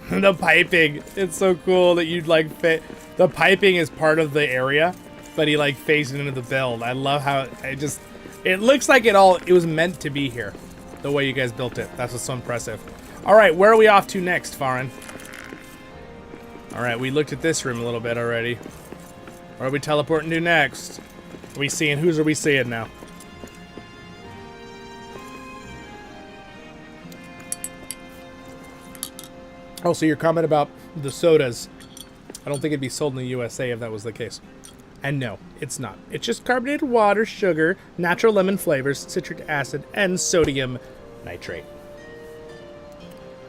The piping, it's so cool that you'd like fit. The piping is part of the area, but he like phased it into the build. I love how it looks like it was meant to be here. the way you guys built it. That's what's so impressive. All right, where are we off to next, Farin? All right, we looked at this room a little bit already. Where are we teleporting to next? Are we seeing, who's are we seeing now? Oh, so your comment about the sodas. I don't think it'd be sold in the USA if that was the case. And no, it's not. It's just carbonated water, sugar, natural lemon flavors, citric acid, and sodium nitrate.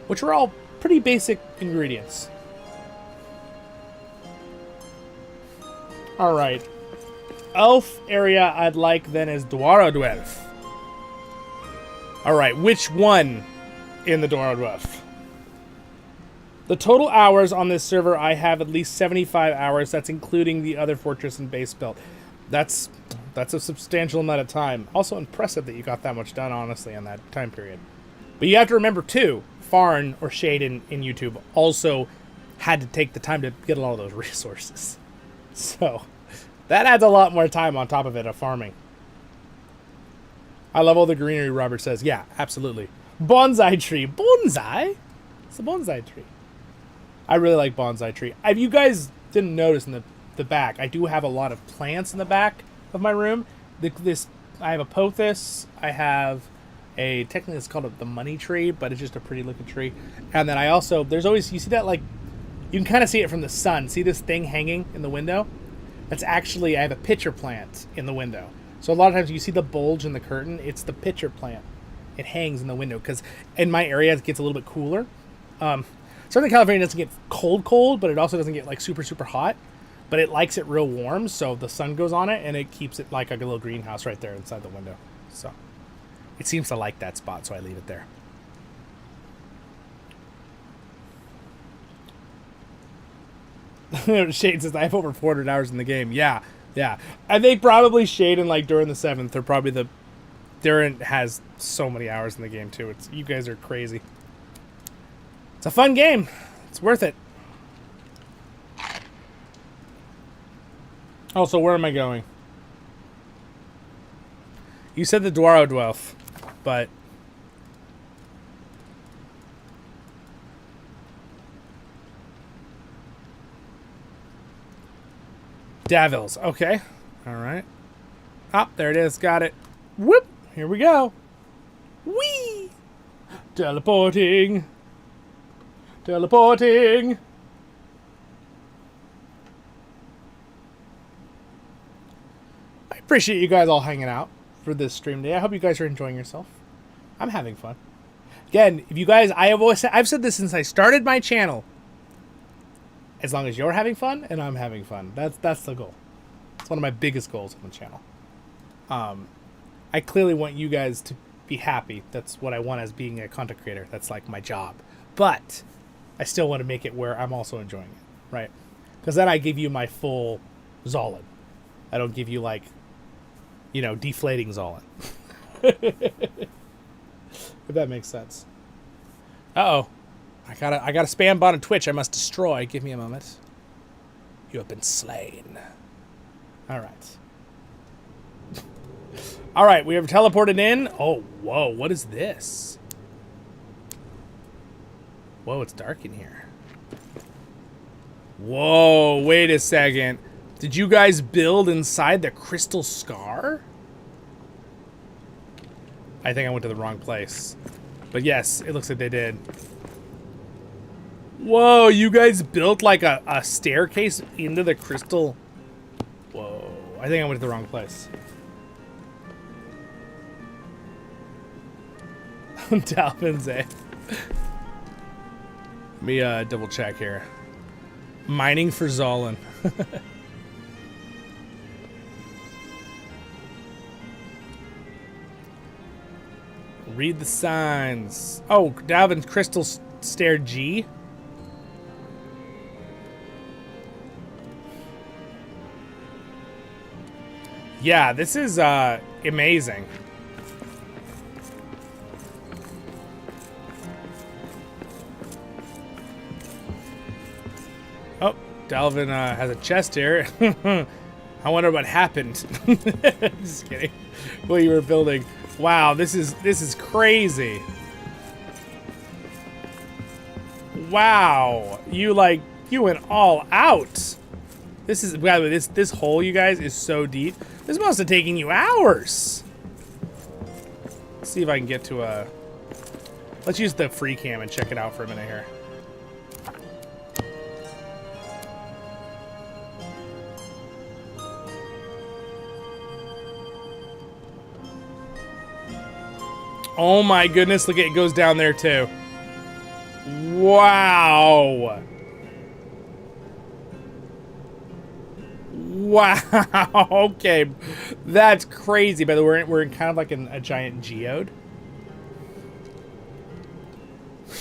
Which are all pretty basic ingredients. Alright. Elf area I'd like then is Dwarven. Alright, which one in the Dwarven? The total hours on this server, I have at least 75 hours. That's including the other fortress and base build. That's a substantial amount of time. Also impressive that you got that much done, honestly, in that time period. But you have to remember, too, Farn or Shade in YouTube also had to take the time to get a lot of those resources. So that adds a lot more time on top of it of farming. I love all the greenery, Robert says. Yeah, absolutely. Bonsai tree. Bonsai? It's a bonsai tree. I really like bonsai tree. If you guys didn't notice in the back, I do have a lot of plants in the back of my room. I have a pothos. I have a, technically it's called the money tree, but it's just a pretty looking tree. And then I also, there's always, you see that, like, you can kind of see it from the sun. See this thing hanging in the window? That's actually, I have a pitcher plant in the window. So a lot of times you see the bulge in the curtain, it's the pitcher plant. It hangs in the window because in my area it gets a little bit cooler. Southern California doesn't get cold, but it also doesn't get like super hot. But it likes it real warm, so the sun goes on it and it keeps it like a little greenhouse right there inside the window. So it seems to like that spot, so I leave it there. Shade says I have over 400 hours in the game. Yeah. I think probably Shade and like during the 7th, they're probably the Durin has so many hours in the game too. It's, you guys are crazy. It's a fun game. It's worth it. Also, where am I going? You said the Dwarven, but Davils. Okay. All right. Ah, there it is. Got it. Whoop. Here we go. Whee! Teleporting. Teleporting. I appreciate you guys all hanging out for this stream day. I hope you guys are enjoying yourself. I'm having fun. Again, if you guys, I've said this since I started my channel. As long as you're having fun and I'm having fun, that's the goal. It's one of my biggest goals on the channel. I clearly want you guys to be happy. That's what I want as being a content creator. That's like my job. But I still want to make it where I'm also enjoying it, right? Because then I give you my full Zollin. I don't give you like, you know, deflating Zollin. If that makes sense. Uh-oh. I got a spam bot on Twitch I must destroy. Give me a moment. You have been slain. All right. All right, we have teleported in. Oh, whoa, what is this? Whoa, it's dark in here. Whoa, wait a second. Did you guys build inside the crystal scar? I think I went to the wrong place. But yes, it looks like they did. Whoa, you guys built like a staircase into the crystal. Whoa, I think I went to the wrong place. Dalvin's A. Let me double check here. Mining for Zollin. Read the signs. Oh, Dalvin's Crystal Stair G. Yeah, this is amazing. Oh, Dalvin has a chest here. I wonder what happened. Just kidding. What you were building. Wow, this is crazy. Wow, you went all out. This is, by the way, this hole, you guys, is so deep. This must have taken you hours. Let's see if I can get to a. Let's use the free cam and check it out for a minute here. Oh my goodness, look, it goes down there too. Wow. Wow. Okay. That's crazy. By the way, we're in kind of like a giant geode.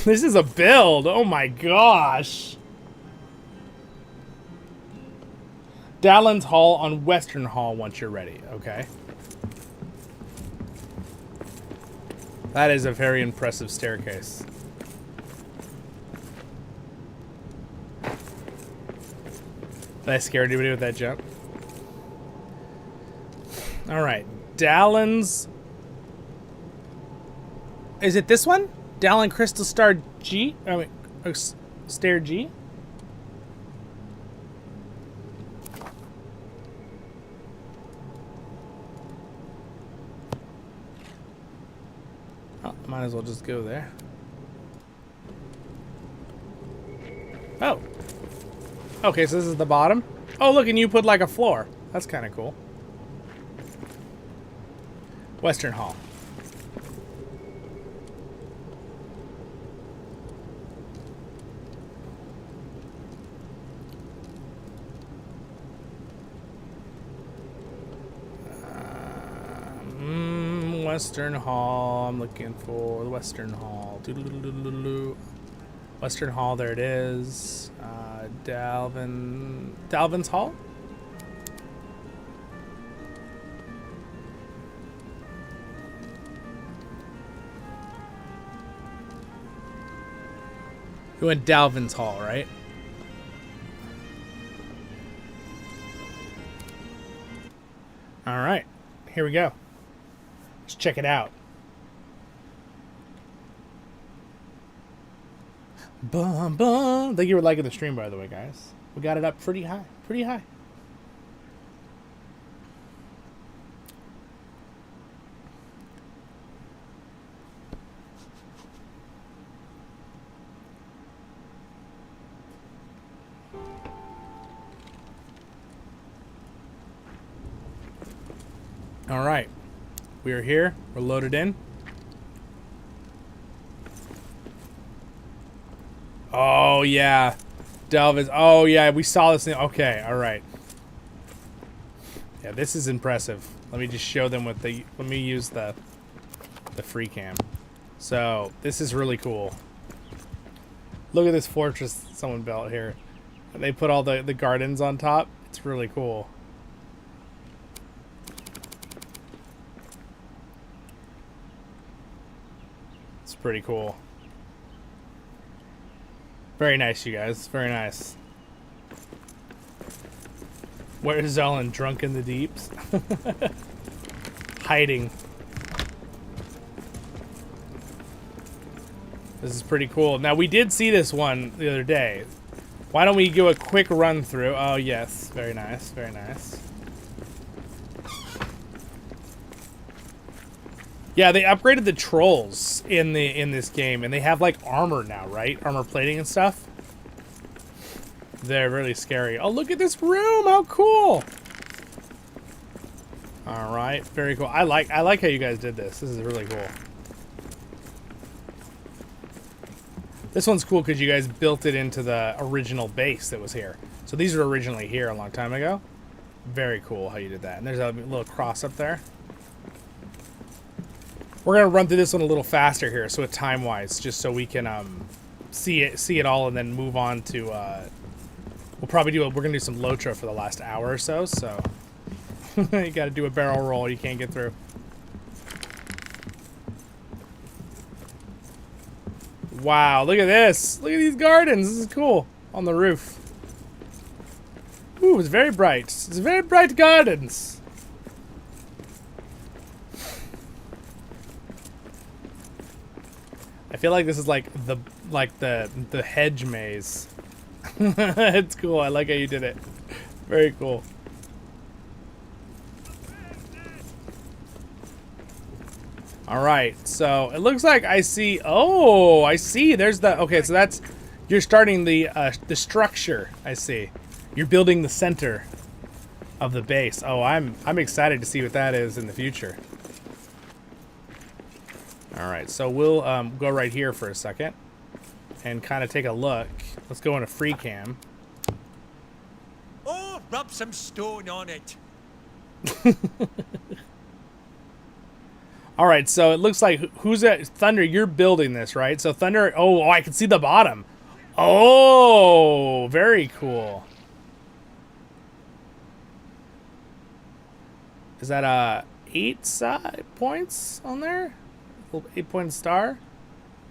This is a build. Oh my gosh. Dallin's Hall on Western Hall once you're ready. Okay. That is a very impressive staircase. Did I scare anybody with that jump? Alright. Dallin's... Is it this one? Dallin Crystal Star G? I mean, Stair G? Oh, might as well just go there. Oh. Okay, so this is the bottom. Oh, look, and you put like a floor. That's kind of cool. Western Hall. Western Hall. I'm looking for the Western Hall. Western Hall, there it is. Dalvin's Hall? You went Dalvin's Hall, right? All right, here we go. Let's check it out. Bum, bum. Thank you for liking the stream, by the way, guys. We got it up pretty high. Pretty high. All right. We are here. We're loaded in. Oh, yeah. Delvis. Oh, yeah. We saw this thing. Okay. All right. Yeah, this is impressive. Let me just show them what the... Let me use the free cam. So, this is really cool. Look at this fortress someone built here. They put all the gardens on top. It's really cool. It's pretty cool. Very nice, you guys. Very nice. Where is Zollin? Drunk in the deeps? Hiding. This is pretty cool. Now, we did see this one the other day. Why don't we do a quick run through? Oh, yes. Very nice. Very nice. Yeah, they upgraded the trolls in this game, and they have like armor now, right? Armor plating and stuff. They're really scary. Oh, look at this room! How cool! All right, very cool. I like how you guys did this. This is really cool. This one's cool because you guys built it into the original base that was here. So these were originally here a long time ago. Very cool how you did that. And there's a little cross up there. We're gonna run through this one a little faster here, so time-wise, just so we can see it all, and then move on to. We'll probably we're gonna do some LOTRO for the last hour or so. So you got to do a barrel roll. You can't get through. Wow! Look at this. Look at these gardens. This is cool. On the roof. Ooh, it's very bright. It's very bright gardens. I feel like this is like the hedge maze. It's cool. I like how you did it. Very cool. All right, so it looks like I see. Oh, I see. There's the. Okay, so that's you're starting the structure. I see. You're building the center of the base. Oh, I'm excited to see what that is in the future. All right, so we'll go right here for a second and kind of take a look. Let's go into free cam. Oh, rub some stone on it. All right, so it looks like who's at Thunder? You're building this, right? So Thunder. Oh, I can see the bottom. Oh, very cool. Is that 8 side points on there? 8-point star.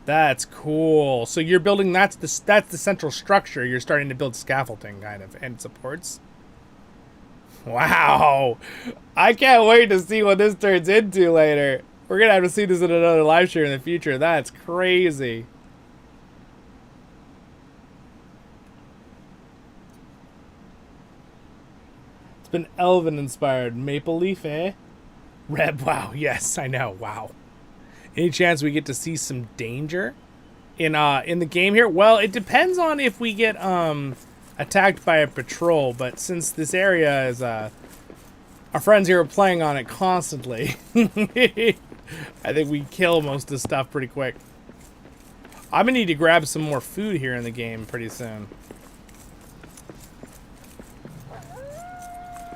That's cool. So you're building. That's the central structure. You're starting to build scaffolding, kind of, and supports. Wow, I can't wait to see what this turns into later. We're gonna have to see this in another live stream in the future. That's crazy. It's been Elven inspired. Maple Leaf, eh? Red. Wow. Yes, I know. Wow. Any chance we get to see some danger in the game here? Well, it depends on if we get attacked by a patrol. But since this area is our friends here are playing on it constantly, I think we kill most of the stuff pretty quick. I'm gonna need to grab some more food here in the game pretty soon.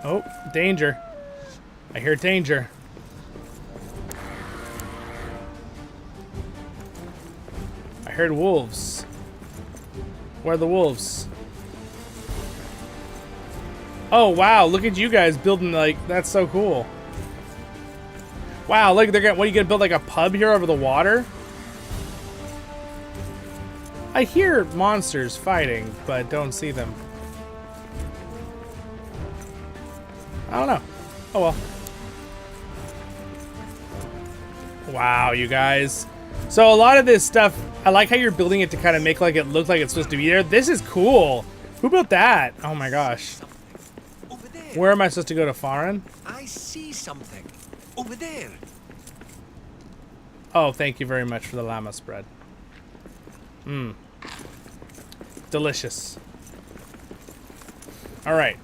Oh, danger. I hear danger. I heard wolves. Where are the wolves? Oh, wow. Look at you guys building, like, that's so cool. Wow, look, they're gonna, what, are you gonna build like a pub here over the water? I hear monsters fighting, but don't see them. I don't know. Oh well. Wow, you guys. So a lot of this stuff, I like how you're building it to kind of make like it look like it's supposed to be there. This is cool. Who built that? Oh my gosh. Over there. Where am I supposed to go to foreign? I see something. Over there. Oh, thank you very much for the llama spread. Mmm. Delicious. All right.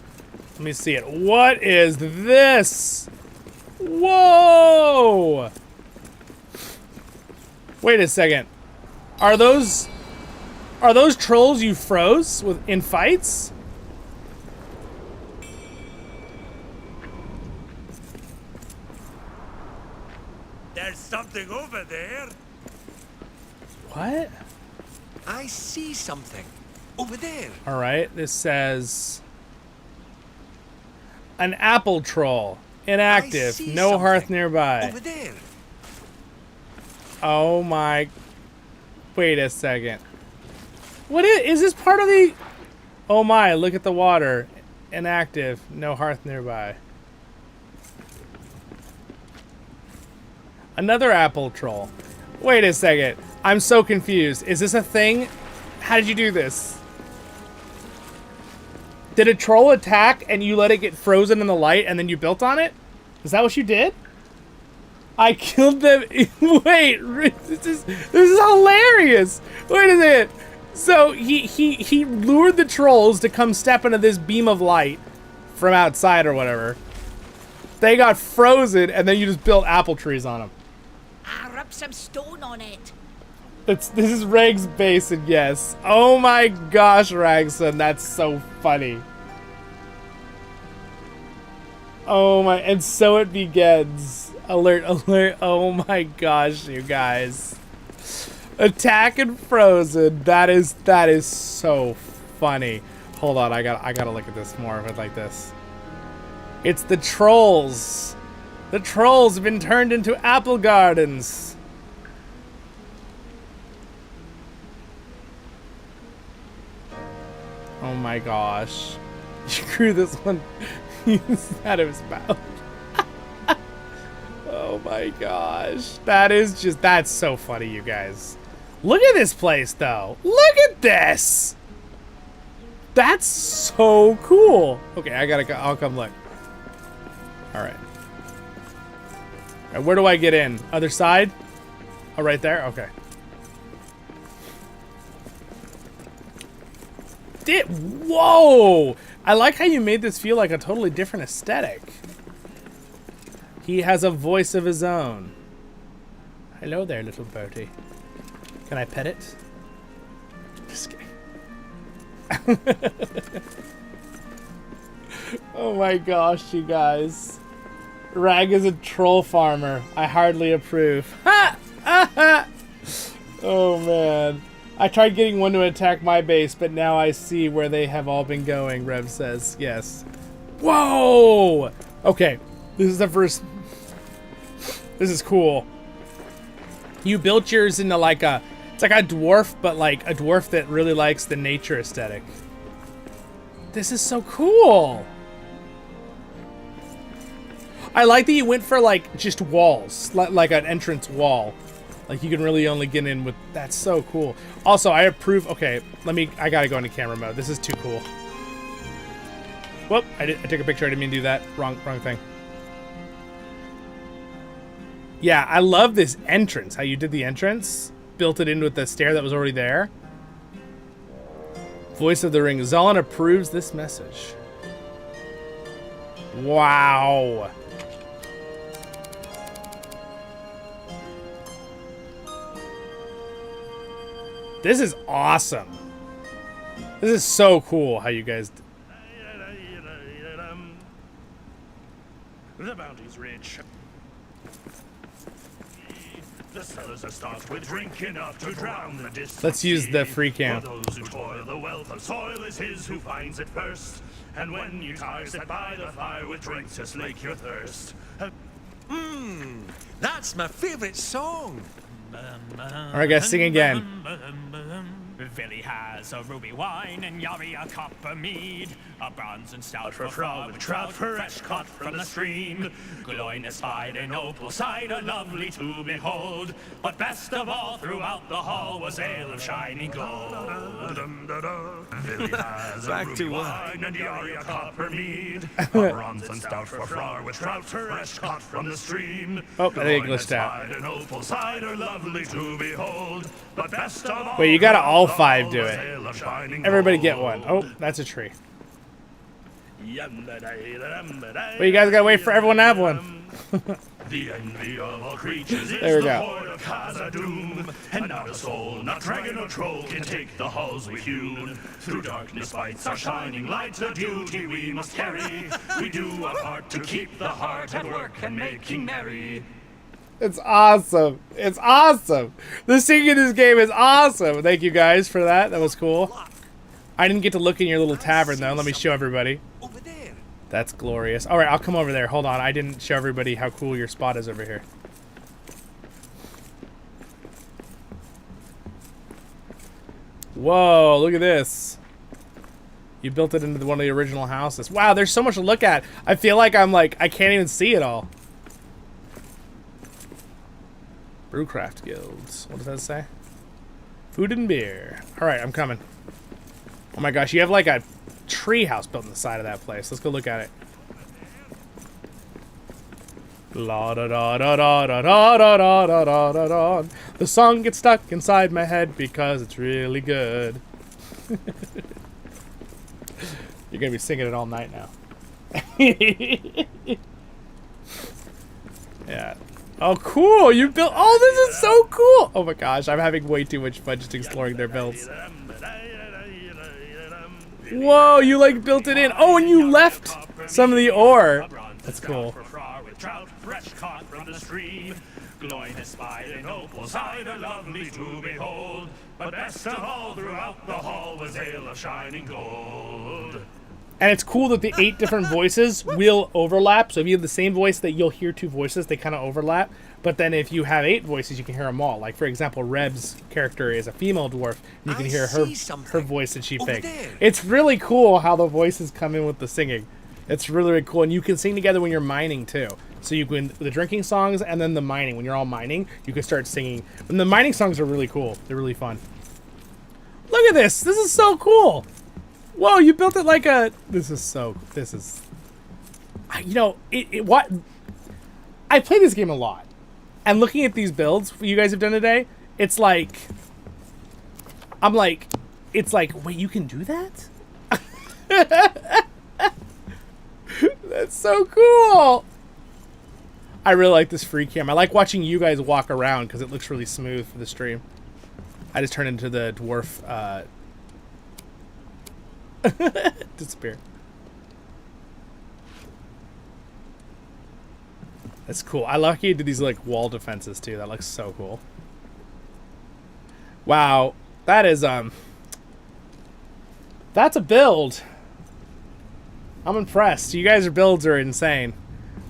Let me see it. What is this? Whoa! Wait a second. Are those trolls you froze in fights? There's something over there. What? I see something. Over there. All right. This says an apple troll. Inactive. No hearth nearby. Over there. Oh my. Wait a second. What is this part of the? Oh my, look at the water. Inactive. No hearth nearby. Another apple troll. Wait a second. I'm so confused. Is this a thing? How did you do this? Did a troll attack and you let it get frozen in the light and then you built on it? Is that what you did? I killed them. Wait, this is hilarious. Wait a minute. So he lured the trolls to come step into this beam of light from outside or whatever. They got frozen and then you just built apple trees on them. I rub some stone on it. This is Rag's base, and yes. Oh my gosh, Ragson, that's so funny. Oh my, and so it begins. Alert, alert, oh my gosh, you guys. Attack and frozen, that is so funny. Hold on, I gotta look at this more of it like this. It's the trolls. The trolls have been turned into apple gardens. Oh my gosh. You grew this one out of his mouth. Oh my gosh. That's so funny, you guys. Look at this place, though. Look at this. That's so cool. Okay, I gotta go. I'll come look. All right. Where do I get in? Other side? Oh, right there? Okay. Whoa! I like how you made this feel like a totally different aesthetic. He has a voice of his own. Hello there, little birdie. Can I pet it? Just kidding. Oh my gosh, you guys. Rag is a troll farmer. I hardly approve. Ha! Oh man. I tried getting one to attack my base, but now I see where they have all been going, Rev says. Yes. Whoa! Okay. This is the first... This is cool. You built yours into like a... It's like a dwarf, but like a dwarf that really likes the nature aesthetic. This is so cool. I like that you went for like just walls, like an entrance wall. Like you can really only get in with, that's so cool. Also, I approve, okay, I gotta go into camera mode. This is too cool. Whoop, I took a picture, I didn't mean to do that. Wrong thing. Yeah, I love this entrance, how you did the entrance. Built it in with the stair that was already there. Voice of the Ring, Zollin approves this message. Wow. This is awesome. This is so cool how you guys... The bounty's rich. The cellars are stocked with drink enough to drown the distance. Let's use the free camp. For those who toil, the wealth of soil is his who finds it first. And when you sit by the fire with drinks to slake your thirst. That's my favorite song. Alright guys, sing again. Villy has a ruby wine and Yari a copper mead, a bronze and stout for frog with trout fresh caught from the stream. Gloin espied an opal cider lovely to behold, but best of all throughout the hall was ale of shining gold. Villy has a Back ruby to wine and Yari a copper mead, a bronze and stout for frog with trout fresh caught from the stream. Oh, I think it glitched out. An opal cider lovely to behold, but best of all. Wait, you gotta all 5 do it. Everybody get one. Oh, that's a tree. Well, you guys gotta wait for everyone to have one. The envy of all creatures is There we the go. horde of Khazad-dûm, and not a soul, not dragon or troll, can take the halls we hewn. Through darkness fights our shining light, a duty we must carry. We do our part to keep the heart at work and making merry. It's awesome. It's awesome. The singing in this game is awesome. Thank you guys for that. That was cool. I didn't get to look in your little tavern though. Let me show everybody. Over there. That's glorious. All right, I'll come over there. Hold on. I didn't show everybody how cool your spot is over here. Whoa, look at this. You built it into one of the original houses. Wow, there's so much to look at. I feel like I can't even see it all. Brewcraft guilds. What does that say? Food and beer. All right, I'm coming. Oh my gosh, you have like a tree house built on the side of that place. Let's go look at it. La da da da da da da da da da da da da. The song gets stuck inside my head because it's really good. You're gonna be singing it all night now. Yeah. Oh, cool! You built. Oh, this is so cool! Oh my gosh, I'm having way too much fun just exploring their builds. Whoa, you like built it in. Oh, and you left some of the ore. That's cool. Gloin espied an opal cider lovely to behold, but best of all throughout the hall was ale of shining gold. And it's cool that the 8 different voices will overlap. So if you have the same voice, that you'll hear 2 voices, they kind of overlap. But then if you have 8 voices, you can hear them all. Like, for example, Reb's character is a female dwarf. And you can hear her voice that she picked. It's really cool how the voices come in with the singing. It's really, really cool. And you can sing together when you're mining, too. So you can, the drinking songs and then the mining. When you're all mining, you can start singing. And the mining songs are really cool. They're really fun. Look at this. This is so cool. Whoa, you built it like a... This is... You know, what... I play this game a lot. And looking at these builds you guys have done today, it's like... I'm like... It's like, wait, you can do that? That's so cool. I really like this free cam. I like watching you guys walk around because it looks really smooth for the stream. I just turned into the dwarf disappear. That's cool. I like how you did these like wall defenses too. That looks so cool. Wow. That is that's a build. I'm impressed. You guys' builds are insane.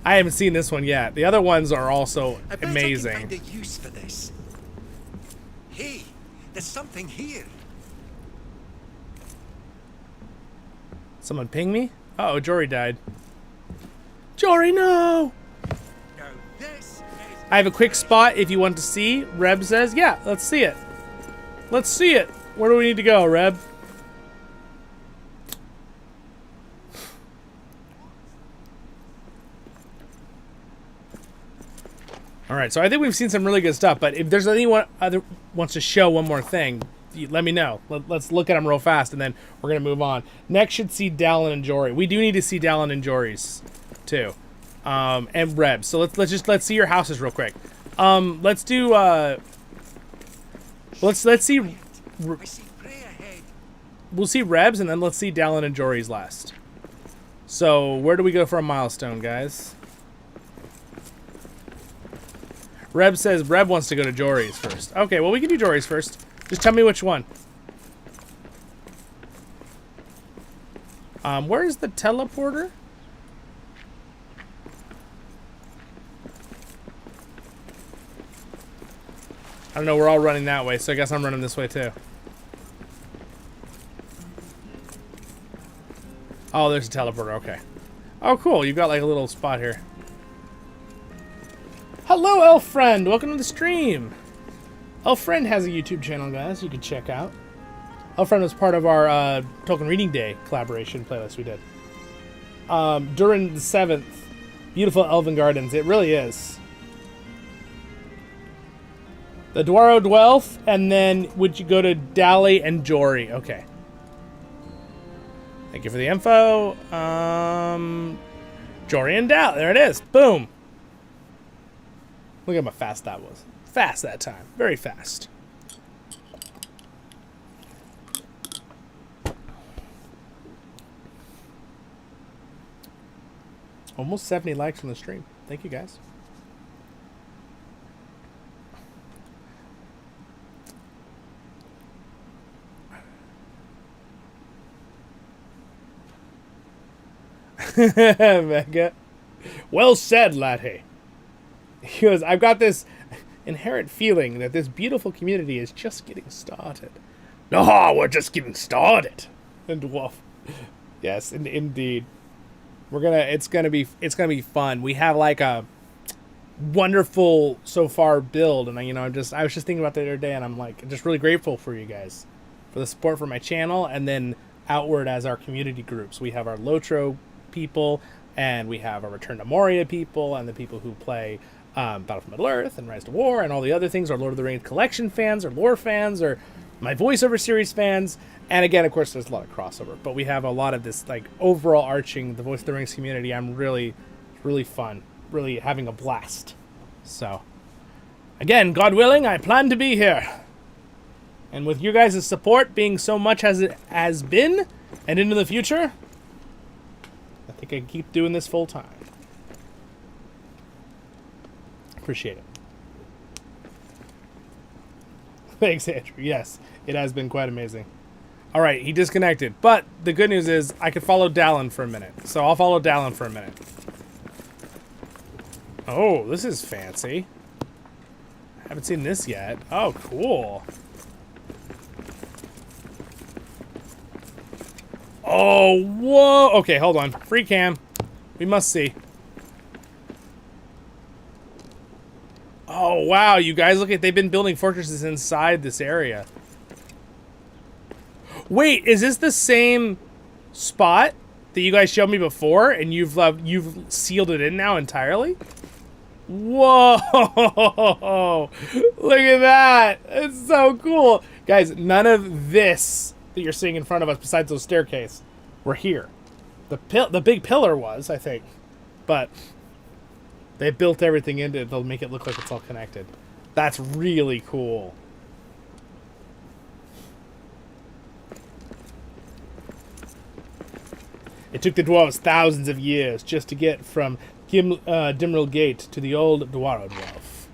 I haven't seen this one yet. The other ones are also amazing. I bet I can find a use for this. Hey, there's something here. Someone ping me? Uh-oh, Jory died. Jory, no! Now this is... I have a quick spot if you want to see. Reb says, yeah, let's see it. Let's see it. Where do we need to go, Reb? All right, so I think we've seen some really good stuff, but if there's anyone other wants to show one more thing, let me know. Let's look at them real fast, and then we're gonna move on. Next should see Dallin and Jory. We do need to see Dallin and Jory's too, and Reb. So let's see your houses real quick. Let's do let's see. I see prey ahead. We'll see Reb's, and then let's see Dallin and Jory's last. So where do we go for a milestone, guys? Reb says Reb wants to go to Jory's first. Okay, well, we can do Jory's first. Just tell me which one. Where's the teleporter? I don't know, we're all running that way, so I guess I'm running this way too. Oh, there's a teleporter, okay. Oh, cool, you've got like a little spot here. Hello, Elf Friend! Welcome to the stream! Elf Friend has a YouTube channel, guys, you can check out. Elf Friend was part of our Tolkien Reading Day collaboration playlist we did. During the 7th, beautiful Elven Gardens, it really is. The Dwaro Dwelf, and then would you go to Dally and Jory? Okay. Thank you for the info. Jory and Dally, there it is. Boom. Look at how fast that was. Fast that time. Very fast. Almost 70 likes on the stream. Thank you, guys. Mega. Well said, laddie. He goes, I've got this inherent feeling that this beautiful community is just getting started. No, we're just getting started. And Dwarf. Yes, indeed. It's gonna be fun. We have like a wonderful so far build, and I was just thinking about that the other day, and I'm like just really grateful for you guys for the support for my channel, and then outward as our community groups. We have our LOTRO people, and we have our Return to Moria people, and the people who play Battle for Middle-earth and Rise to War and all the other things, our Lord of the Rings collection fans, or lore fans, or my voiceover series fans. And again, of course, there's a lot of crossover, but we have a lot of this like overall arching the Voice of the Rings community. I'm really fun, really having a blast. So again, God willing, I plan to be here. And with you guys' support being so much as it has been and into the future, I think I can keep doing this full time. Appreciate it. Thanks, Andrew. Yes, it has been quite amazing. All right, he disconnected. But the good news is I could follow Dallin for a minute. So I'll follow Dallin for a minute. Oh, this is fancy. I haven't seen this yet. Oh, cool. Oh, whoa. Okay, hold on. Free cam. We must see. Oh, wow. You guys, look at, they've been building fortresses inside this area. Wait, is this the same spot that you guys showed me before, and you've sealed it in now entirely? Whoa! Look at that! It's so cool. Guys, none of this that you're seeing in front of us, besides those staircase, were here. The big pillar was, I think. But they built everything into it. They'll make it look like it's all connected. That's really cool. It took the dwarves thousands of years just to get from Dimril Gate to the old Dwarven Dwarf.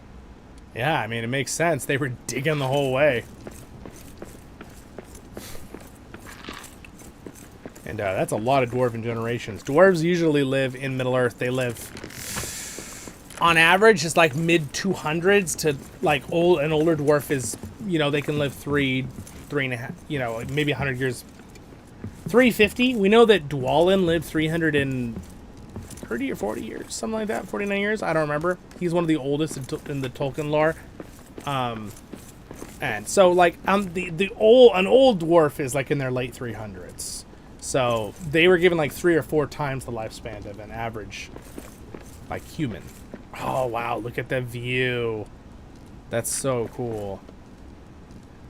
Yeah, I mean, it makes sense. They were digging the whole way. And that's a lot of dwarven generations. Dwarves usually live in Middle-earth. They live, on average, it's like mid-200s to, like, an older dwarf is, you know, they can live 3.5, you know, maybe 100 years. 350. We know that Dwalin lived 330 or 40 years, something like that. 49 years. I don't remember. He's one of the oldest in the Tolkien lore. And so, like, an old dwarf is like in their late 300s. So they were given like 3 or 4 times the lifespan of an average, like, human. Oh wow! Look at the view. That's so cool.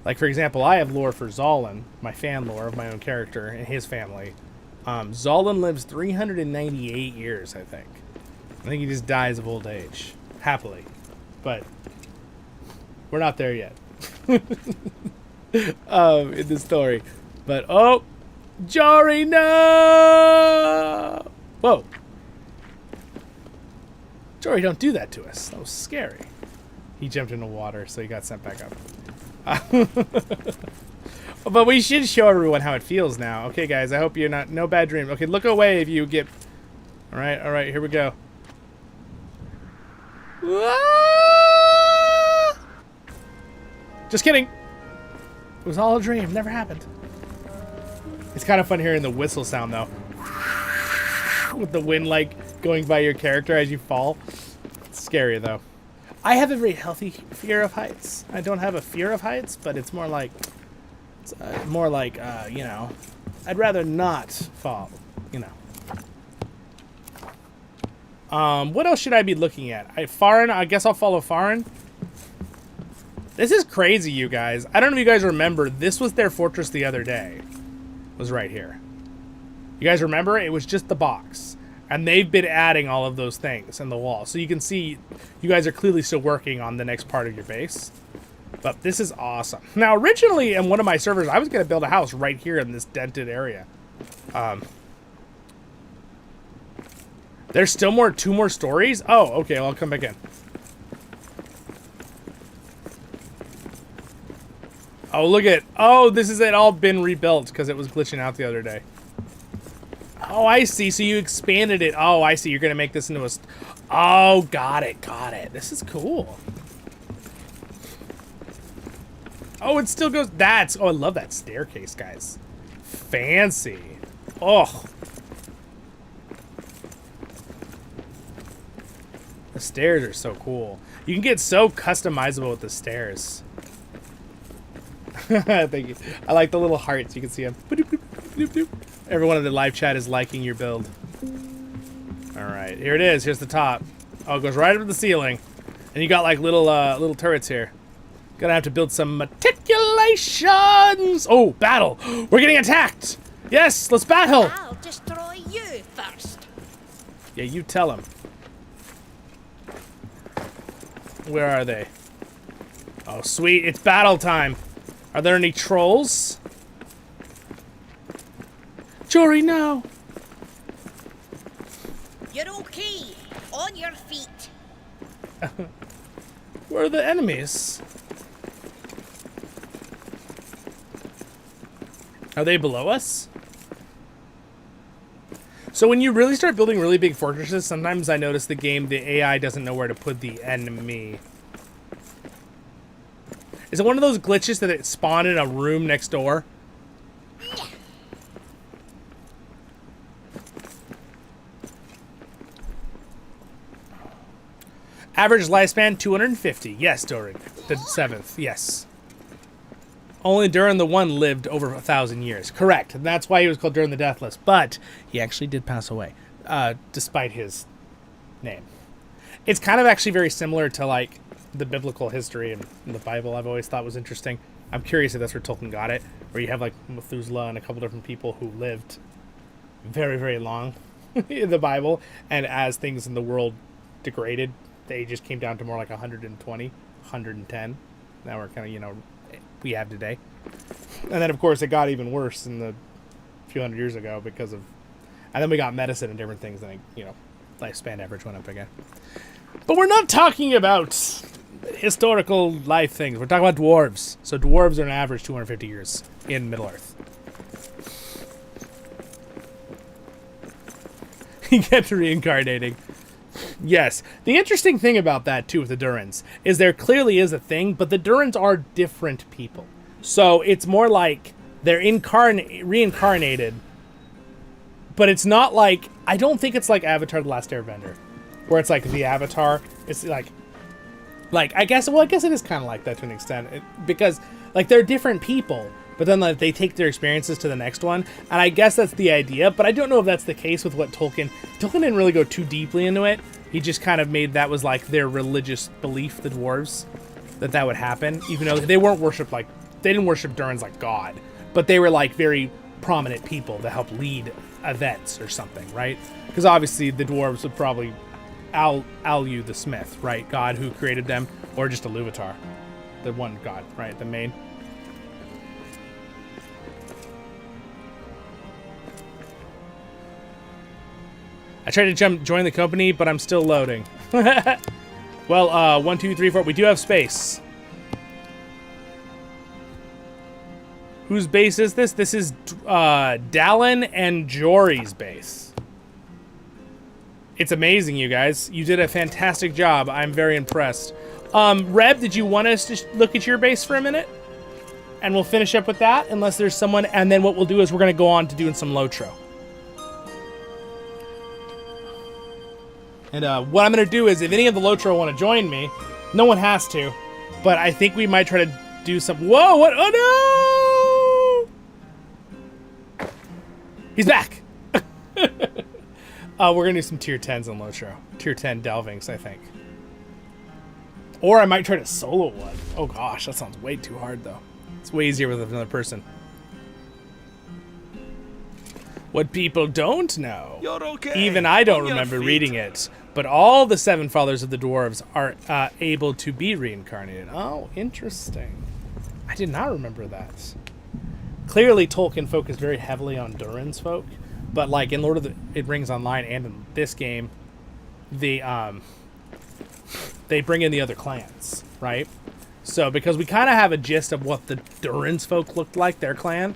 Like, for example, I have lore for Zollin, my fan lore of my own character and his family. Zollin lives 398 years, I think. I think he just dies of old age. Happily. But we're not there yet. In the story. But, oh! Jory, no! Whoa. Jory, don't do that to us. That was scary. He jumped into water, so he got sent back up. But we should show everyone how it feels now. Okay, guys, I hope you're not... No bad dreams. Okay, look away if you get... Alright, here we go. Just kidding. It was all a dream. Never happened. It's kind of fun hearing the whistle sound, though. With the wind, like, going by your character as you fall. It's scary, though. I have a very healthy fear of heights. I don't have a fear of heights, but it's more like... you know... I'd rather not fall, you know. What else should I be looking at? Farin, I guess I'll follow Farin. This is crazy, you guys. I don't know if you guys remember, this was their fortress the other day. It was right here. You guys remember? It was just the box. And they've been adding all of those things in the wall. So you can see you guys are clearly still working on the next part of your base. But this is awesome. Now, originally in one of my servers, I was going to build a house right here in this dented area. There's still 2 more stories? Oh, okay, well, I'll come back in. Oh, look at... Oh, this is it all been rebuilt because it was glitching out the other day. Oh, I see. So you expanded it. Oh, I see. You're going to make this into a... Oh, got it. This is cool. Oh, it still goes... That's... Oh, I love that staircase, guys. Fancy. Oh. The stairs are so cool. You can get so customizable with the stairs. Thank you. I like the little hearts. You can see them. Everyone in the live chat is liking your build. All right, here it is. Here's the top. Oh, it goes right up to the ceiling, and you got like little turrets here. Gonna have to build some matriculations. Oh, battle! We're getting attacked. Yes, let's battle. I'll destroy you first. Yeah, you tell them. Where are they? Oh, sweet! It's battle time. Are there any trolls? Jory, no! You're okay. On your feet. Where are the enemies? Are they below us? So when you really start building really big fortresses, sometimes I notice the AI doesn't know where to put the enemy. Is it one of those glitches that it spawned in a room next door? Average lifespan 250. Yes, Doran. The 7th. Yes. Only Durin the One lived over 1,000 years. Correct. And that's why he was called Durin the Deathless. But he actually did pass away, despite his name. It's kind of actually very similar to like the biblical history and the Bible. I've always thought was interesting. I'm curious if that's where Tolkien got it, where you have like Methuselah and a couple different people who lived very, very long in the Bible, and as things in the world degraded, they just came down to more like 120, 110. Now we're kind of, you know, we have today. And then of course it got even worse in the few hundred years ago because of, and then we got medicine and different things, and you know, lifespan average went up again. But we're not talking about historical life things. We're talking about dwarves. So dwarves are an average 250 years in Middle-earth. He kept reincarnating. Yes. The interesting thing about that, too, with the Durins, is there clearly is a thing, but the Durins are different people. So it's more like they're reincarnated, but it's not like, I don't think it's like Avatar: The Last Airbender, where it's like the Avatar, it's like I guess it is kind of like that to an extent, because like they're different people, but then like they take their experiences to the next one, and I guess that's the idea. But I don't know if that's the case with what Tolkien didn't really go too deeply into it. He just kind of made that was like their religious belief, the dwarves, that would happen, even though they weren't worshipped like, they didn't worship Durins like God, but they were like very prominent people that helped lead events or something, right? Because obviously the dwarves would probably Alu the Smith, right? God who created them, or just Iluvatar, the one god, right? The main. I tried to join the company, but I'm still loading. Well, 1, 2, 3, 4. We do have space. Whose base is this? This is Dallin and Jory's base. It's amazing, you guys. You did a fantastic job. I'm very impressed. Reb, did you want us to look at your base for a minute? And we'll finish up with that, unless there's someone. And then what we'll do is we're going to go on to doing some LOTRO. And what I'm going to do is, if any of the LOTRO want to join me, no one has to, but I think we might try to do some... Whoa, what? Oh, no! He's back! We're going to do some tier 10s on LOTRO. Tier 10 Delvings, I think. Or I might try to solo one. Oh gosh, that sounds way too hard, though. It's way easier with another person. What people don't know, You're okay. even I don't On your remember feet. reading it, but all the 7 fathers of the dwarves are able to be reincarnated. Oh, interesting. I did not remember that. Clearly, Tolkien focused very heavily on Durin's folk, but like in Lord of the Rings Online and in this game, they bring in the other clans, right? So because we kind of have a gist of what the Durin's folk looked like, their clan,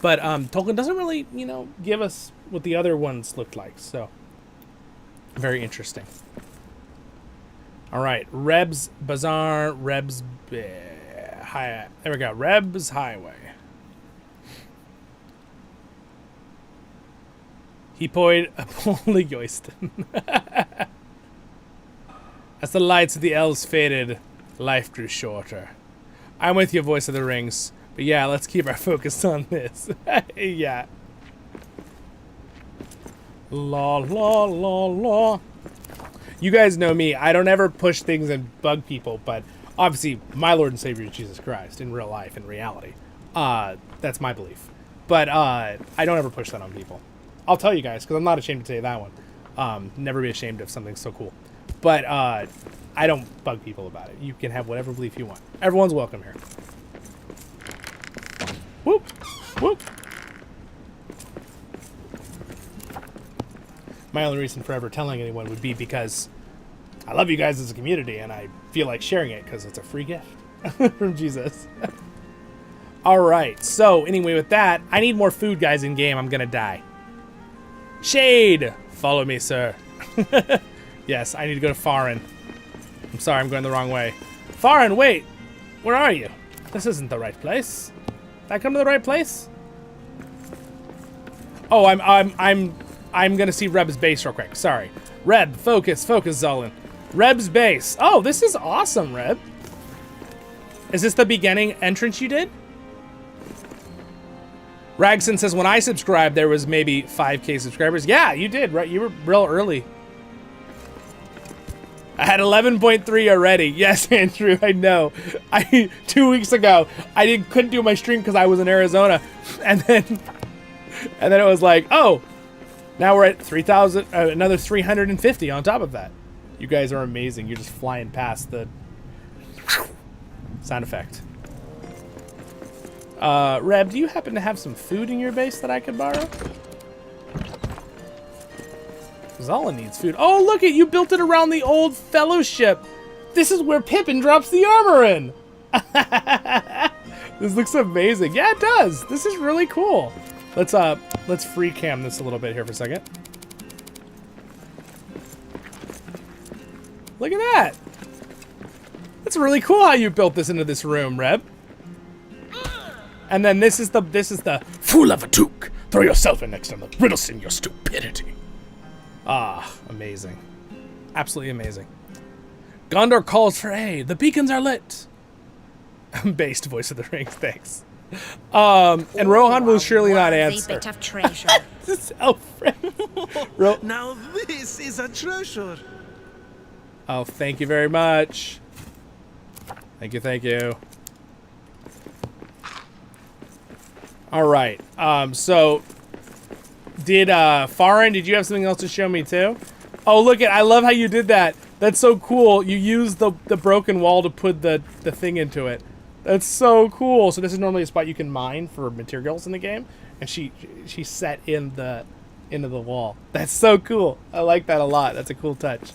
but Tolkien doesn't really, you know, give us what the other ones looked like. So very interesting. All right, Reb's Bazaar, Reb's There we go, Reb's Highway. He poid a Polly Yoiston. As the lights of the elves faded, life grew shorter. I'm with you, Voice of the Rings. But yeah, let's keep our focus on this. Yeah. La la la la. You guys know me. I don't ever push things and bug people, but obviously my Lord and Savior is Jesus Christ in real life, in reality. That's my belief. But I don't ever push that on people. I'll tell you guys, because I'm not ashamed to tell you that one. Never be ashamed of something so cool. But I don't bug people about it. You can have whatever belief you want. Everyone's welcome here. Whoop! Whoop! My only reason for ever telling anyone would be because I love you guys as a community, and I feel like sharing it because it's a free gift from Jesus. All right, so anyway, with that, I need more food, guys, in game. I'm gonna die. Shade! Follow me, sir. Yes, I need to go to Farin. I'm sorry, I'm going the wrong way. Farin, wait! Where are you? This isn't the right place. Did I come to the right place? Oh, I'm gonna see Reb's base real quick. Sorry. Reb, focus, Zollin. Reb's base. Oh, this is awesome, Reb. Is this the beginning entrance you did? Ragson says, when I subscribed, there was maybe 5K subscribers. Yeah, you did, right? You were real early. I had 11.3 already. Yes, Andrew, I know. 2 weeks ago, I couldn't do my stream because I was in Arizona. And then it was like, oh, now we're at 3,000, another 350 on top of that. You guys are amazing. You're just flying past the sound effect. Reb, do you happen to have some food in your base that I could borrow? Zollin needs food. Oh, look it! You built it around the old fellowship. This is where Pippin drops the armor in. This looks amazing. Yeah, it does. This is really cool. Let's free cam this a little bit here for a second. Look at that. That's really cool how you built this into this room, Reb. And then this is the fool of a toque. Throw yourself in next to the riddles in your stupidity. Ah, amazing. Absolutely amazing. Gondor calls for aid. The beacons are lit. Based voice of the rings, thanks. And Rohan will surely not answer. Bit of treasure. This is Alfred. Now this is a treasure. Oh, thank you very much. Thank you, thank you. All right. So did Farin, did you have something else to show me too? Oh, look at, I love how you did that. That's so cool. You used the broken wall to put the thing into it. That's so cool. So this is normally a spot you can mine for materials in the game, and she set into the wall. That's so cool. I like that a lot. That's a cool touch.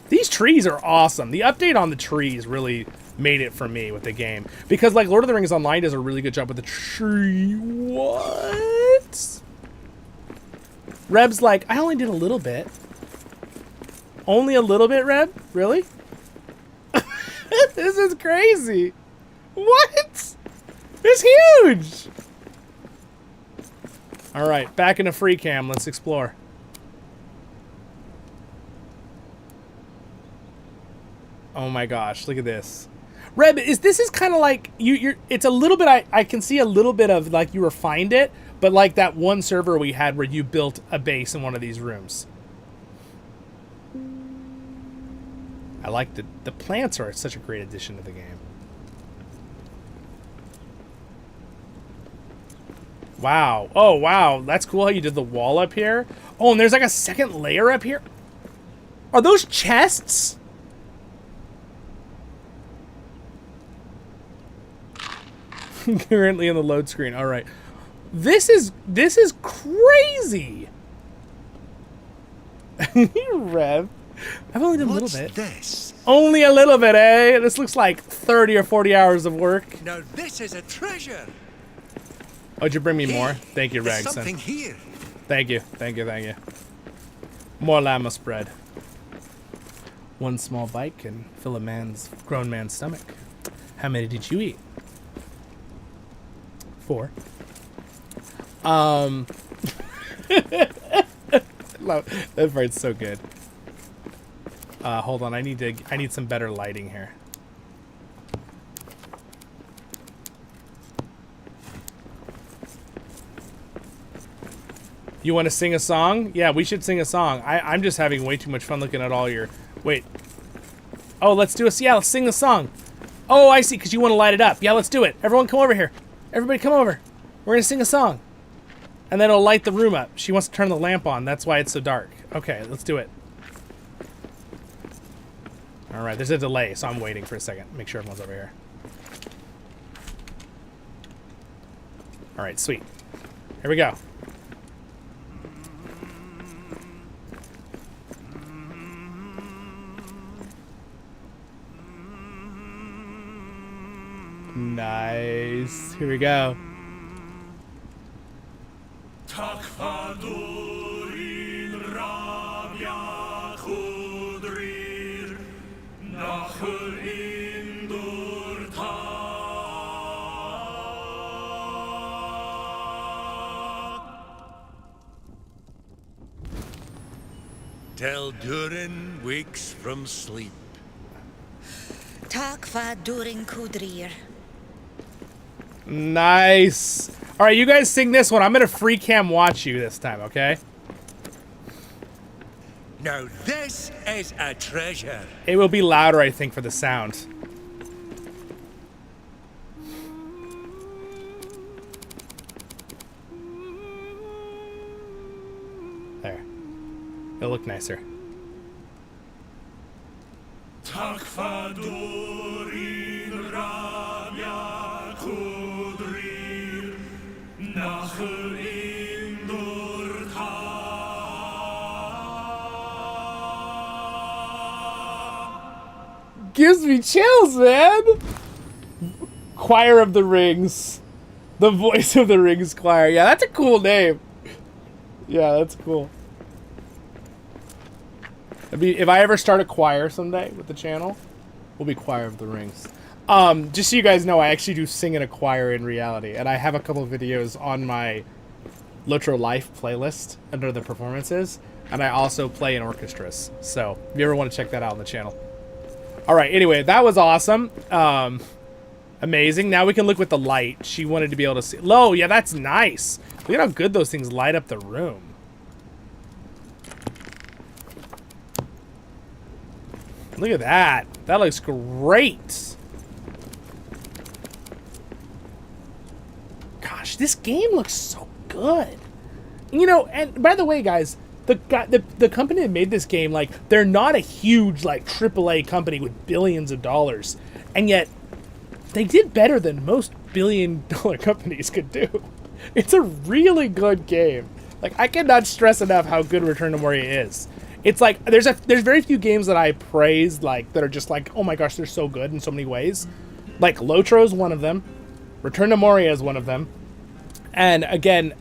These trees are awesome. The update on the trees really made it for me with the game, because like Lord of the Rings Online does a really good job with the tree. What? Reb's like, I only did a little bit. Only a little bit, Reb? Really? This is crazy. What? It's huge. All right, back into free cam. Let's explore. Oh my gosh, look at this. Reb, this is kind of like you're it's a little bit, I can see a little bit of like you refined it, but like that one server we had where you built a base in one of these rooms. I like the plants are such a great addition to the game. Wow. Oh wow, that's cool how you did the wall up here. Oh, and there's like a second layer up here. Are those chests? Currently in the load screen. All right, this is crazy. Rev, I've only done a little bit. This? Only a little bit, eh? This looks like 30 or 40 hours of work. Now this is a treasure. Oh, did you bring me more? Thank you, There's Ragson. something here. Thank you, thank you, thank you. More llama spread. One small bite can fill a grown man's stomach. How many did you eat? 4. That part's so good. Hold on, I need some better lighting here. You want to sing a song? Yeah, we should sing a song. I'm just having way too much fun looking at all your... Wait. Oh, let's do a... Yeah, let's sing the song. Oh, I see, because you want to light it up. Yeah, let's do it. Everyone come over here. Everybody come over. We're going to sing a song. And then it'll light the room up. She wants to turn the lamp on. That's why it's so dark. Okay, let's do it. All right, there's a delay, so I'm waiting for a second. Make sure everyone's over here. All right, sweet. Here we go. Nice. Here we go. till Durin wakes from sleep. Tak fa during Kudrir. Nice. All right, you guys sing this one. I'm gonna free cam watch you this time, okay? Now this is a treasure. It will be louder, I think, for the sound. There. It'll look nicer. Takfa durin ramia kudrir nach indur ka. Gives me chills, man. Choir of the Rings. The Voice of the Rings Choir. Yeah, that's a cool name. Yeah, that's cool. I mean, if I ever start a choir someday with the channel, we'll be Choir of the Rings. Just so you guys know, I actually do sing in a choir in reality, and I have a couple of videos on my LOTRO Life playlist under the performances, and I also play in orchestras. So if you ever want to check that out on the channel. All right, anyway, that was awesome. Amazing. Now we can look with the light. She wanted to be able to see. Oh, yeah, that's nice. Look at how good those things light up the room. Look at that. That looks great. Gosh, this game looks so good. You know, and by the way, guys, the company that made this game, like, they're not a huge, like, AAA company with billions of dollars. And yet, they did better than most billion-dollar companies could do. It's a really good game. Like, I cannot stress enough how good Return to Moria is. It's like, there's very few games that I praise, like, that are just like, oh my gosh, they're so good in so many ways. Like, LOTRO is one of them. Return to Moria is one of them. And again,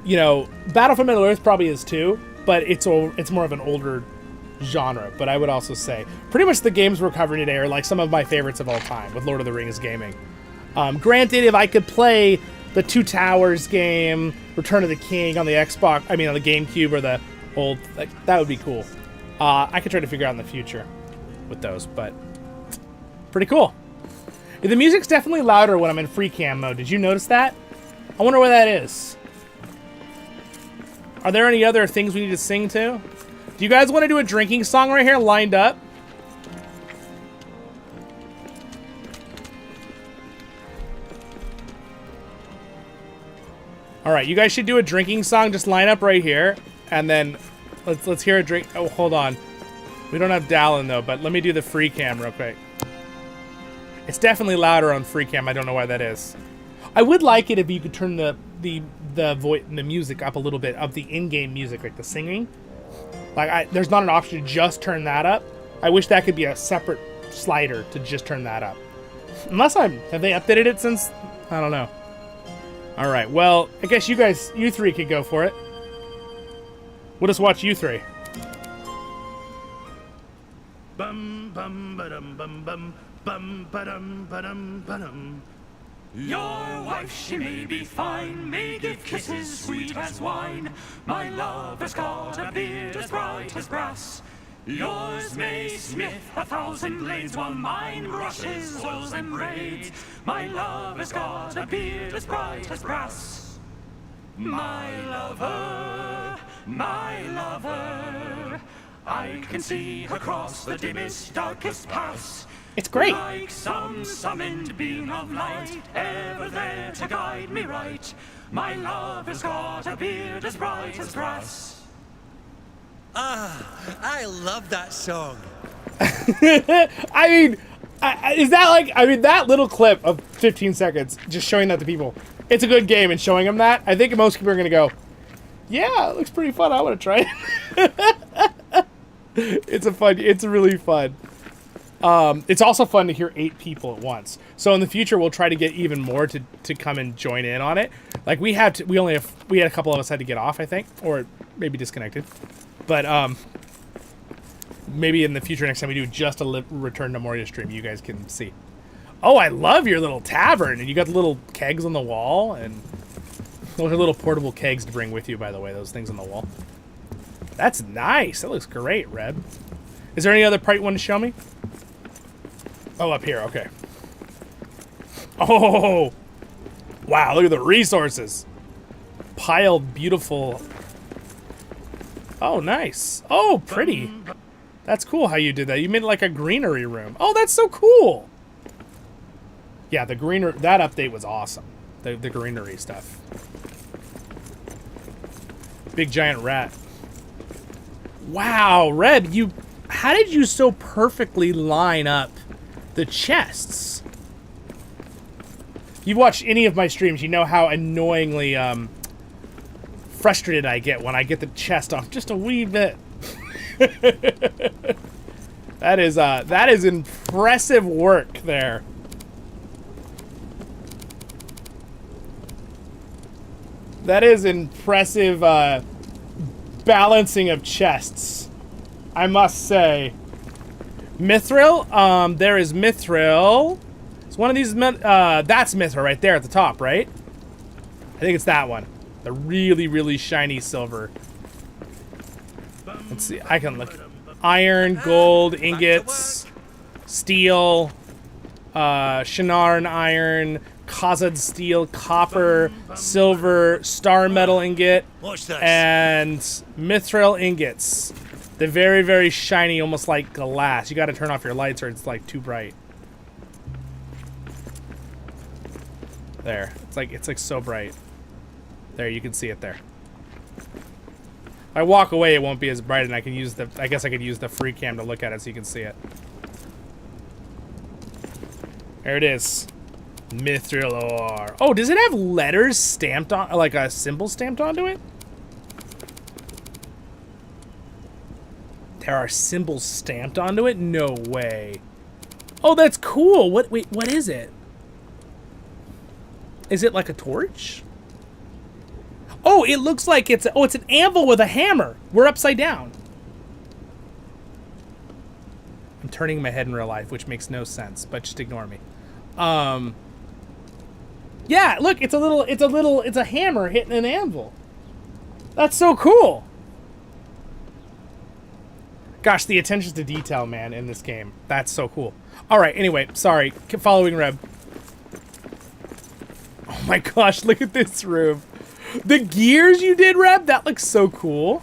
you know, Battle for Middle-earth probably is too, but it's more of an older genre. But I would also say, pretty much the games we're covering today are like some of my favorites of all time with Lord of the Rings gaming. Granted, if I could play the Two Towers game, Return of the King on the Xbox, I mean on the GameCube or the old, like, that would be cool. I could try to figure out in the future with those, but pretty cool. The music's definitely louder when I'm in free cam mode. Did you notice that? I wonder where that is. Are there any other things we need to sing to? Do you guys want to do a drinking song right here lined up? All right, you guys should do a drinking song. Just line up right here, and then let's hear a drink. Oh, hold on. We don't have Dallin though, but let me do the free cam real quick. It's definitely louder on free cam. I don't know why that is. I would like it if you could turn the music up a little bit of the in-game music, like the singing. Like, there's not an option to just turn that up. I wish that could be a separate slider to just turn that up. Have they updated it since? I don't know. All right, well, I guess you three could go for it. We'll just watch you three. Bum bum ba-dum bum bum bum ba-dum ba-dum ba-dum. Your wife, she may be fine, may give kisses sweet as wine. My lover's got a beard as bright as brass. Yours may smith 1,000 blades, while mine brushes, oils, and braids. My lover's got a beard as bright as brass. My lover, I can see across the dimmest, darkest pass. It's great. Like some summoned beam of light, ever there to guide me right. My love has got a beard as bright as brass. Ah, I love that song. I mean, is that like, I mean, that little clip of 15 seconds, just showing that to people, it's a good game and showing them that, I think most people are going to go, yeah, it looks pretty fun. I want to try it. It's really fun. It's also fun to hear 8 people at once. So in the future, we'll try to get even more to come and join in on it. Like we had a couple of us had to get off, I think, or maybe disconnected. But maybe in the future, next time we do just a Return to Moria stream, you guys can see. Oh, I love your little tavern, and you got the little kegs on the wall, and those are little portable kegs to bring with you. By the way, those things on the wall. That's nice. That looks great, Reb. Is there any other part you want to show me? Oh, up here. Okay. Oh, wow. Look at the resources. Piled beautiful. Oh, nice. Oh, pretty. That's cool how you did that. You made it like a greenery room. Oh, that's so cool. Yeah, the greenery, that update was awesome. The greenery stuff. Big giant rat. Wow, Reb, how did you so perfectly line up the chests? If you've watched any of my streams, you know how annoyingly frustrated I get when I get the chest off just a wee bit. That is impressive work there. That is impressive balancing of chests, I must say. Mithril, there is Mithril. It's one of these, that's Mithril right there at the top, right? I think it's that one. The really, really shiny silver. Let's see, I can look. Iron, gold, ingots, steel, Shanarn iron, Khazad steel, copper, silver, star metal ingot, and mithril ingots. They're very, very shiny, almost like glass. You got to turn off your lights or it's like too bright. There, it's like so bright. There, you can see it there. If I walk away, it won't be as bright, and I can use the. I guess I could use the free cam to look at it so you can see it. There it is. Mithril ore. Oh, does it have letters stamped on, like a symbol stamped onto it? There are symbols stamped onto it? No way. Oh, that's cool. Wait, what is it? Is it like a torch? Oh, it looks like it's an anvil with a hammer. We're upside down. I'm turning my head in real life, which makes no sense, but just ignore me. Yeah, look, it's a hammer hitting an anvil. That's so cool. Gosh, the attention to detail, man, in this game. That's so cool. All right, anyway, sorry. Keep following Reb. Oh my gosh, look at this room. The gears you did, Reb, that looks so cool.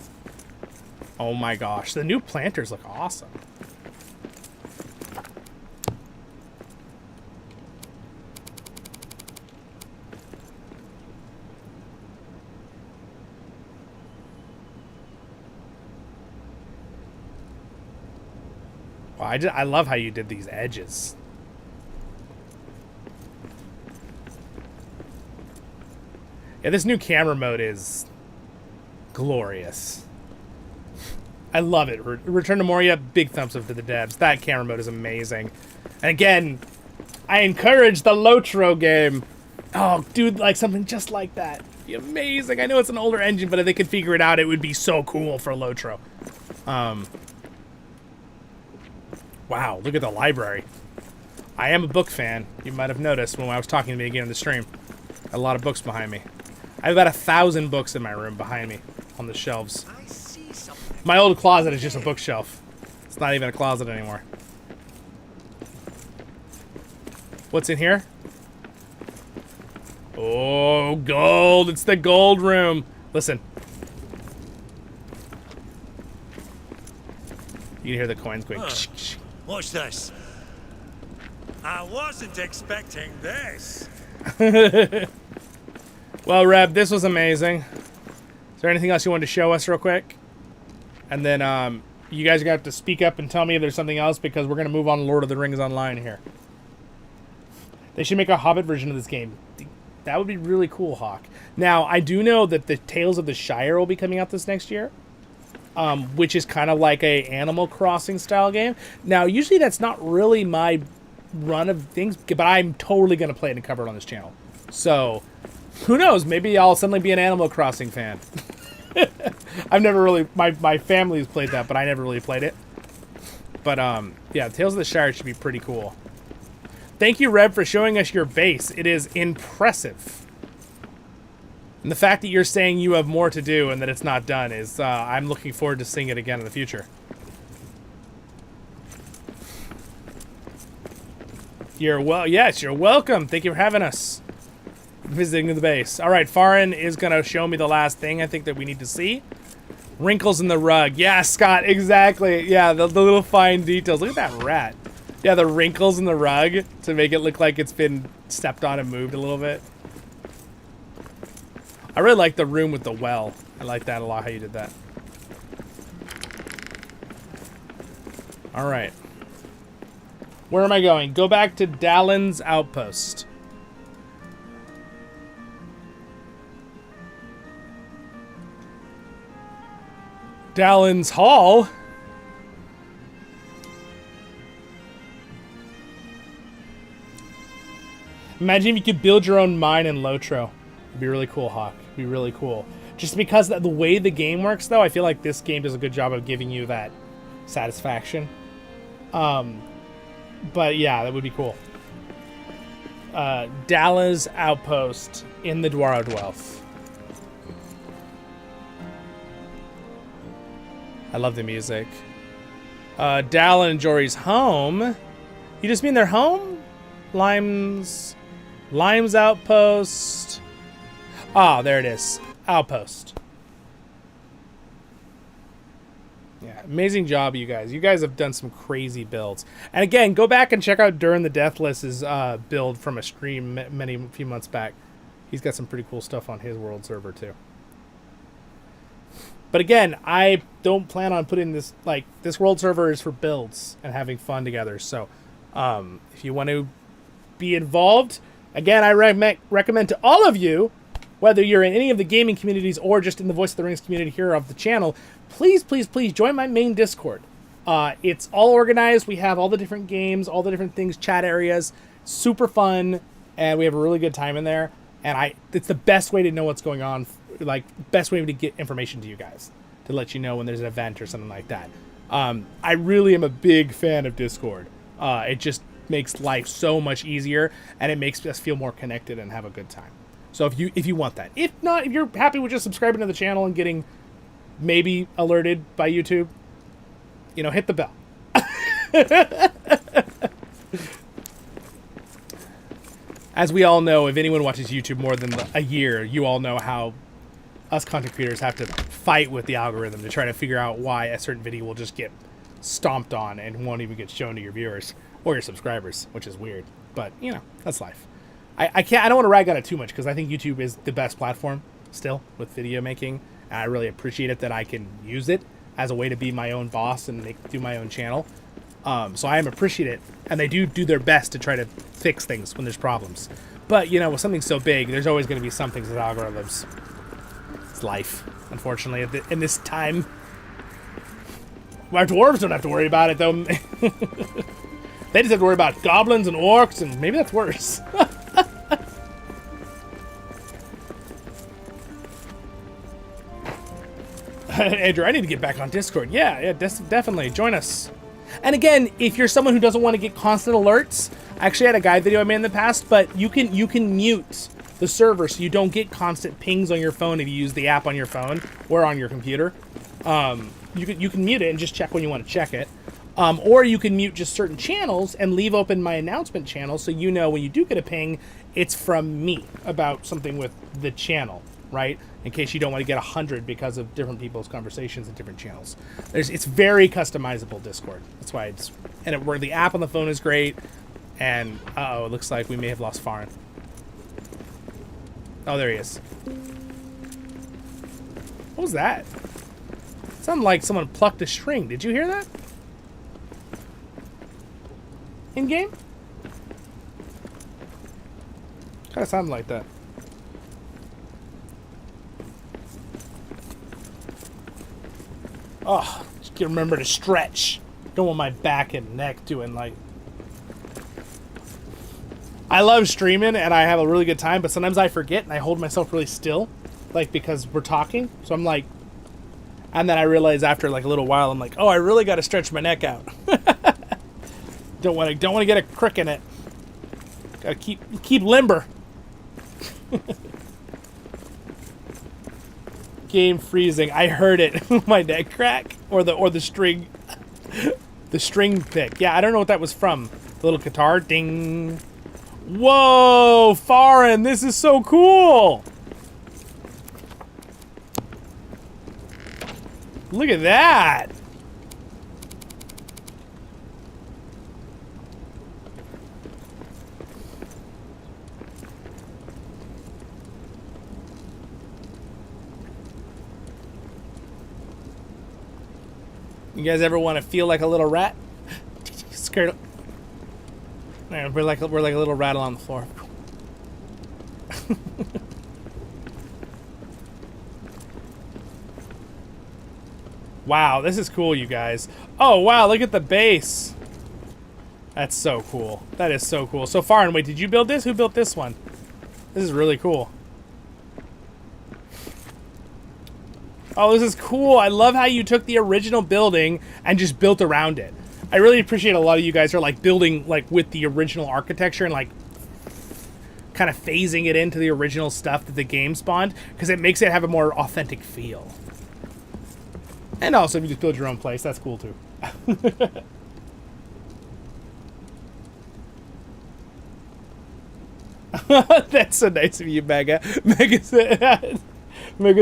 Oh my gosh, the new planters look awesome. Wow, I love how you did these edges. Yeah, this new camera mode is glorious. I love it. Return to Moria, big thumbs up to the devs. That camera mode is amazing. And again, I encourage the LOTRO game. Oh, dude, like something just like that. It'd be amazing. I know it's an older engine, but if they could figure it out, it would be so cool for LOTRO. Wow, look at the library. I am a book fan. You might have noticed when I was talking to me again in the stream. A lot of books behind me. I have about 1,000 books in my room behind me on the shelves. My old closet is just a bookshelf. It's not even a closet anymore. What's in here? Oh, gold. It's the gold room. Listen. You can hear the coins going. Watch this. I wasn't expecting this. Well, Reb, this was amazing. Is there anything else you wanted to show us real quick? And then you guys are going to have to speak up and tell me if there's something else because we're going to move on to Lord of the Rings Online here. They should make a Hobbit version of this game. That would be really cool, Hawk. Now, I do know that the Tales of the Shire will be coming out this next year. Which is kind of like a Animal Crossing style game. Now, usually that's not really my run of things, but I'm totally going to play it and cover it on this channel. So, who knows? Maybe I'll suddenly be an Animal Crossing fan. I've never really, my family's played that, but I never really played it. But, yeah, Tales of the Shire should be pretty cool. Thank you, Reb, for showing us your base. It is impressive. And the fact that you're saying you have more to do and that it's not done is, I'm looking forward to seeing it again in the future. Yes, you're welcome. Thank you for having us. Visiting the base. All right, Farin is going to show me the last thing I think that we need to see. Wrinkles in the rug. Yeah, Scott, exactly. Yeah, the little fine details. Look at that rat. Yeah, the wrinkles in the rug to make it look like it's been stepped on and moved a little bit. I really like the room with the well. I like that a lot, how you did that. All right. Where am I going? Go back to Dallin's outpost. Dallin's Hall? Imagine if you could build your own mine in LOTRO. It'd be really cool, Hawk. It'd be really cool. Just because the way the game works, though, I feel like this game does a good job of giving you that satisfaction. But yeah, that would be cool. Dallin's outpost in the Dwarven. I love the music. Dallin and Jory's home. You just mean their home? Lime's outpost. Ah, there it is. Outpost. Yeah, amazing job, you guys. You guys have done some crazy builds. And again, go back and check out Durin the Deathless's build from a stream a few months back. He's got some pretty cool stuff on his world server too. But again, I don't plan on putting this, like, this world server is for builds and having fun together. So if you want to be involved, again, I recommend to all of you, whether you're in any of the gaming communities or just in the Voice of the Rings community here of the channel, please, please, please join my main Discord. It's all organized. We have all the different games, all the different things, chat areas, super fun, and we have a really good time in there. And it's the best way to know what's going on, like, best way to get information to you guys, to let you know when there's an event or something like that. I really am a big fan of Discord. It just makes life so much easier, and it makes us feel more connected and have a good time. So if you want that. If not, if you're happy with just subscribing to the channel and getting maybe alerted by YouTube, you know, hit the bell. As we all know, if anyone watches YouTube more than a year, you all know how us content creators have to fight with the algorithm to try to figure out why a certain video will just get stomped on and won't even get shown to your viewers or your subscribers, which is weird. But, you know, that's life. I don't want to rag on it too much because I think YouTube is the best platform still with video making. And I really appreciate it that I can use it as a way to be my own boss and do my own channel. So I am appreciative, and they do their best to try to fix things when there's problems. But, you know, with something so big, there's always going to be some things with algorithms. It's life, unfortunately, in this time. Our dwarves don't have to worry about it, though. They just have to worry about goblins and orcs, and maybe that's worse. Andrew, I need to get back on Discord. Yeah, definitely. Join us. And again, if you're someone who doesn't want to get constant alerts, I actually had a guide video I made in the past, but you can mute the server so you don't get constant pings on your phone if you use the app on your phone or on your computer. You can mute it and just check when you want to check it. Or you can mute just certain channels and leave open my announcement channel so you know when you do get a ping, it's from me about something with the channel, right? In case you don't want to get 100 because of different people's conversations in different channels. It's very customizable, Discord. That's why where the app on the phone is great. And, uh-oh, it looks like we may have lost Farin. Oh, there he is. What was that? It sounded like someone plucked a string. Did you hear that? In-game? Kind of sounded like that. Oh, just remember to stretch. Don't want my back and neck doing like... I love streaming and I have a really good time, but sometimes I forget and I hold myself really still, like because we're talking. So I'm like, and then I realize after like a little while, I'm like, oh, I really got to stretch my neck out. Don't want to get a crick in it. Gotta keep limber. Game freezing. I heard it. My neck crack or the string. The string pick. Yeah, I don't know what that was from. The little guitar. Ding. Whoa, Farin, this is so cool. Look at that. You guys ever want to feel like a little rat? Scared. We're like a little rattle on the floor. Wow, this is cool, you guys. Oh wow, look at the base. That's so cool. That is so cool. So Farin, wait, did you build this? Who built this one? This is really cool. Oh, this is cool. I love how you took the original building and just built around it. I really appreciate a lot of you guys are like building like with the original architecture and like kind of phasing it into the original stuff that the game spawned, because it makes it have a more authentic feel. And also, if you just build your own place, that's cool too. That's so nice of you, Mega. Mega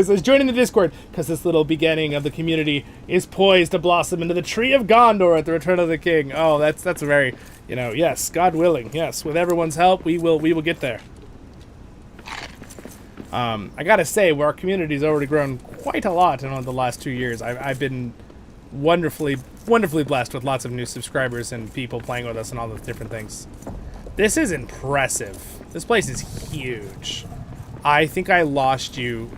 says, joining the Discord, because this little beginning of the community is poised to blossom into the Tree of Gondor at the Return of the King. Oh, that's a very, you know, yes, God willing, yes, with everyone's help, we will get there. I gotta say, our community's already grown quite a lot in the last 2 years. I've been wonderfully blessed with lots of new subscribers and people playing with us and all those different things. This is impressive. This place is huge. I think I lost you.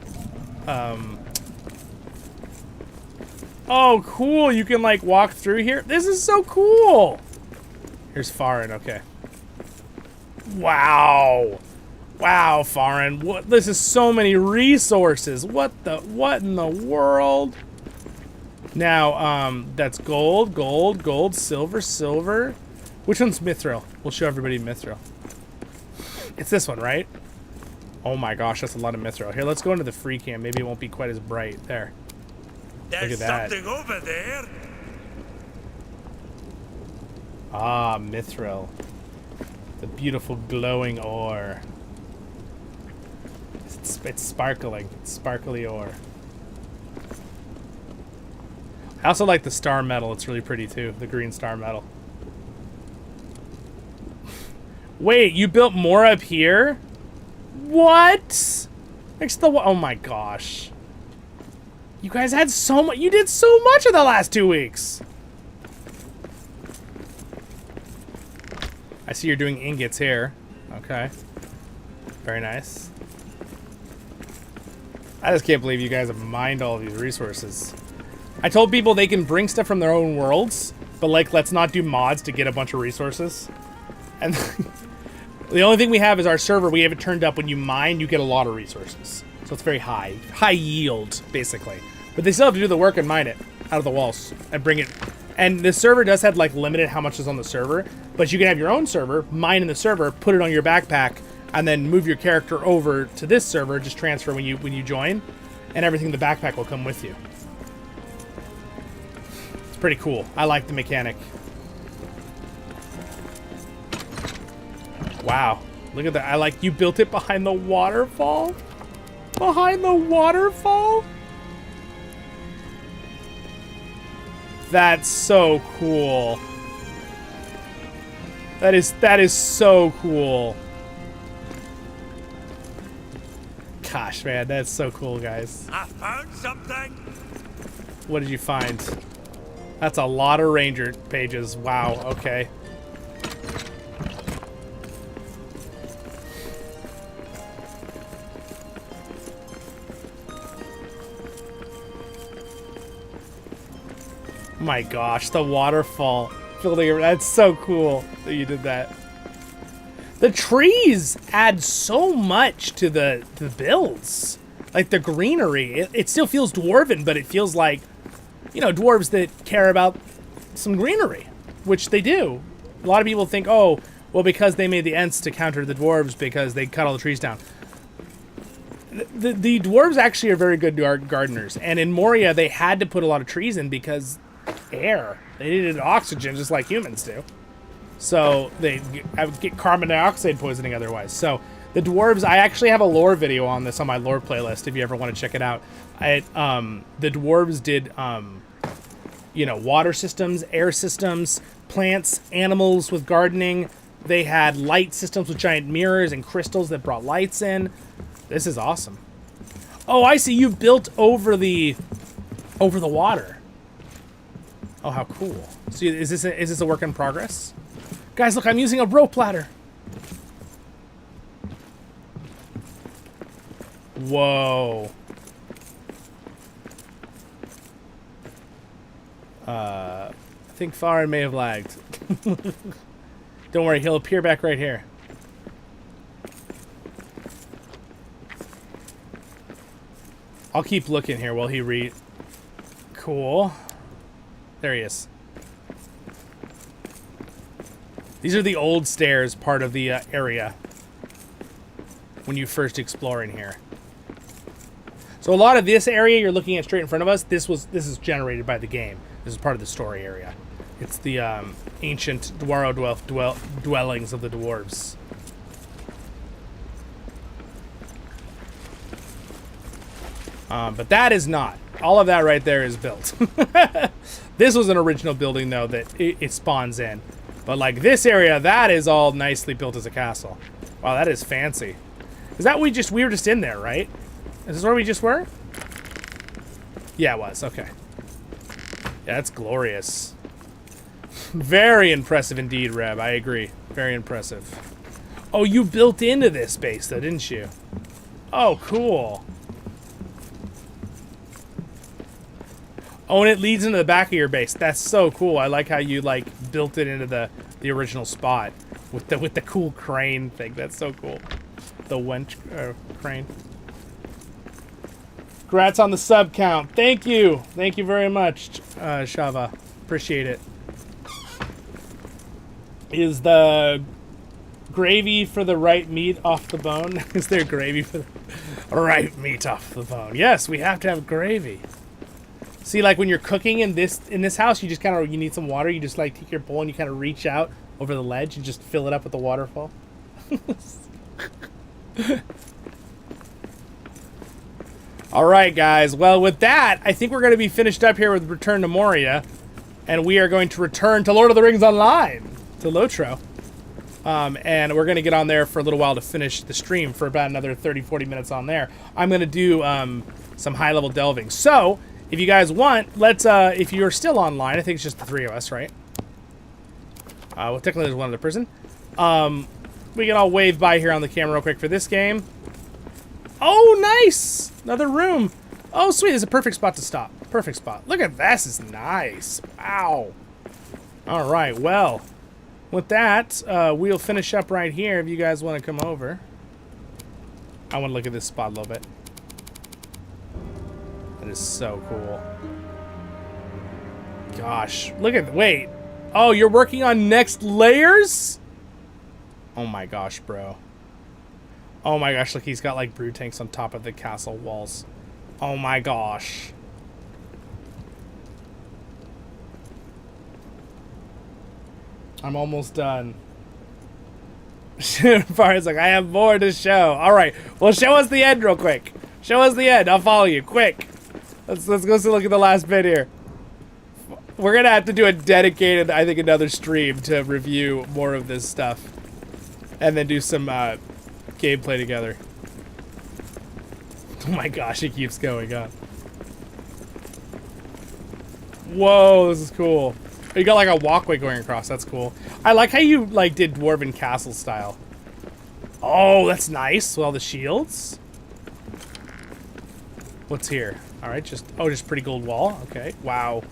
Oh, cool. You can, like, walk through here. This is so cool. Here's Farin. Okay. Wow. Wow, Farin. What? This is so many resources. What in the world? Now, that's gold, silver. Which one's Mithril? We'll show everybody Mithril. It's this one, right? Oh my gosh, that's a lot of Mithril. Here, let's go into the free cam. Maybe it won't be quite as bright. There. There's Look at that. something over there. Ah, Mithril. The beautiful glowing ore. It's sparkling. It's sparkly ore. I also like the star metal. It's really pretty too. The green star metal. Wait, you built more up here? What? Next to the oh my gosh. You guys had so much. You did so much in the last 2 weeks. I see you're doing ingots here. Okay. Very nice. I just can't believe you guys have mined all of these resources. I told people they can bring stuff from their own worlds, but like, let's not do mods to get a bunch of resources. And the only thing we have is our server. We have it turned up. When you mine, you get a lot of resources. So it's very high yield, basically. But they still have to do the work and mine it out of the walls and bring it. And the server does have like limited how much is on the server, but you can have your own server, mine in the server, put it on your backpack, and then move your character over to this server. Just transfer when you join, and everything in the backpack will come with you. It's pretty cool. I like the mechanic. Wow, look at that. I like you built it behind the waterfall. Behind the waterfall? That's so cool. That is so cool. Gosh, man, that's so cool, guys. I found something. What did you find? That's a lot of ranger pages. Wow, okay. My gosh, the waterfall building. That's so cool that you did that. The trees add so much to the builds. Like the greenery. It still feels dwarven, but it feels like, you know, dwarves that care about some greenery, which they do. A lot of people think, oh, well, because they made the Ents to counter the dwarves because they cut all the trees down. the dwarves actually are very good gardeners, and in Moria they had to put a lot of trees in because air. They needed oxygen just like humans do. So they get carbon dioxide poisoning otherwise. So the dwarves, I actually have a lore video on this on my lore playlist if you ever want to check it out. The dwarves did, you know, water systems, air systems, plants, animals with gardening. They had light systems with giant mirrors and crystals that brought lights in. This is awesome. Oh, I see. You built over the water. Oh, how cool. So is this a work in progress? Guys, look, I'm using a rope ladder. Whoa. I think Farron may have lagged. Don't worry, he'll appear back right here. I'll keep looking here while he Cool. There he is. These are the old stairs, part of the area when you first explore in here. So a lot of this area you're looking at straight in front of us, this is generated by the game. This is part of the story area. It's the ancient Dwaro dwellings of the dwarves. But that is not. All of that right there is built. This was an original building, though, that it spawns in. But, like, this area, that is all nicely built as a castle. Wow, that is fancy. Is that we were just in there, right? Is this where we just were? Yeah, it was. Okay. Yeah, that's glorious. Very impressive indeed, Reb. I agree. Very impressive. Oh, you built into this base, though, didn't you? Oh, cool. Oh, and it leads into the back of your base. That's so cool. I like how you like built it into the original spot with the cool crane thing. That's so cool. The wench crane. Congrats on the sub count. Thank you. Thank you very much, Shava. Appreciate it. Is the gravy for the right meat off the bone? Is there gravy for the right meat off the bone? Yes, we have to have gravy. See, like when you're cooking in this house, you just kind of, you need some water. You just like take your bowl and you kind of reach out over the ledge and just fill it up with the waterfall. All right, guys. Well, with that, I think we're going to be finished up here with Return to Moria, and we are going to return to Lord of the Rings Online, to LOTRO. And we're going to get on there for a little while to finish the stream for about another 30-40 minutes on there. I'm going to do some high-level delving. So, if you guys want, let's, if you're still online, I think it's just the three of us, right? Well, technically there's one other person. We can all wave by here on the camera real quick for this game. Oh, nice! Another room. Oh, sweet. It's a perfect spot to stop. Perfect spot. Look at this. This is nice. Wow. All right. Well, with that, we'll finish up right here if you guys want to come over. I want to look at this spot a little bit. That is so cool. Gosh. Look at... Wait. Oh, you're working on next layers? Oh my gosh, bro. Oh my gosh, look, he's got like brood tanks on top of the castle walls. Oh my gosh. I'm almost done. Far's like, I have more to show. All right, well, show us the end real quick. Show us the end. I'll follow you. Quick. Let's go look at the last bit here. We're gonna have to do a dedicated, I think, another stream to review more of this stuff, and then do some gameplay together. Oh my gosh, it keeps going on. Whoa, this is cool. You got like a walkway going across. That's cool. I like how you like did Dwarven Castle style. Oh, that's nice. With all the shields. What's here? All right, just pretty gold wall. Okay, wow.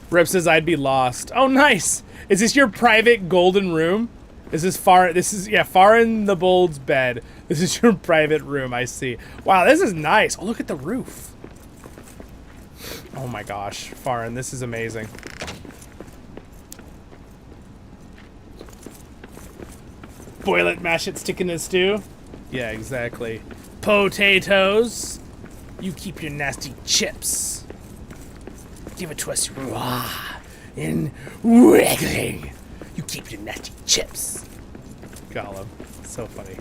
Rip says I'd be lost. Oh, nice. Is this your private golden room? Is this far? This is, yeah, Farin the Bold's bed. This is your private room. I see. Wow, this is nice. Oh, look at the roof. Oh my gosh, Farin, this is amazing. Boil it, mash it, stick it in a stew. Yeah, exactly. Potatoes. You keep your nasty chips. Give it to us raw and wriggling. You keep your nasty chips. Gollum. So funny.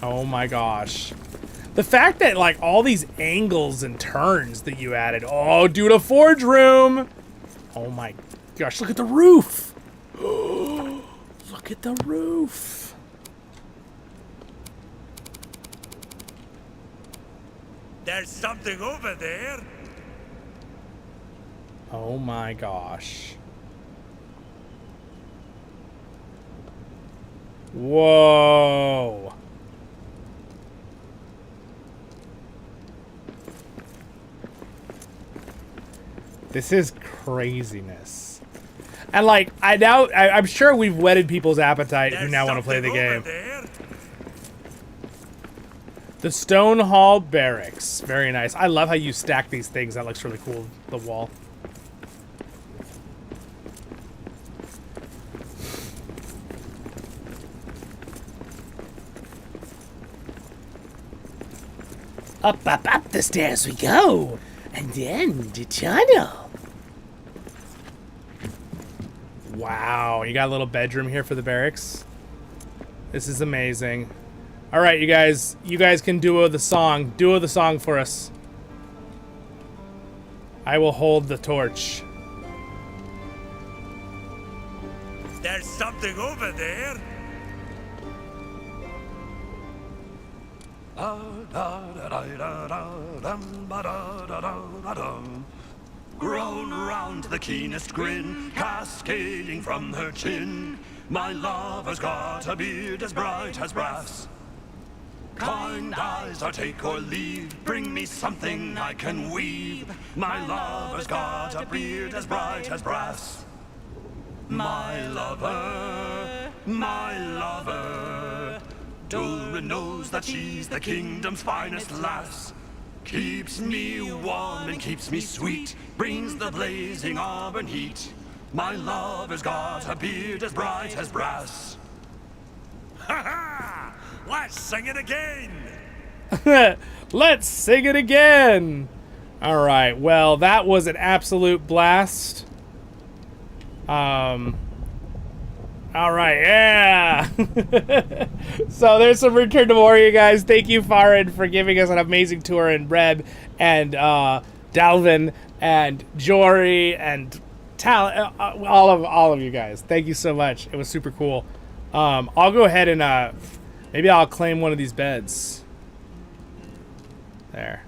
Oh my gosh. The fact that, like, all these angles and turns that you added. Oh, dude, a forge room. Oh my gosh, look at the roof. Look at the roof. There's something over there. Oh my gosh. Whoa. This is craziness. And like, I'm sure we've whetted people's appetite who now want to play the game. The Stone Hall Barracks. Very nice. I love how you stack these things. That looks really cool, the wall. Up, up, up the stairs we go. And then the tunnel. Wow, you got a little bedroom here for the barracks. This is amazing. All right, you guys can duo the song. Duo the song for us. I will hold the torch. There's something over there. Grown round the keenest grin, cascading from her chin. My lover's got a beard as bright as brass. Kind eyes are take or leave, bring me something I can weave. My lover's got a beard as bright as brass. My lover, Dulrin knows that she's the kingdom's finest lass. Keeps me warm and keeps me sweet, brings the blazing auburn heat. My lover's got a beard as bright as brass. Ha ha! Let's sing it again! Let's sing it again! Alright, well, that was an absolute blast. Alright, yeah! So there's some Return to Moria, guys. Thank you, Farid, for giving us an amazing tour, and Breb, and Dalvin, and Jory, and all of you guys. Thank you so much. It was super cool. I'll go ahead and maybe I'll claim one of these beds. There.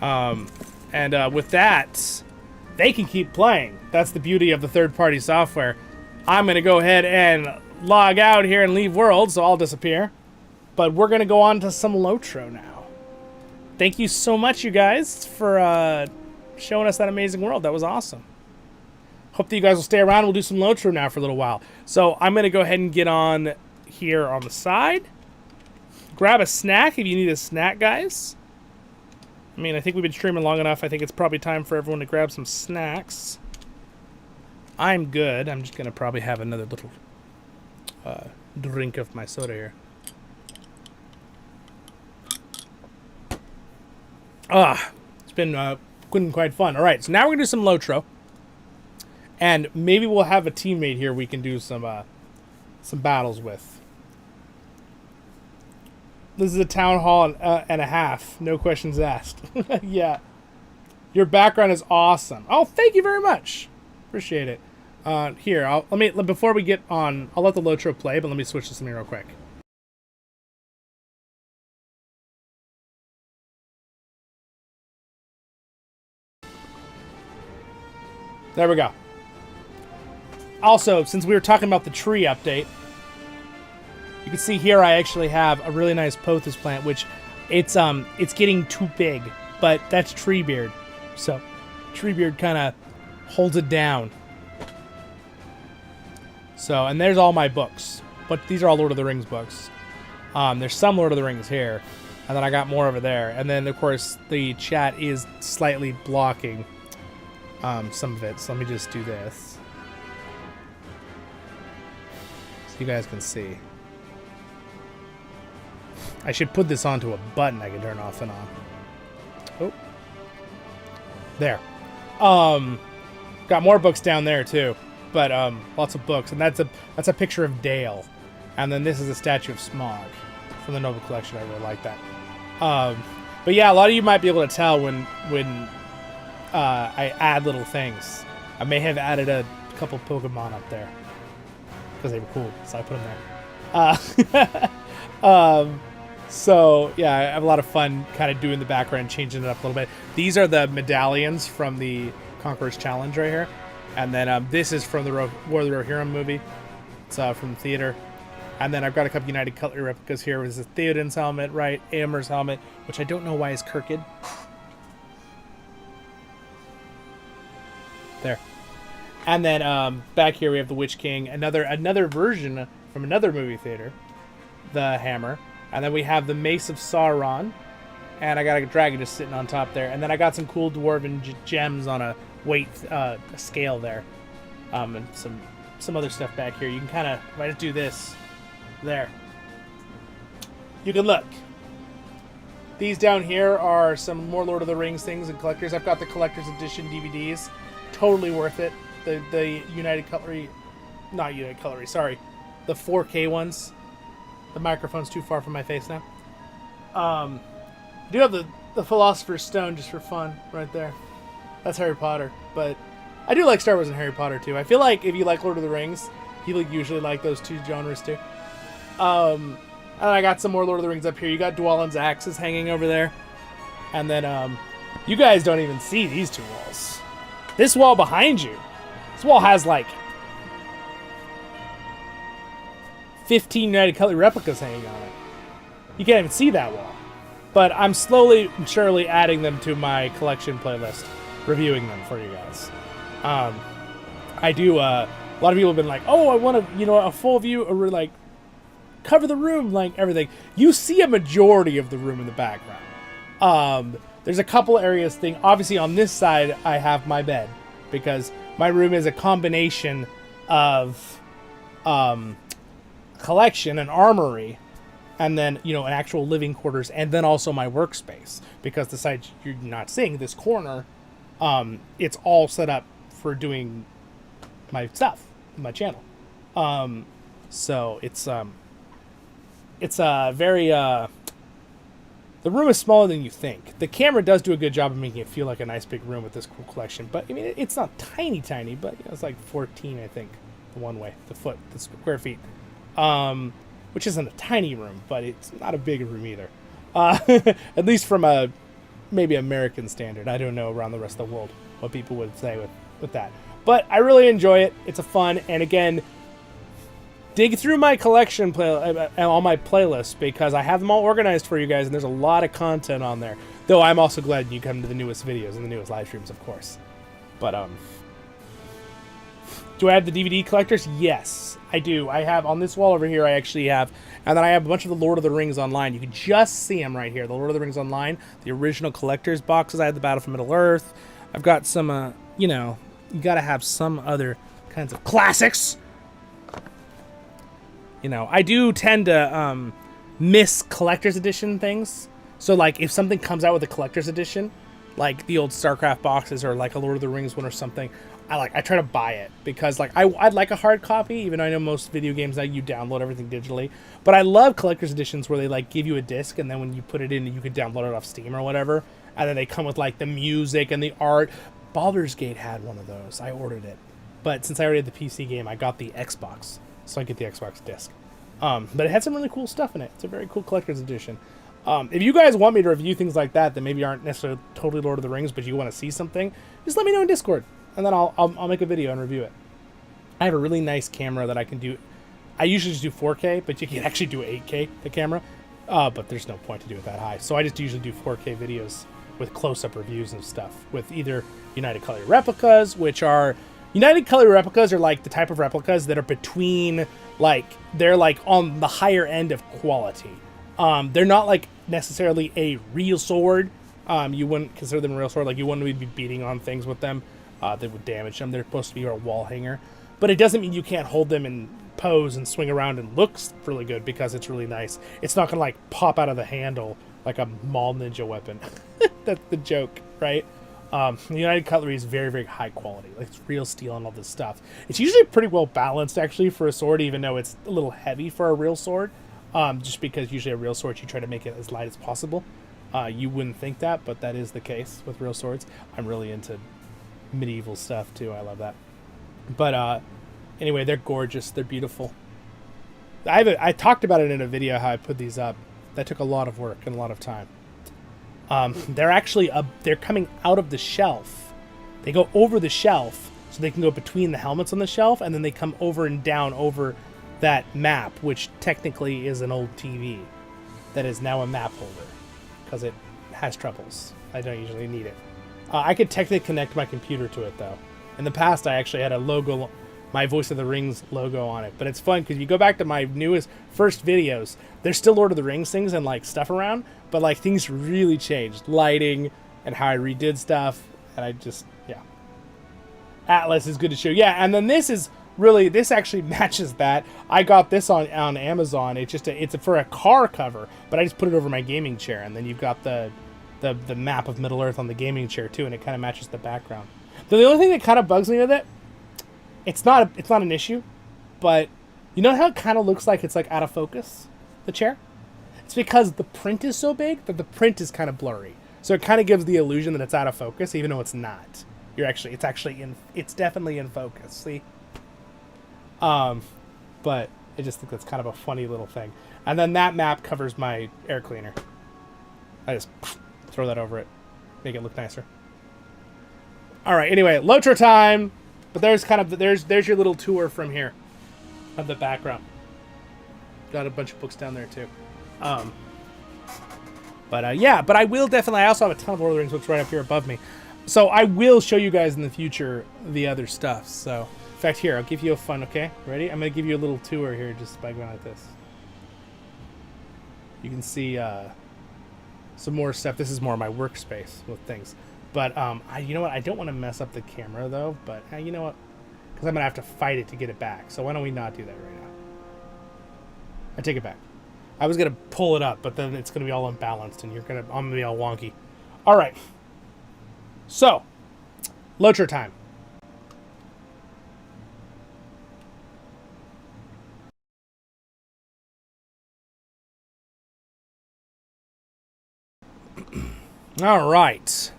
And with that, they can keep playing. That's the beauty of the third-party software. I'm going to go ahead and log out here and leave world, so I'll disappear. But we're going to go on to some LOTRO now. Thank you so much, you guys, for showing us that amazing world. That was awesome. Hope that you guys will stay around. We'll do some LOTRO now for a little while. So I'm going to go ahead and get on here on the side. Grab a snack if you need a snack, guys. I mean, I think we've been streaming long enough. I think it's probably time for everyone to grab some snacks. I'm good. I'm just going to probably have another little drink of my soda here. It's been quite fun. All right, so now we're going to do some LOTRO. And maybe we'll have a teammate here we can do some battles with. This is a town hall and a half. No questions asked. Yeah. Your background is awesome. Oh, thank you very much. Appreciate it. Here, before we get on, I'll let the LOTRO play, but let me switch to something real quick. There we go. Also, since we were talking about the tree update, you can see here I actually have a really nice pothos plant, which it's getting too big, but that's Treebeard. So Treebeard kind of holds it down. So, and there's all my books, but these are all Lord of the Rings books. There's some Lord of the Rings here, and then I got more over there. And then, of course, the chat is slightly blocking some of it. So let me just do this, so you guys can see. I should put this onto a button I can turn off and on. Oh. There. Got more books down there too. But lots of books. And that's a picture of Dale. And then this is a statue of Smog from the Noble Collection. I really like that. But yeah, a lot of you might be able to tell when I add little things. I may have added a couple Pokemon up there because they were cool, so I put them there. So yeah, I have a lot of fun kind of doing the background, changing it up a little bit. These are the medallions from the Conqueror's Challenge right here, and then this is from the War of the Rohirrim movie. It's from the theater. And then I've got a couple United Cutlery replicas here. There's a Theoden's helmet, right? Aomer's helmet, which I don't know why is crooked. There. And then back here we have the Witch King, another version from another movie theater, the hammer. And then we have the Mace of Sauron, and I got a dragon just sitting on top there. And then I got some cool dwarven gems on a weight scale there, and some other stuff back here. You can kind of, if I just do this. There. You can look. These down here are some more Lord of the Rings things and collectors. I've got the collector's edition DVDs. Totally worth it. The United Cutlery, not United Cutlery, sorry. The 4K ones. The microphone's too far from my face now. I do have the Philosopher's Stone just for fun right there. That's Harry Potter. But I do like Star Wars and Harry Potter too. I feel like if you like Lord of the Rings, people usually like those two genres too. And I got some more Lord of the Rings up here. You got Dwalin's axes hanging over there. And then, you guys don't even see these two walls. This wall behind you. This wall has, like, 15 United Cutlery replicas hanging on it. You can't even see that wall. But I'm slowly and surely adding them to my collection playlist. Reviewing them for you guys. I do, a lot of people have been like, oh, I want a full view, or, like, cover the room, like everything. You see a majority of the room in the background. There's a couple areas obviously on this side I have my bed, because my room is a combination of collection, an armory, and then an actual living quarters, and then also my workspace, because the side you're not seeing, this corner, it's all set up for doing my stuff, my channel. So it's very, the room is smaller than you think. The camera does do a good job of making it feel like a nice big room with this cool collection. But, I mean, it's not tiny, but it's like 14, I think, the one way, the square feet. Which isn't a tiny room, but it's not a big room either. At least from a, maybe American standard. I don't know around the rest of the world what people would say with that. But I really enjoy it. It's a fun, and again, dig through my collection on my playlist, because I have them all organized for you guys, and there's a lot of content on there. Though I'm also glad you come to the newest videos and the newest live streams, of course. But do I have the DVD collectors? Yes, I do. I have on this wall over here. I actually have, and then I have a bunch of the Lord of the Rings online. You can just see them right here. The Lord of the Rings online, the original collectors boxes. I have the Battle for Middle Earth. I've got some, you gotta have some other kinds of classics. I do tend to miss collector's edition things. So, like, if something comes out with a collector's edition, like the old StarCraft boxes or like a Lord of the Rings one or something, I try to buy it, because like I'd like a hard copy, even though I know most video games now you download everything digitally. But I love collector's editions where they like give you a disc, and then when you put it in, you can download it off Steam or whatever, and then they come with like the music and the art. Baldur's Gate had one of those. I ordered it, but since I already had the PC game, I got the Xbox. So I get the Xbox disc. But it had some really cool stuff in it. It's a very cool collector's edition. If you guys want me to review things like that maybe aren't necessarily totally Lord of the Rings, but you want to see something, just let me know in Discord, and then I'll make a video and review it. I have a really nice camera that I can do. I usually just do 4K, but you can actually do 8K, the camera. But there's no point to do it that high. So I just usually do 4K videos with close-up reviews and stuff with either United Cutlery replicas, which are... United Cutlery replicas are like the type of replicas that are between, like, they're like on the higher end of quality. They're not like necessarily a real sword. You wouldn't consider them a real sword. Like, you wouldn't be beating on things with them. They would damage them. They're supposed to be a wall hanger. But it doesn't mean you can't hold them and pose and swing around and looks really good because it's really nice. It's not gonna like pop out of the handle like a Maul Ninja weapon. That's the joke, right? The United Cutlery is very, very high quality. Like, it's real steel and all this stuff. It's usually pretty well balanced, actually, for a sword, even though it's a little heavy for a real sword. Just because usually a real sword, you try to make it as light as possible. You wouldn't think that, but that is the case with real swords. I'm really into medieval stuff, too. I love that. But, anyway, they're gorgeous. They're beautiful. I talked about it in a video, how I put these up. That took a lot of work and a lot of time. They're actually they're coming out of the shelf. They go over the shelf, so they can go between the helmets on the shelf, and then they come over and down over that map, which technically is an old TV that is now a map holder because it has troubles. I don't usually need it. I could technically connect my computer to it, though. In the past, I actually had a logo, my Voice of the Rings logo on it. But it's fun because you go back to my first videos, there's still Lord of the Rings things and like stuff around, but like things really changed. Lighting and how I redid stuff. And I just, yeah. Atlas is good to show. Yeah, and then this actually matches that. I got this on Amazon. It's for a car cover, but I just put it over my gaming chair. And then you've got the map of Middle Earth on the gaming chair too, and it kind of matches the background. The only thing that kind of bugs me with it, it's not an issue, but you know how it kind of looks like it's like out of focus, the chair? It's because the print is so big that the print is kind of blurry. So it kind of gives the illusion that it's out of focus, even though it's not. It's definitely in focus, see? But I just think that's kind of a funny little thing. And then that map covers my air cleaner. I just throw that over it, make it look nicer. All right, anyway, LOTRO time. But there's your little tour from here of the background. Got a bunch of books down there too. Yeah, but I will definitely, I also have a ton of Lord of the Rings books right up here above me. So I will show you guys in the future the other stuff. So, in fact, here, I'll give you a fun, okay? Ready? I'm going to give you a little tour here just by going like this. You can see some more stuff. This is more my workspace with things. But, you know what? I don't want to mess up the camera, though. But, you know what? Because I'm going to have to fight it to get it back. So why don't we not do that right now? I take it back. I was going to pull it up, but then it's going to be all unbalanced, and I'm going to be all wonky. All right. So, LOTRO time. All right.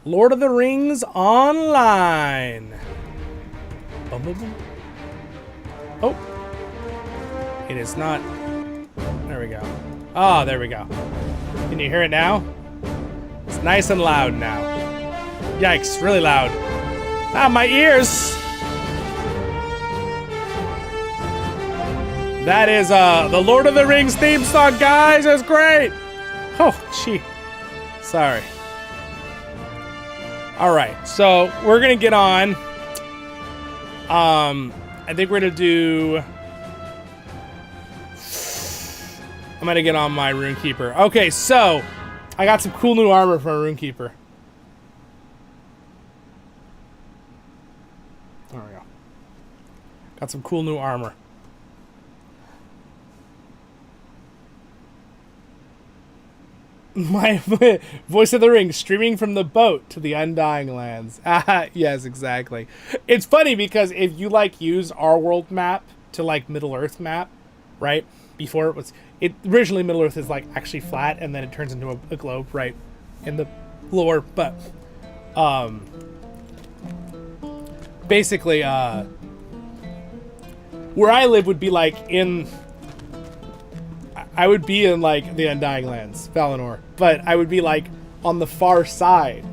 Lord of the Rings Online. Boom, boom, boom. Oh. It is not. There we go. Oh, there we go. Can you hear it now? It's nice and loud now. Yikes, really loud. Ah, my ears! That is the Lord of the Rings theme song, guys. It's great. Oh, gee. Sorry. Alright, so we're gonna get on. I think we're gonna do. I'm gonna get on my Runekeeper. Okay, so I got some cool new armor for a Runekeeper. There we go. Got some cool new armor. My Voice of the Ring streaming from the boat to the Undying Lands. Yes, exactly. It's funny because if you like use our world map to like Middle Earth map, right? Before it originally Middle Earth is like actually flat and then it turns into a globe, right? In the lore, but basically where I live would be like I would be in like the Undying Lands, Valinor, but I would be like on the far side,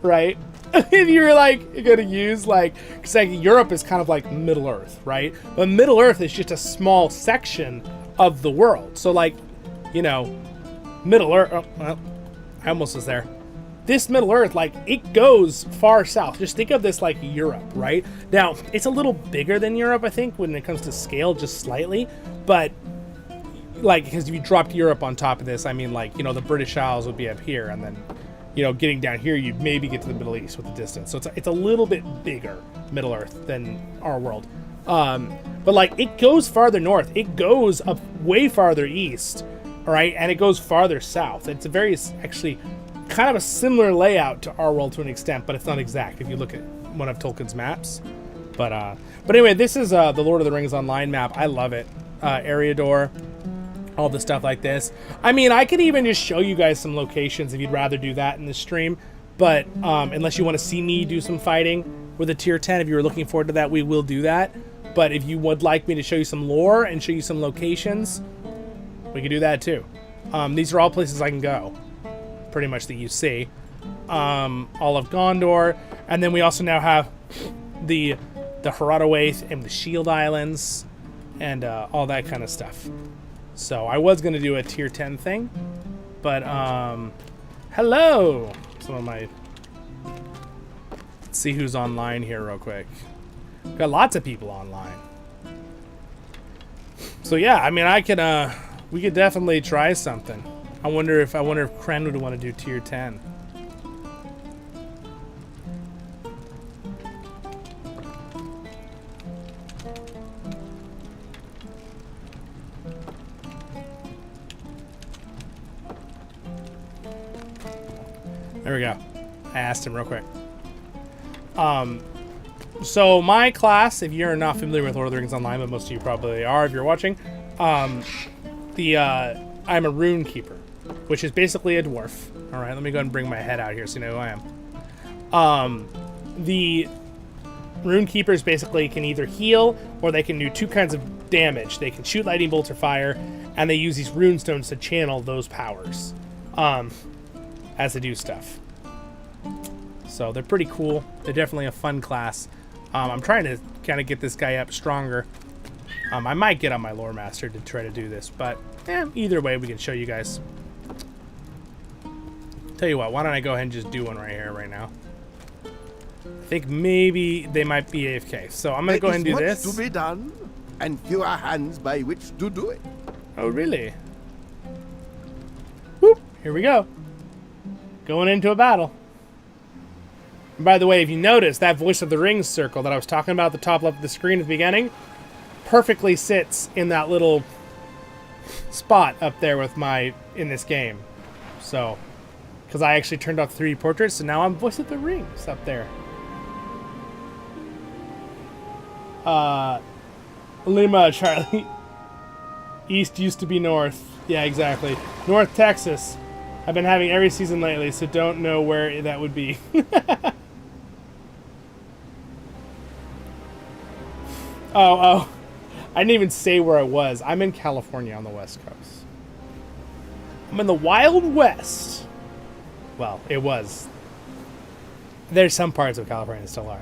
right? If you were like gonna use like, cause like Europe is kind of like Middle Earth, right? But Middle Earth is just a small section of the world. So like, you know, Middle Earth, oh, well, I almost was there. This Middle Earth, like it goes far south. Just think of this like Europe, right? Now, it's a little bigger than Europe, I think, when it comes to scale, just slightly, but like, because if you dropped Europe on top of this, I mean, like, you know, the British Isles would be up here, and then, you know, getting down here, you'd maybe get to the Middle East with the distance. So it's a little bit bigger, Middle Earth, than our world. But like it goes farther north. It goes up way farther east, all right, and it goes farther south. It's a very actually kind of a similar layout to our world to an extent, but it's not exact if you look at one of Tolkien's maps. But anyway, this is the Lord of the Rings Online map. I love it. Eriador, all the stuff like this. I mean, I could even just show you guys some locations if you'd rather do that in the stream. But unless you want to see me do some fighting with a tier 10, if you were looking forward to that, we will do that. But if you would like me to show you some lore and show you some locations, we can do that too. These are all places I can go, pretty much that you see. All of Gondor, and then we also now have the Haradawaith and the Shield Islands, and all that kind of stuff. So I was gonna do a tier 10 thing, but hello. Some of my. Let's see who's online here real quick. Got lots of people online. So yeah, I mean, I could we could definitely try something. I wonder if Kren would want to do tier 10. There we go. I asked him real quick. So my class, if you're not familiar with Lord of the Rings Online, but most of you probably are if you're watching, I'm a rune keeper, which is basically a dwarf. All right, let me go ahead and bring my head out here so you know who I am. The rune keepers basically can either heal or they can do two kinds of damage. They can shoot lightning bolts or fire, and they use these rune stones to channel those powers as they do stuff. So they're pretty cool. They're definitely a fun class. I'm trying to kind of get this guy up stronger. I might get on my lore master to try to do this, but either way, we can show you guys. Tell you what, why don't I go ahead and just do one right here, right now? I think maybe they might be AFK, so I'm gonna go ahead and do this. There is much to be done, and fewer hands by which to do it. Oh, really? Whoop! Here we go. Going into a battle. And by the way, if you notice, that Voice of the Rings circle that I was talking about at the top left of the screen at the beginning perfectly sits in that little spot up there with in this game. So, because I actually turned off 3D portraits, so now I'm Voice of the Rings up there. Lima, Charlie. East used to be north. Yeah, exactly. North Texas. I've been having every season lately, so don't know where that would be. Oh. I didn't even say where I was. I'm in California on the West Coast. I'm in the Wild West. Well, it was. There's some parts of California that still are.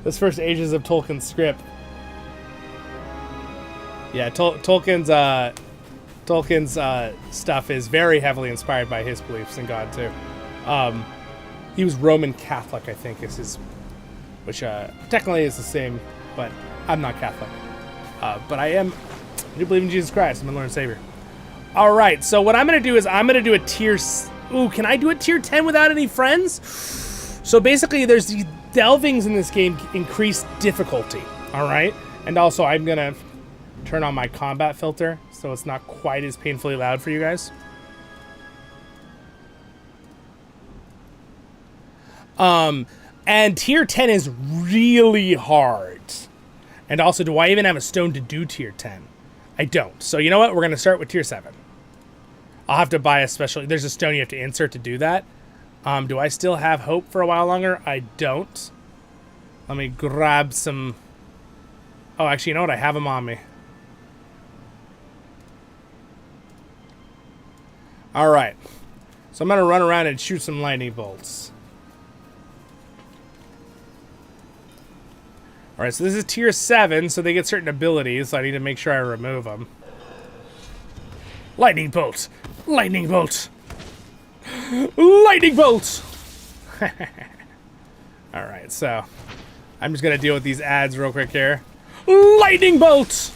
This first ages of Tolkien's script. Yeah, Tolkien's stuff is very heavily inspired by his beliefs in God too. He was Roman Catholic, I think, is his, which technically is the same, but I'm not Catholic. But I do believe in Jesus Christ, I'm my Lord and Savior. All right, so what I'm gonna do is I'm gonna do a tier. Ooh, can I do a tier 10 without any friends? So basically, there's these delvings in this game increase difficulty. All right, and also I'm gonna turn on my combat filter so it's not quite as painfully loud for you guys. And tier 10 is really hard. And also, do I even have a stone to do tier 10? I don't. So you know what? We're going to start with tier 7. I'll have to buy a special... There's a stone you have to insert to do that. Do I still have hope for a while longer? I don't. Let me grab some... Oh, actually, you know what? I have them on me. Alright. So I'm going to run around and shoot some lightning bolts. Alright, so this is tier 7, so they get certain abilities, so I need to make sure I remove them. Lightning bolt! Lightning bolt! Lightning bolt! Alright, so I'm just going to deal with these ads real quick here. Lightning bolt!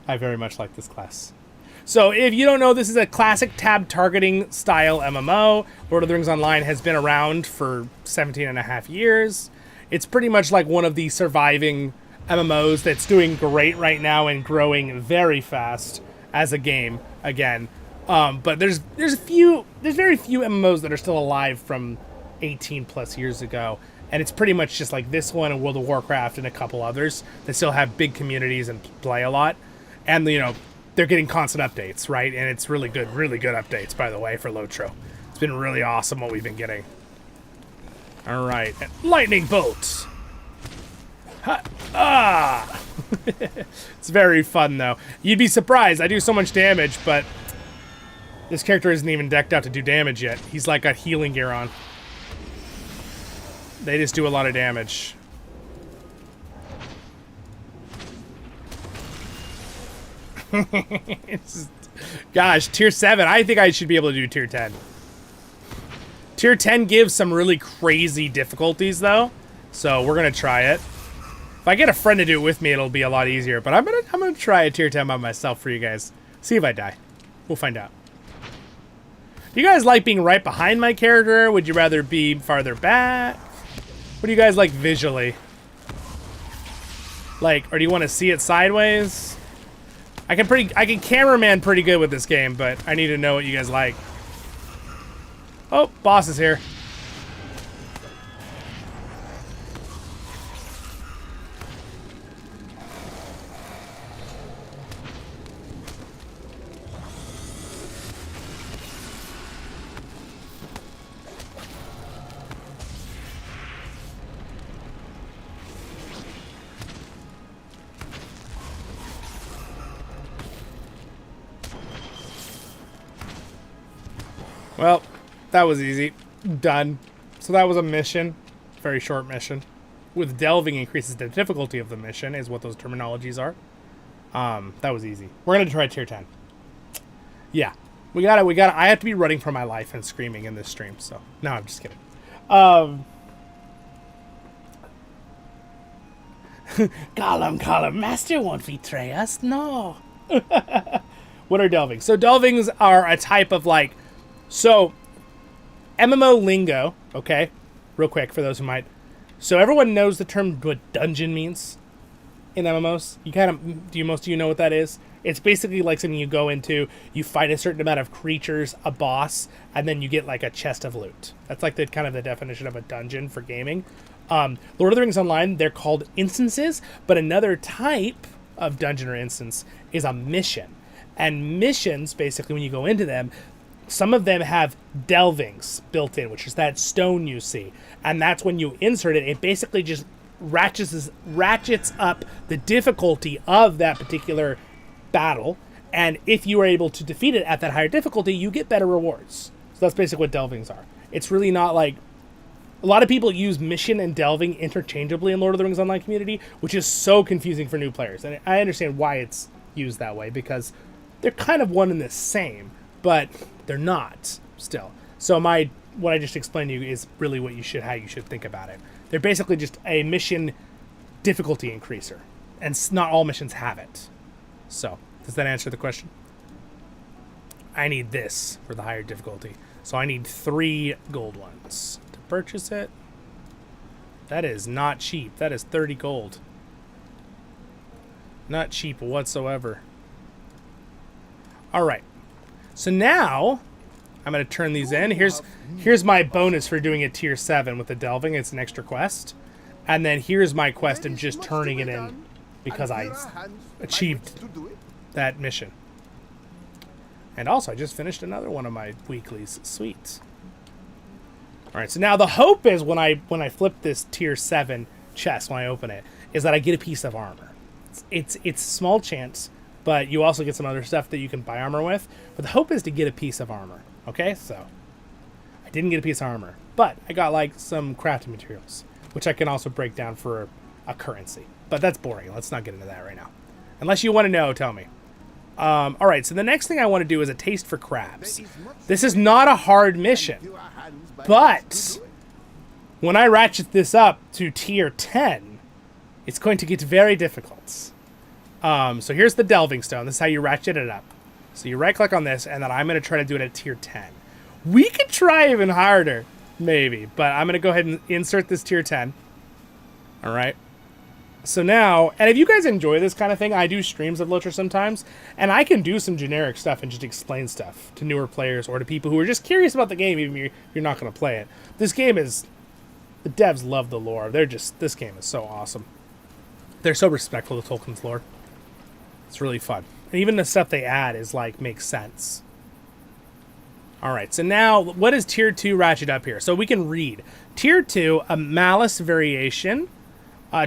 I very much like this class. So if you don't know, this is a classic tab targeting style MMO. Lord of the Rings Online has been around for 17 and a half years. It's pretty much like one of the surviving MMOs that's doing great right now and growing very fast as a game again. But there's very few MMOs that are still alive from 18 plus years ago. And it's pretty much just like this one and World of Warcraft and a couple others that still have big communities and play a lot. And, you know, they're getting constant updates, right? And it's really good updates, by the way, for LOTRO. It's been really awesome what we've been getting. All right. Lightning bolt. Ha! Ah! It's very fun, though. You'd be surprised. I do so much damage, but this character isn't even decked out to do damage yet. He's like got healing gear on. They just do a lot of damage. Gosh, tier 7. I think I should be able to do tier 10. Tier 10 gives some really crazy difficulties, though. So we're going to try it. If I get a friend to do it with me, it'll be a lot easier. But I'm gonna try a tier 10 by myself for you guys. See if I die. We'll find out. Do you guys like being right behind my character? Would you rather be farther back? What do you guys like visually? Like, or do you want to see it sideways? I can cameraman pretty good with this game, but I need to know what you guys like. Oh, boss is here. Well, that was easy. Done. So that was a mission. Very short mission. With delving increases the difficulty of the mission, is what those terminologies are. That was easy. We're gonna try tier 10. Yeah. We gotta I have to be running for my life and screaming in this stream, so no, I'm just kidding. Gollum, Master won't betray us, no. What are delvings? So delvings are a type of like, so MMO lingo, okay, real quick for those who might. So everyone knows the term what dungeon means in MMOs. Most of you know what that is? It's basically like something you go into, you fight a certain amount of creatures, a boss, and then you get like a chest of loot. That's like the kind of the definition of a dungeon for gaming. Lord of the Rings Online, they're called instances, but another type of dungeon or instance is a mission. And missions, basically, when you go into them, some of them have delvings built in, which is that stone you see. And that's when you insert it, it basically just ratchets up the difficulty of that particular battle. And if you are able to defeat it at that higher difficulty, you get better rewards. So that's basically what delvings are. It's really not like... A lot of people use mission and delving interchangeably in Lord of the Rings Online community, which is so confusing for new players. And I understand why it's used that way, because they're kind of one and the same, but they're not still. So what I just explained to you is really how you should think about it. They're basically just a mission difficulty increaser, and not all missions have it. So does that answer the question? I need this for the higher difficulty. So I need 3 gold ones to purchase it. That is not cheap. That is 30 gold. Not cheap whatsoever. All right. So now I'm going to turn these in. Here's my bonus for doing a tier 7 with the delving. It's an extra quest. And then here's my quest of just turning it in because I achieved that mission. And also, I just finished another one of my weeklies. Sweet. All right, so now the hope is when I flip this tier 7 chest, when I open it, is that I get a piece of armor. It's a small chance, but you also get some other stuff that you can buy armor with. But the hope is to get a piece of armor. Okay, so I didn't get a piece of armor, but I got like some crafting materials, which I can also break down for a currency. But that's boring. Let's not get into that right now. Unless you want to know, tell me. All right, so the next thing I want to do is a taste for crabs. This is not a hard mission, but when I ratchet this up to tier 10, it's going to get very difficult. So here's the delving stone. This is how you ratchet it up. So you right-click on this, and then I'm going to try to do it at tier 10. We could try even harder, maybe, but I'm going to go ahead and insert this tier 10. All right. So now, and if you guys enjoy this kind of thing, I do streams of LOTRO sometimes, and I can do some generic stuff and just explain stuff to newer players or to people who are just curious about the game, even if you're not going to play it. This game is, the devs love the lore. This game is so awesome. They're so respectful of Tolkien's lore. It's really fun. And even the stuff they add is like, makes sense. All right, so now what is tier 2 ratchet up here? So we can read. Tier 2, a malice variation.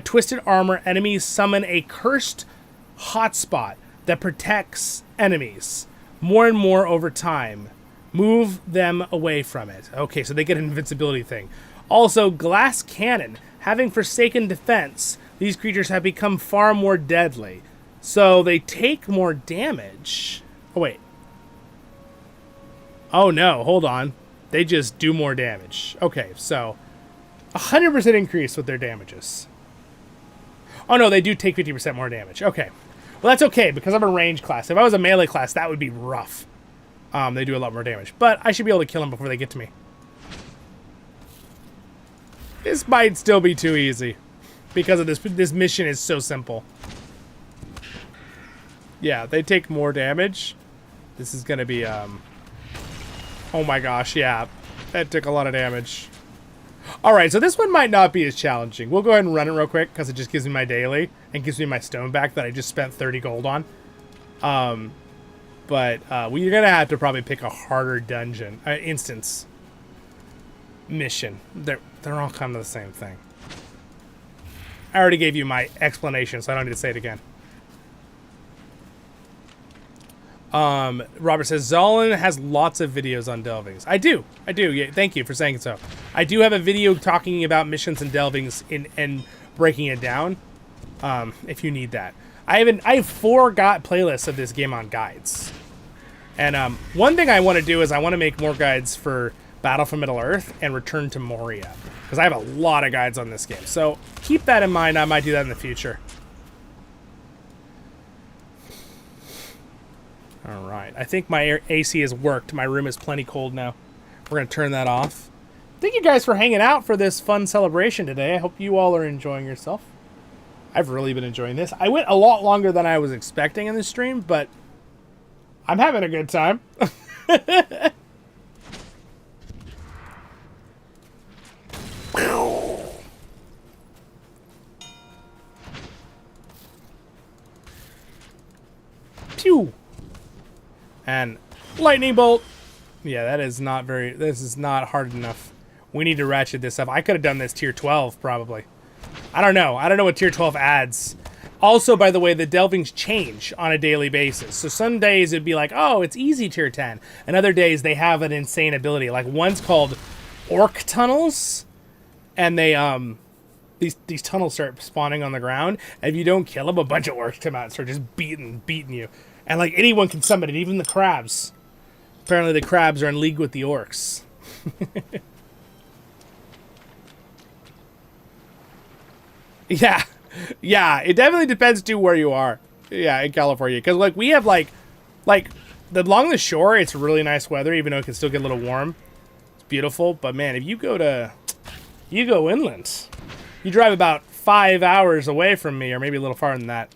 Twisted armor, enemies summon a cursed hotspot that protects enemies more and more over time. Move them away from it. Okay, so they get an invincibility thing. Also, glass cannon. Having forsaken defense, these creatures have become far more deadly. So they take more damage. Oh, wait. Oh, no. Hold on. They just do more damage. Okay, so 100% increase with their damages. Oh, no, they do take 50% more damage. Okay. Well, that's okay, because I'm a range class. If I was a melee class, that would be rough. They do a lot more damage. But I should be able to kill them before they get to me. This might still be too easy. Because of this mission is so simple. Yeah, they take more damage. This is going to be, oh my gosh, yeah. That took a lot of damage. Alright, so this one might not be as challenging. We'll go ahead and run it real quick, because it just gives me my daily, and gives me my stone back that I just spent 30 gold on. But we're going to have to probably pick a harder dungeon, instance mission. They're all kind of the same thing. I already gave you my explanation, so I don't need to say it again. Robert says, Zollin has lots of videos on delvings. I do. Yeah, thank you for saying so. I do have a video talking about missions and delvings and breaking it down, if you need that. I have 4 playlists of this game on guides. And one thing I want to do is I want to make more guides for Battle for Middle-earth and Return to Moria. Because I have a lot of guides on this game. So keep that in mind. I might do that in the future. All right. I think my AC has worked. My room is plenty cold now. We're going to turn that off. Thank you guys for hanging out for this fun celebration today. I hope you all are enjoying yourself. I've really been enjoying this. I went a lot longer than I was expecting in this stream, but I'm having a good time. Pew! And lightning bolt. Yeah, that is not very... This is not hard enough. We need to ratchet this up. I could have done this tier 12, probably. I don't know. I don't know what tier 12 adds. Also, by the way, the delvings change on a daily basis. So some days it'd be like, oh, it's easy tier 10. And other days they have an insane ability. Like one's called Orc Tunnels. And they, these tunnels start spawning on the ground. And if you don't kill them, a bunch of orcs come out and start just beating you. And like anyone can summon it, even the crabs. Apparently the crabs are in league with the orcs. Yeah. Yeah, it definitely depends too where you are. Yeah, in California. Because like we have like along the shore, it's really nice weather, even though it can still get a little warm. It's beautiful. But man, if you go inland, you drive about 5 hours away from me, or maybe a little farther than that.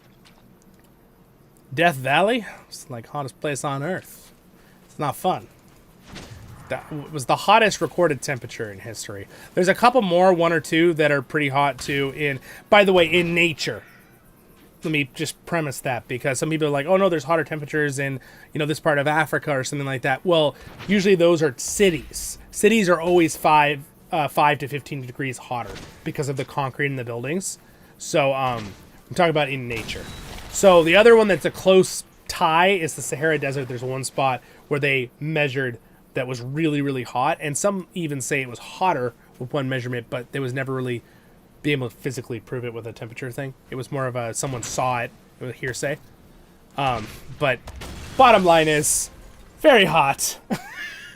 Death Valley? It's like hottest place on earth. It's not fun. That was the hottest recorded temperature in history. There's a couple more, 1 or 2, that are pretty hot too by the way, in nature. Let me just premise that, because some people are like, oh no, there's hotter temperatures in, this part of Africa or something like that. Well, usually those are cities. Cities are always 5 to 15 degrees hotter because of the concrete in the buildings. So, I'm talking about in nature. So the other one that's a close tie is the Sahara Desert. There's one spot where they measured that was really, really hot. And some even say it was hotter with one measurement, but they was never really be able to physically prove it with a temperature thing. It was more of someone saw it. It was hearsay. But bottom line is, very hot.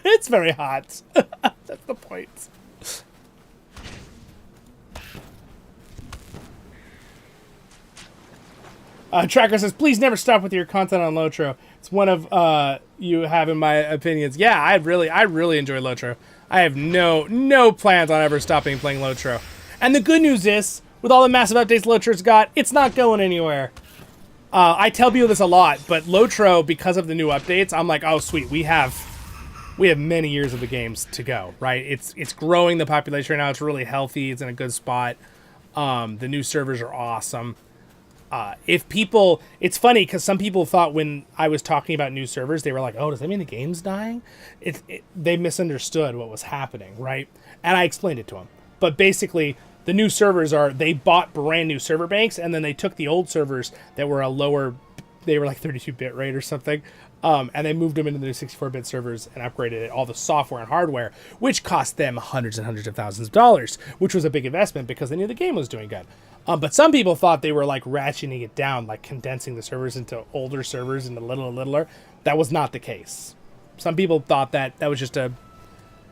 It's very hot. That's the point. Tracker says, please never stop with your content on LOTRO. It's one of you have in my opinions. Yeah, I really enjoy LOTRO. I have no plans on ever stopping playing LOTRO. And the good news is, with all the massive updates LOTRO's got, it's not going anywhere. I tell people this a lot, but LOTRO, because of the new updates, I'm like, oh sweet, we have many years of the games to go, right? It's growing the population right now. It's really healthy. It's in a good spot. The new servers are awesome. It's funny because some people thought when I was talking about new servers, they were like, oh, does that mean the game's dying? They misunderstood what was happening, right? And I explained it to them. But basically, the new servers they bought brand new server banks, and then they took the old servers that were they were like 32-bit rate or something, and they moved them into the new 64-bit servers and upgraded all the software and hardware, which cost them hundreds and hundreds of thousands of dollars, which was a big investment because they knew the game was doing good. But some people thought they were like ratcheting it down, like condensing the servers into older servers into littler. That was not the case. Some people thought that was just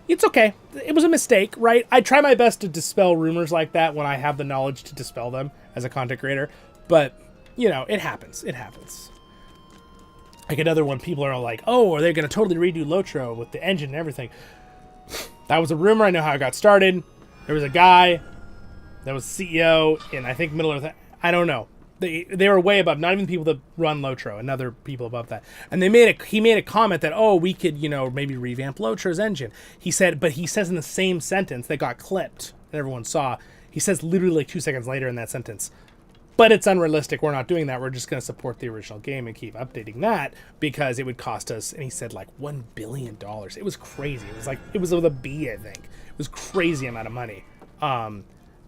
it's okay. It was a mistake, right? I try my best to dispel rumors like that when I have the knowledge to dispel them as a content creator. But, it happens. It happens. Like another one, people are like, oh, are they going to totally redo LOTRO with the engine and everything? That was a rumor. I know how it got started. There was a guy that was CEO in, I think, middle of the... I don't know. They were way above, not even people that run LOTRO, and other people above that. And he made a comment that, oh, we could, maybe revamp LOTRO's engine. He said, but he says in the same sentence that got clipped, and everyone saw, he says literally like 2 seconds later in that sentence, but it's unrealistic. We're not doing that. We're just going to support the original game and keep updating that because it would cost us, and he said like $1 billion. It was crazy. It was with a B, I think. It was crazy amount of money.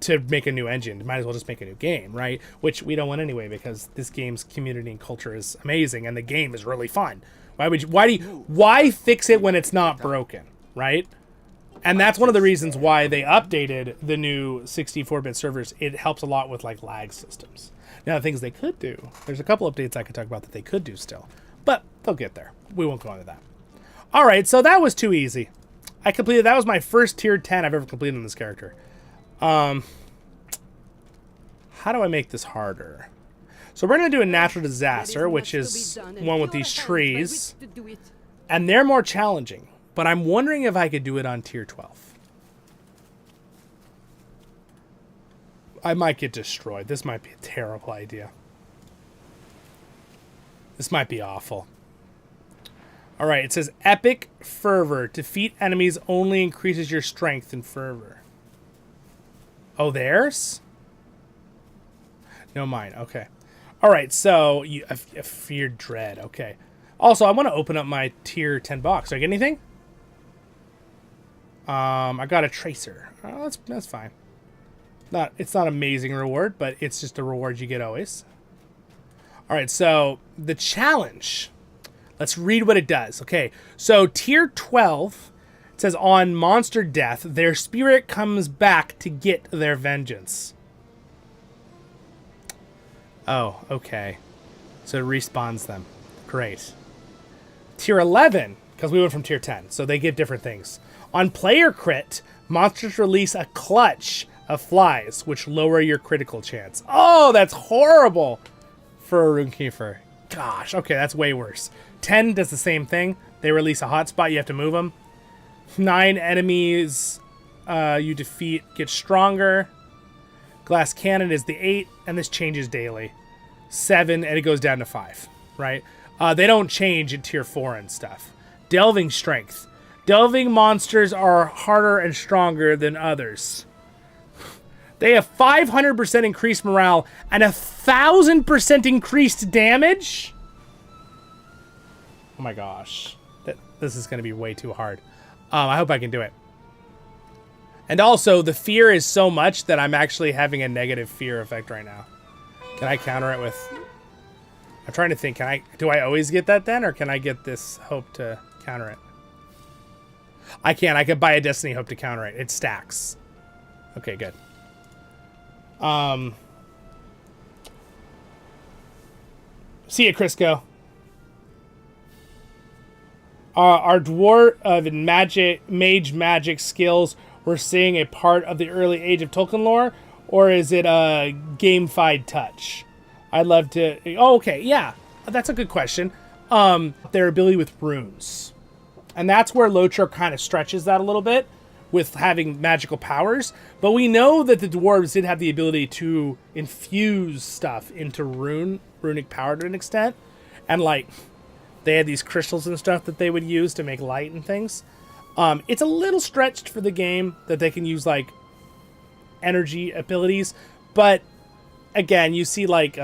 To make a new engine. Might as well just make a new game, right? Which we don't want anyway because this game's community and culture is amazing and the game is really fun. Why fix it when it's not broken, right? And that's one of the reasons why they updated the new 64-bit servers. It helps a lot with like lag systems. Now, the things they could do, there's a couple updates I could talk about that they could do still, but they'll get there. We won't go into that. All right, so that was too easy. That was my first tier 10 I've ever completed on this character. How do I make this harder? So we're going to do a natural disaster, which is one with these trees. And they're more challenging. But I'm wondering if I could do it on tier 12. I might get destroyed. This might be a terrible idea. This might be awful. Alright, it says Epic Fervor. Defeat enemies only increases your strength and fervor. Oh, theirs? No, mine. Okay. Alright, so a feared dread. Okay. Also, I want to open up my tier 10 box. Do I get anything? I got a tracer. Oh, that's fine. It's not amazing reward, but it's just a reward you get always. Alright, so the challenge. Let's read what it does. Okay, so tier 12, it says on monster death, their spirit comes back to get their vengeance. Oh, okay. So it respawns them. Great. Tier 11, because we went from tier 10, so they give different things. On player crit, monsters release a clutch of flies, which lower your critical chance. Oh, that's horrible for a Runekeeper. Gosh, okay, that's way worse. 10 does the same thing. They release a hotspot, you have to move them. 9 enemies you defeat get stronger. Glass Cannon is the 8, and this changes daily. 7, and it goes down to 5, right? They don't change in tier 4 and stuff. Delving Strength. Delving monsters are harder and stronger than others. They have 500% increased morale and 1,000% increased damage? Oh my gosh. This is going to be way too hard. I hope I can do it. And also, the fear is so much that I'm actually having a negative fear effect right now. Can I counter it with... I'm trying to think, do I always get that then? Or can I get this hope to counter it? I can. I can buy a Destiny Hope to counter it. It stacks. Okay, good. See ya, Crisco. Our Dwarven mage magic skills we're seeing a part of the early age of Tolkien lore, or is it a gamified touch? I'd love to... Oh, okay, yeah. That's a good question. Their ability with runes. And that's where LOTRO kind of stretches that a little bit with having magical powers. But we know that the dwarves did have the ability to infuse stuff into runic power to an extent. And, like, they had these crystals and stuff that they would use to make light and things. It's a little stretched for the game that they can use, like, energy abilities. But, again, you see, like...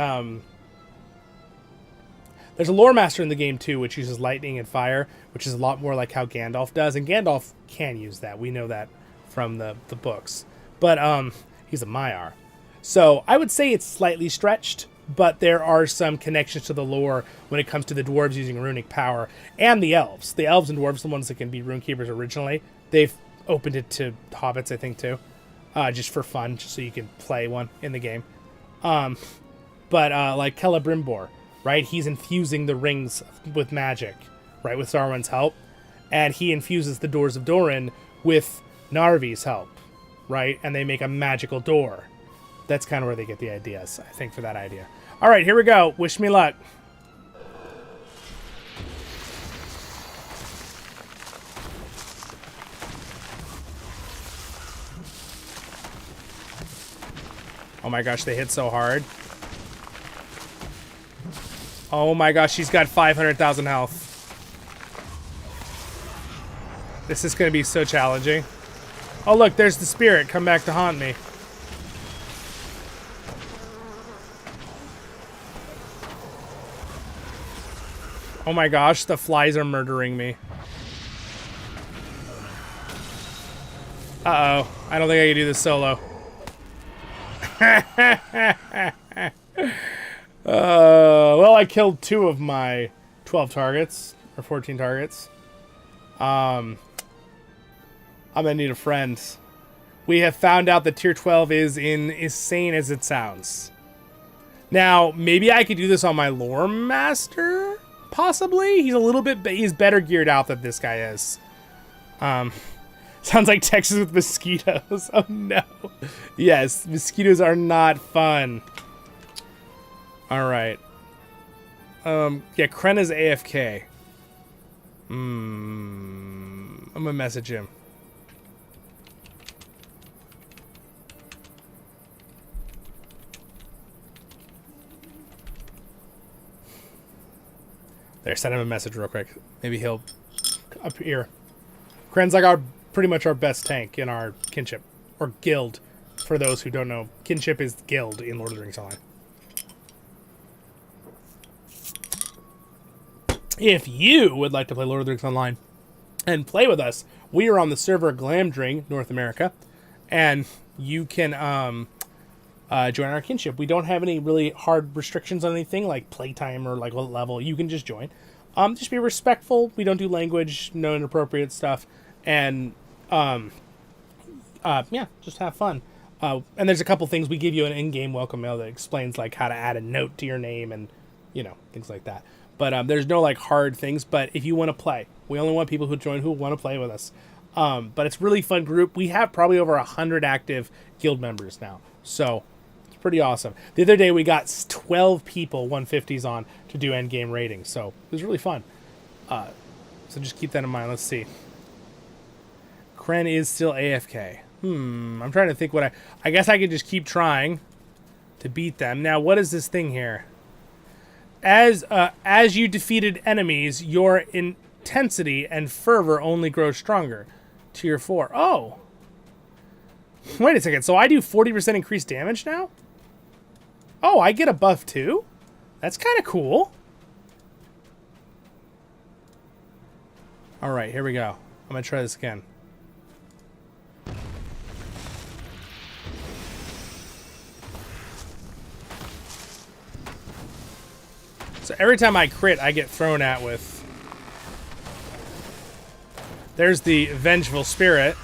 There's a lore master in the game, too, which uses lightning and fire, which is a lot more like how Gandalf does. And Gandalf can use that. We know that from the books. But he's a Maiar. So I would say it's slightly stretched, but there are some connections to the lore when it comes to the dwarves using runic power. And the elves. The elves and dwarves, the ones that can be runekeepers originally, they've opened it to hobbits, I think, too. Just for fun, just so you can play one in the game. But like Celebrimbor. Right, he's infusing the rings with magic, right, with Sauron's help, and he infuses the doors of Doran with Narvi's help, right, and they make a magical door. That's kind of where they get the ideas, I think, for that idea. All right, here we go. Wish me luck. Oh my gosh, they hit so hard. Oh my gosh, she's got 500,000 health. This is going to be so challenging. Oh look, there's the spirit. Come back to haunt me. Oh my gosh, the flies are murdering me. Uh-oh. I don't think I can do this solo. Well, I killed 2 of my 12 targets, or 14 targets. I'm gonna need a friend. We have found out that tier 12 is insane as it sounds. Now, maybe I could do this on my lore master? Possibly? He's better geared out than this guy is. Sounds like Texas with mosquitoes. Oh no. Yes, mosquitoes are not fun. Alright. Yeah, Krenna's AFK. I'm gonna message him. There, send him a message real quick. Maybe he'll appear. Kren's like pretty much our best tank in our kinship. Or guild, for those who don't know. Kinship is guild in Lord of the Rings Online. If you would like to play Lord of the Rings Online and play with us, we are on the server Glamdring, North America, and you can join our kinship. We don't have any really hard restrictions on anything like playtime or like what level. You can just join. Just be respectful. We don't do language, no inappropriate stuff, and yeah, just have fun. And there's a couple things. We give you an in-game welcome mail that explains like how to add a note to your name and things like that. But there's no like hard things. But if you want to play, we only want people who join who want to play with us. But it's a really fun group. We have probably over 100 active guild members now. So it's pretty awesome. The other day we got 12 people 150s on to do end game rating. So it was really fun. So just keep that in mind. Let's see. Kren is still AFK. I'm trying to think what I guess I could just keep trying to beat them. Now, what is this thing here? As you defeated enemies, your intensity and fervor only grows stronger. Tier 4. Oh. Wait a second. So I do 40% increased damage now? Oh, I get a buff too? That's kind of cool. All right, here we go. I'm going to try this again. So every time I crit, I get thrown at with... There's the Vengeful Spirit.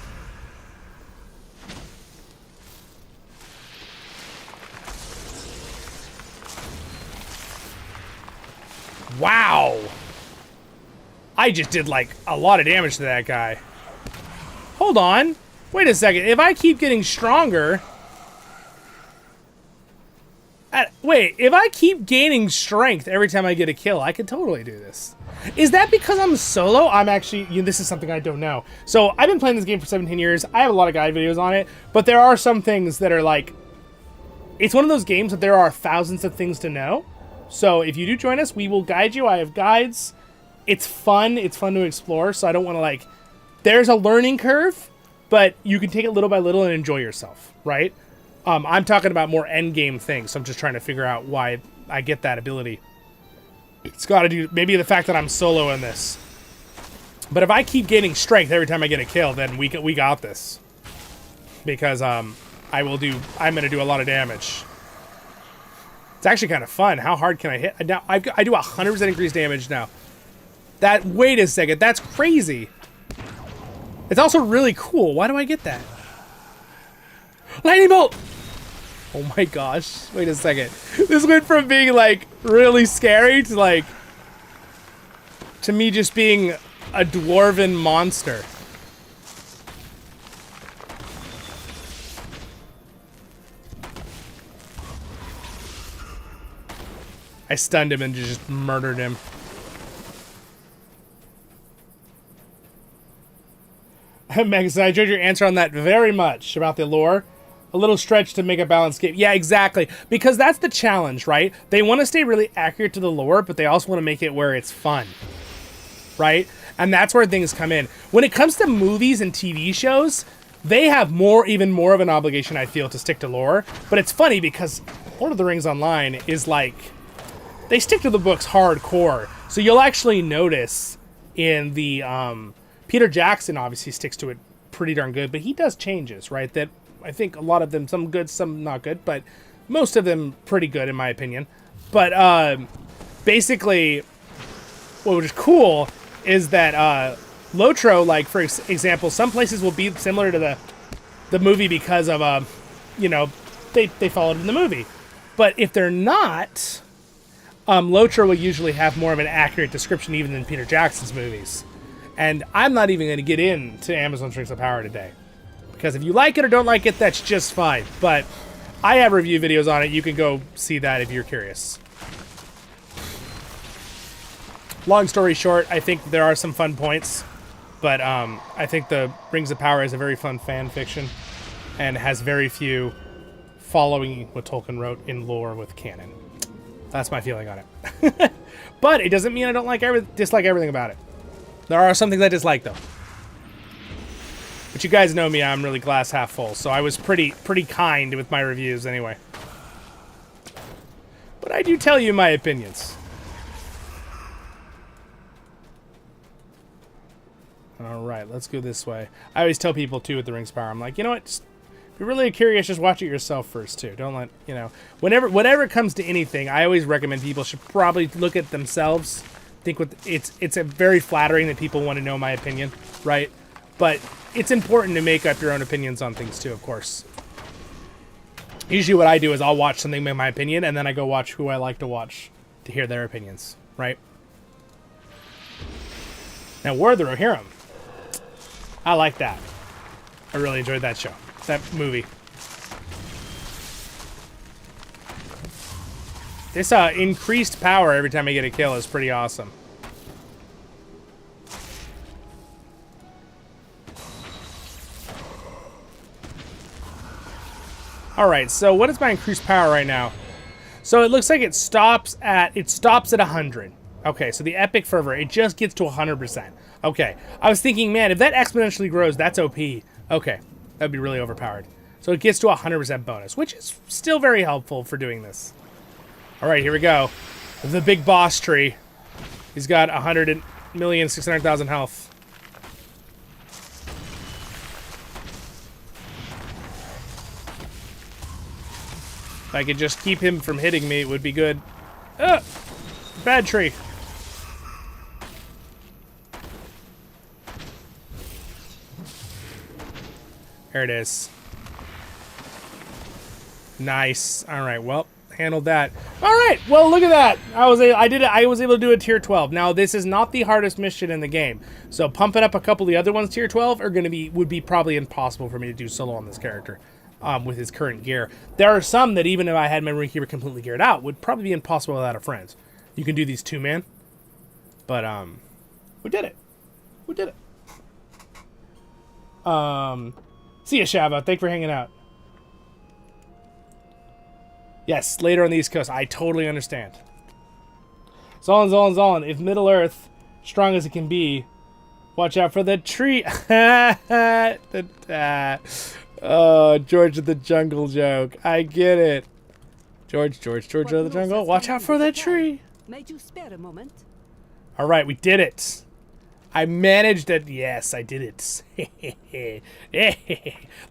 Wow! I just did, like, a lot of damage to that guy. Hold on. Wait a second. If I keep getting stronger... Wait, if I keep gaining strength every time I get a kill, I could totally do this. Is that because I'm solo? I'm actually, this is something I don't know. So I've been playing this game for 17 years. I have a lot of guide videos on it, but there are some things that are like, it's one of those games that there are thousands of things to know. So if you do join us, we will guide you. I have guides. It's fun. It's fun to explore. So I don't want to like, there's a learning curve, but you can take it little by little and enjoy yourself, right? I'm talking about more end game things. So I'm just trying to figure out why I get that ability. It's got to do maybe the fact that I'm solo in this. But if I keep gaining strength every time I get a kill, then we got this. Because I'm going to do a lot of damage. It's actually kind of fun. How hard can I hit? Now I do 100% increased damage now. Wait a second, that's crazy. It's also really cool. Why do I get that? Lightning bolt! Oh my gosh. Wait a second. This went from being like really scary to like to me just being a dwarven monster. I stunned him and just murdered him. Megan, I enjoyed your answer on that very much about the lore. A little stretch to make a balanced game. Yeah, exactly. Because that's the challenge, right? They want to stay really accurate to the lore, but they also want to make it where it's fun. Right? And that's where things come in. When it comes to movies and TV shows, they have even more of an obligation, I feel, to stick to lore. But it's funny because Lord of the Rings Online is like, they stick to the books hardcore. So you'll actually notice in the, Peter Jackson obviously sticks to it pretty darn good, but he does changes, right? That I think a lot of them, some good, some not good, but most of them pretty good in my opinion. But basically, what was cool is that LOTRO, like for example, some places will be similar to the movie because of they followed in the movie. But if they're not, LOTRO will usually have more of an accurate description even than Peter Jackson's movies. And I'm not even going to get into Amazon's Rings of Power today. Because if you like it or don't like it, that's just fine. But I have review videos on it. You can go see that if you're curious. Long story short, I think there are some fun points. But I think the Rings of Power is a very fun fan fiction. And has very few following what Tolkien wrote in lore with canon. That's my feeling on it. But it doesn't mean I don't dislike everything about it. There are some things I dislike, though. But you guys know me, I'm really glass half full, so I was pretty kind with my reviews anyway. But I do tell you my opinions. Alright, let's go this way. I always tell people, too, with the Rings of Power, I'm like, you know what, if you're really curious, just watch it yourself first, too. Don't let, whenever it comes to anything, I always recommend people should probably look at themselves. It's a very flattering that people want to know my opinion, right? But it's important to make up your own opinions on things too, of course. Usually what I do is I'll watch something, make my opinion, and then I go watch who I like to watch to hear their opinions, right? Now, War of the Rohirrim. I like that. I really enjoyed that show, that movie. This increased power every time I get a kill is pretty awesome. Alright, so what is my increased power right now? So it looks like it stops at 100. Okay, so the Epic Fervor, it just gets to 100%. Okay, I was thinking, man, if that exponentially grows, that's OP. Okay, that'd be really overpowered. So it gets to 100% bonus, which is still very helpful for doing this. Alright, here we go. The big boss tree. He's got 100,600,000 health. If I could just keep him from hitting me, it would be good. Bad tree. There it is. Nice. Alright, well, handled that. Alright, well, look at that. I was able to do a tier 12. Now, this is not the hardest mission in the game. So pumping up a couple of the other ones tier 12 would be probably impossible for me to do solo on this character. with his current gear. There are some that even if I had my Runekeeper completely geared out, would probably be impossible without a friend. You can do these 2-man, but we did it. We did it. See ya, Shava. Thanks for hanging out. Yes, later on the East Coast. I totally understand. Zollin, Zollin, Zollin. If Middle Earth, strong as it can be, watch out for the tree. Oh, George of the Jungle joke. I get it. George of the Jungle. Watch out for that tree. Made you spare a moment. All right, we did it. I managed it. Yes, I did it.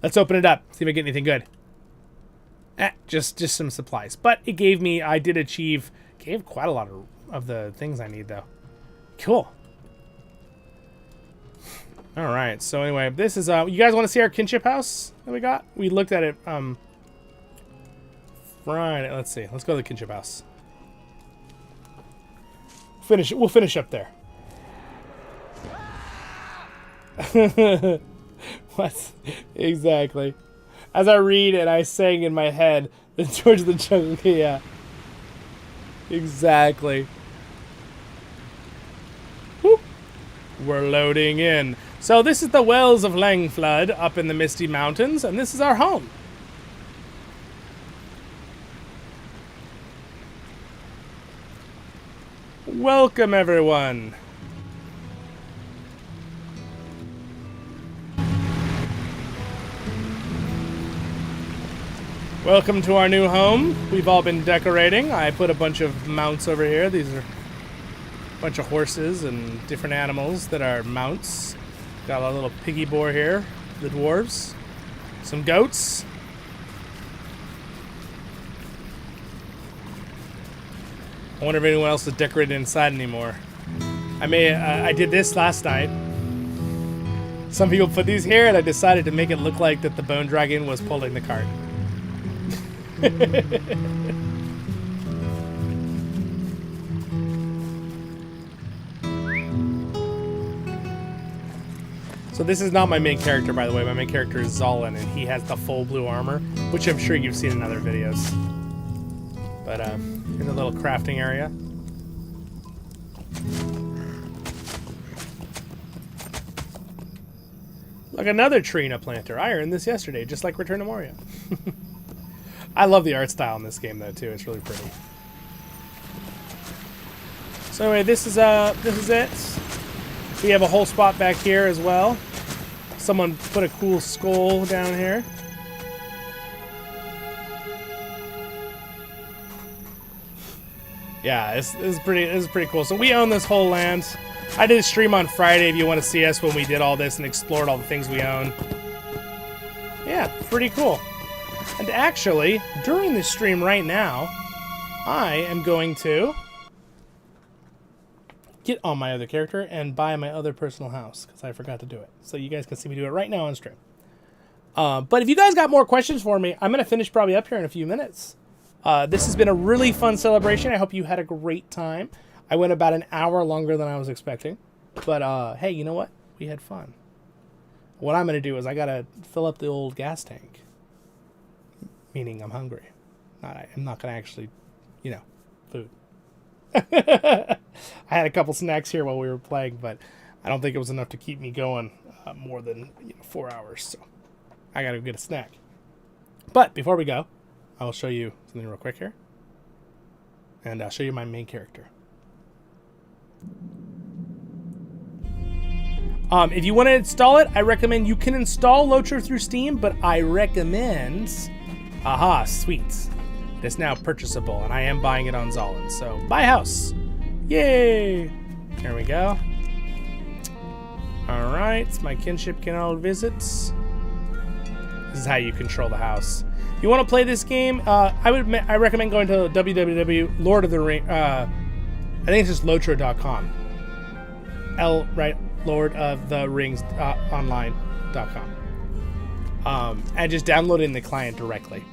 Let's open it up. See if I get anything good. Just some supplies. But it gave me, I did achieve, gave quite a lot of the things I need though. Cool. All right. So anyway, this is, you guys want to see our kinship house that we got? We looked at it, Friday. Let's see. Let's go to the kinship house. We'll finish up there. What? Exactly. As I read and I sang in my head, the George of the Jungle. Yeah. Exactly. Whoop. We're loading in. So this is the Wells of Langflood up in the Misty Mountains, and this is our home. Welcome, everyone. Welcome to our new home. We've all been decorating. I put a bunch of mounts over here. These are a bunch of horses and different animals that are mounts. Got a little piggy boar here, the dwarves. Some goats. I wonder if anyone else is decorated inside anymore. I did this last night. Some people put these here, and I decided to make it look like that the bone dragon was pulling the cart. So this is not my main character, by the way. My main character is Zollin, and he has the full blue armor, which I'm sure you've seen in other videos. But in the little crafting area. Like another Trina planter. I earned this yesterday, just like Return to Moria. I love the art style in this game, though, too. It's really pretty. So anyway, this is it. We have a whole spot back here as well. Someone put a cool skull down here. Yeah, this is pretty cool. So we own this whole land. I did a stream on Friday if you want to see us when we did all this and explored all the things we own. Yeah, pretty cool. And actually, during this stream right now, I am going to get on my other character and buy my other personal house, because I forgot to do it. So you guys can see me do it right now on stream. But if you guys got more questions for me, I'm going to finish probably up here in a few minutes. This has been a really fun celebration. I hope you had a great time. I went about an hour longer than I was expecting. But hey, you know what? We had fun. What I'm going to do is I got to fill up the old gas tank. Meaning I'm hungry. I'm not going to actually, you know, food. I had a couple snacks here while we were playing, but I don't think it was enough to keep me going more than 4 hours. So I got to get a snack. But before we go, I will show you something real quick here. And I'll show you my main character. If you want to install it, I recommend you can install LOTRO through Steam, but I recommend... Aha, sweet. It's now purchasable, and I am buying it on Zollin. So, buy house. Yay! There we go. Alright, my kinship can all visits. This is how you control the house. If you want to play this game, I recommend going to www.Lord of the Ring. I think it's just LOTRO.com. Right? Lord of the Rings online.com. And just downloading the client directly.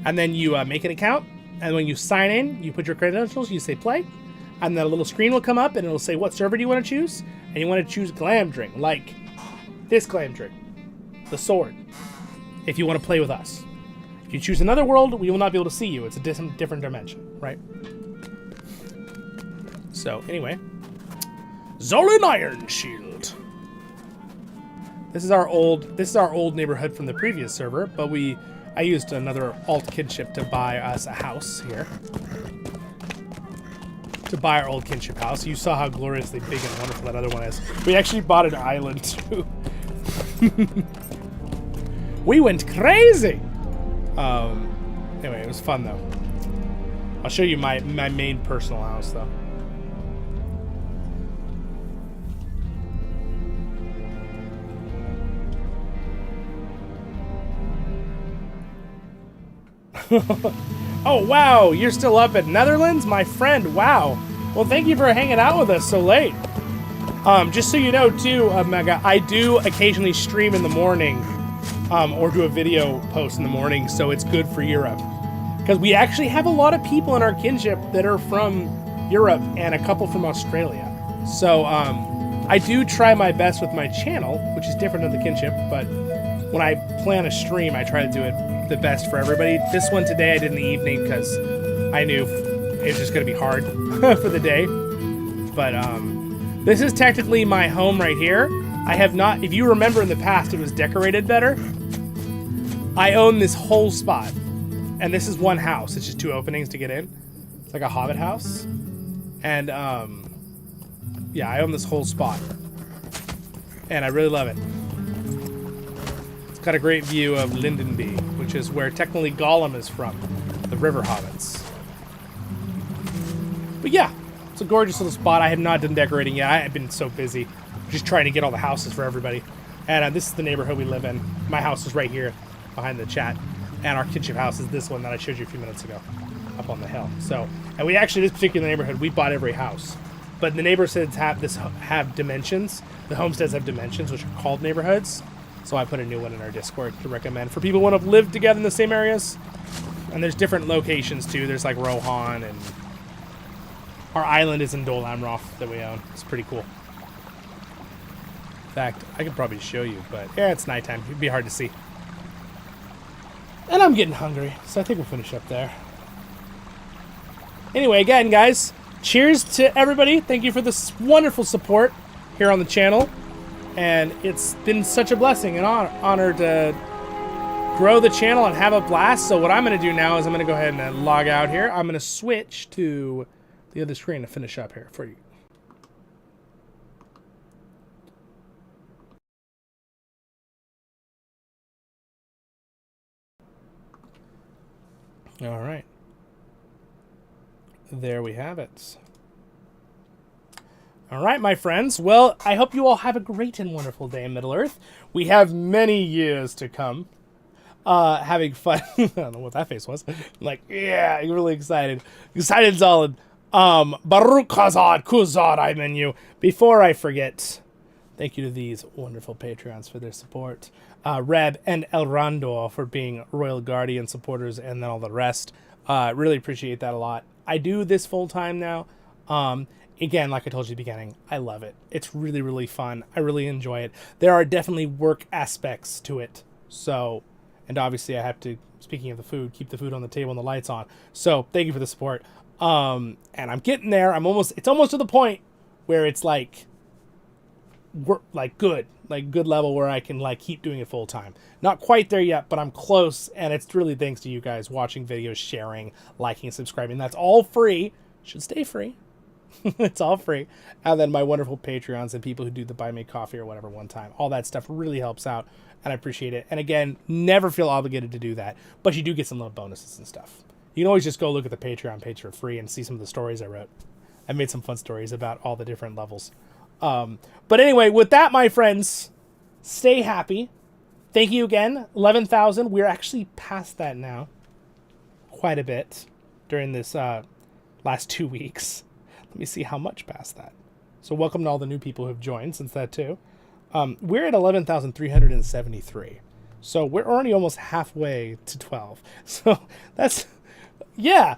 And then you make an account, and when you sign in, you put your credentials, you say play, and then a little screen will come up, and it'll say what server do you want to choose, and you want to choose Glamdring, like this Glamdring, the sword. if you want to play with us. If you choose another world, we will not be able to see you. It's a different dimension, right? So, anyway. Zollin Ironshield. This is our old neighborhood from the previous server, but I used another alt kinship to buy us a house here. To buy our old kinship house. You saw how gloriously big and wonderful that other one is. We actually bought an island too. We went crazy. Anyway, it was fun though. I'll show you my main personal house though. Oh, wow, you're still up at Netherlands? My friend, wow. Well, thank you for hanging out with us so late. Just so you know, too, Mega, I do occasionally stream in the morning, or do a video post in the morning, so it's good for Europe. Because we actually have a lot of people in our kinship that are from Europe, and a couple from Australia. So, I do try my best with my channel, which is different than the kinship, but when I plan a stream, I try to do it the best for everybody. This one today I did in the evening because I knew it was just going to be hard for the day. But this is technically my home right here. I have not, if you remember in the past, it was decorated better. I own this whole spot. And this is one house. It's just two openings to get in. It's like a hobbit house. And yeah, I own this whole spot. And I really love it. Got a great view of Lindenby, which is where technically Gollum is from, the river hobbits. But yeah, it's a gorgeous little spot. I have not done decorating yet. I have been so busy just trying to get all the houses for everybody. And this is the neighborhood we live in. My house is right here behind the chat. And our kinship house is this one that I showed you a few minutes ago up on the hill. So, and we actually, this particular neighborhood, we bought every house. But the neighborhoods have dimensions. The homesteads have dimensions, which are called neighborhoods. So I put a new one in our Discord to recommend for people who want to live together in the same areas. And there's different locations too. There's like Rohan, and our island is in Dol Amroth that we own. It's pretty cool. In fact, I could probably show you, but yeah, it's nighttime. It'd be hard to see. And I'm getting hungry, so I think we'll finish up there. Anyway, again, guys, cheers to everybody. Thank you for this wonderful support here on the channel. And it's been such a blessing and honor to grow the channel and have a blast. So what I'm going to do now is I'm going to go ahead and log out here. I'm going to switch to the other screen to finish up here for you. All right. There we have it. All right, my friends. Well, I hope you all have a great and wonderful day in Middle-earth. We have many years to come having fun. I don't know what that face was. I'm like, yeah, I'm really excited. Excited, Zollin. Baruch Hazad Kuzad, I menu. Before I forget, thank you to these wonderful Patreons for their support. Reb and Elraandor for being Royal Guardian supporters, and then all the rest. Really appreciate that a lot. I do this full-time now. Again, like I told you at the beginning, I love it. It's really, really fun. I really enjoy it. There are definitely work aspects to it. So, and obviously I have to, speaking of the food, keep the food on the table and the lights on. So, thank you for the support. And I'm getting there. It's almost to the point where it's like, good level where I can like keep doing it full time. Not quite there yet, but I'm close. And it's really thanks to you guys watching videos, sharing, liking, subscribing. That's all free. Should stay free. It's all free. And then my wonderful Patreons and people who do the buy me coffee or whatever one time. All that stuff really helps out, and I appreciate it. And again, never feel obligated to do that, but you do get some little bonuses and stuff. You can always just go look at the Patreon page for free and see some of the stories I wrote. I made some fun stories about all the different levels. But anyway, with that, my friends, stay happy. Thank you again. 11,000. We're actually past that now. Quite a bit during this last 2 weeks. Let me see how much past that. So welcome to all the new people who have joined since that too. We're at 11,373. So we're already almost halfway to 12. So that's, yeah.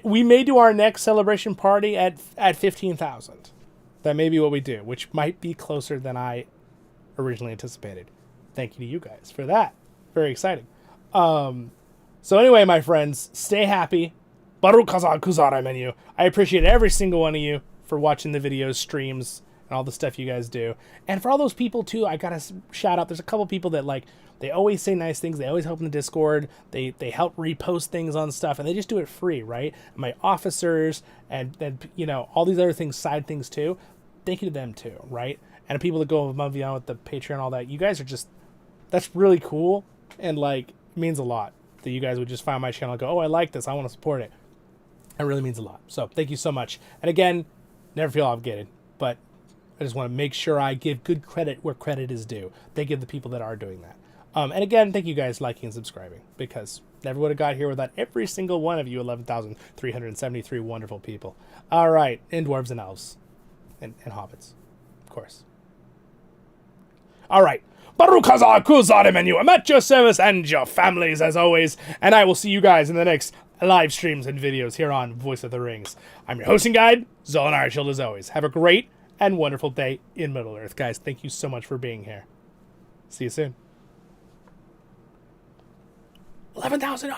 We may do our next celebration party at 15,000. That may be what we do, which might be closer than I originally anticipated. Thank you to you guys for that. Very exciting. So anyway, my friends, stay happy. Baruch Hazar Kuzara menu. I appreciate every single one of you for watching the videos, streams, and all the stuff you guys do. And for all those people, too, I gotta shout out. There's a couple people that, like, they always say nice things. They always help in the Discord. They help repost things on stuff, and they just do it free, right? My officers and you know, all these other things, side things, too. Thank you to them, too, right? And the people that go above and beyond with the Patreon and all that. You guys are just... That's really cool, and, like, it means a lot that you guys would just find my channel and go, oh, I like this. I want to support it. It really means a lot. So thank you so much. And again, never feel obligated, but I just want to make sure I give good credit where credit is due. Thank you to the people that are doing that. And again, thank you guys liking and subscribing, because never would have got here without every single one of you 11,373 wonderful people. All right, and dwarves and elves and hobbits, of course. All right. Baruch Hazar Kuzar menu. I'm at your service and your families as always, and I will see you guys in the next live streams and videos here on Voice of the Rings. I'm your hosting guide, Zollin Ironshield, as always. Have a great and wonderful day in Middle-earth, guys. Thank you so much for being here. See you soon. 11,000.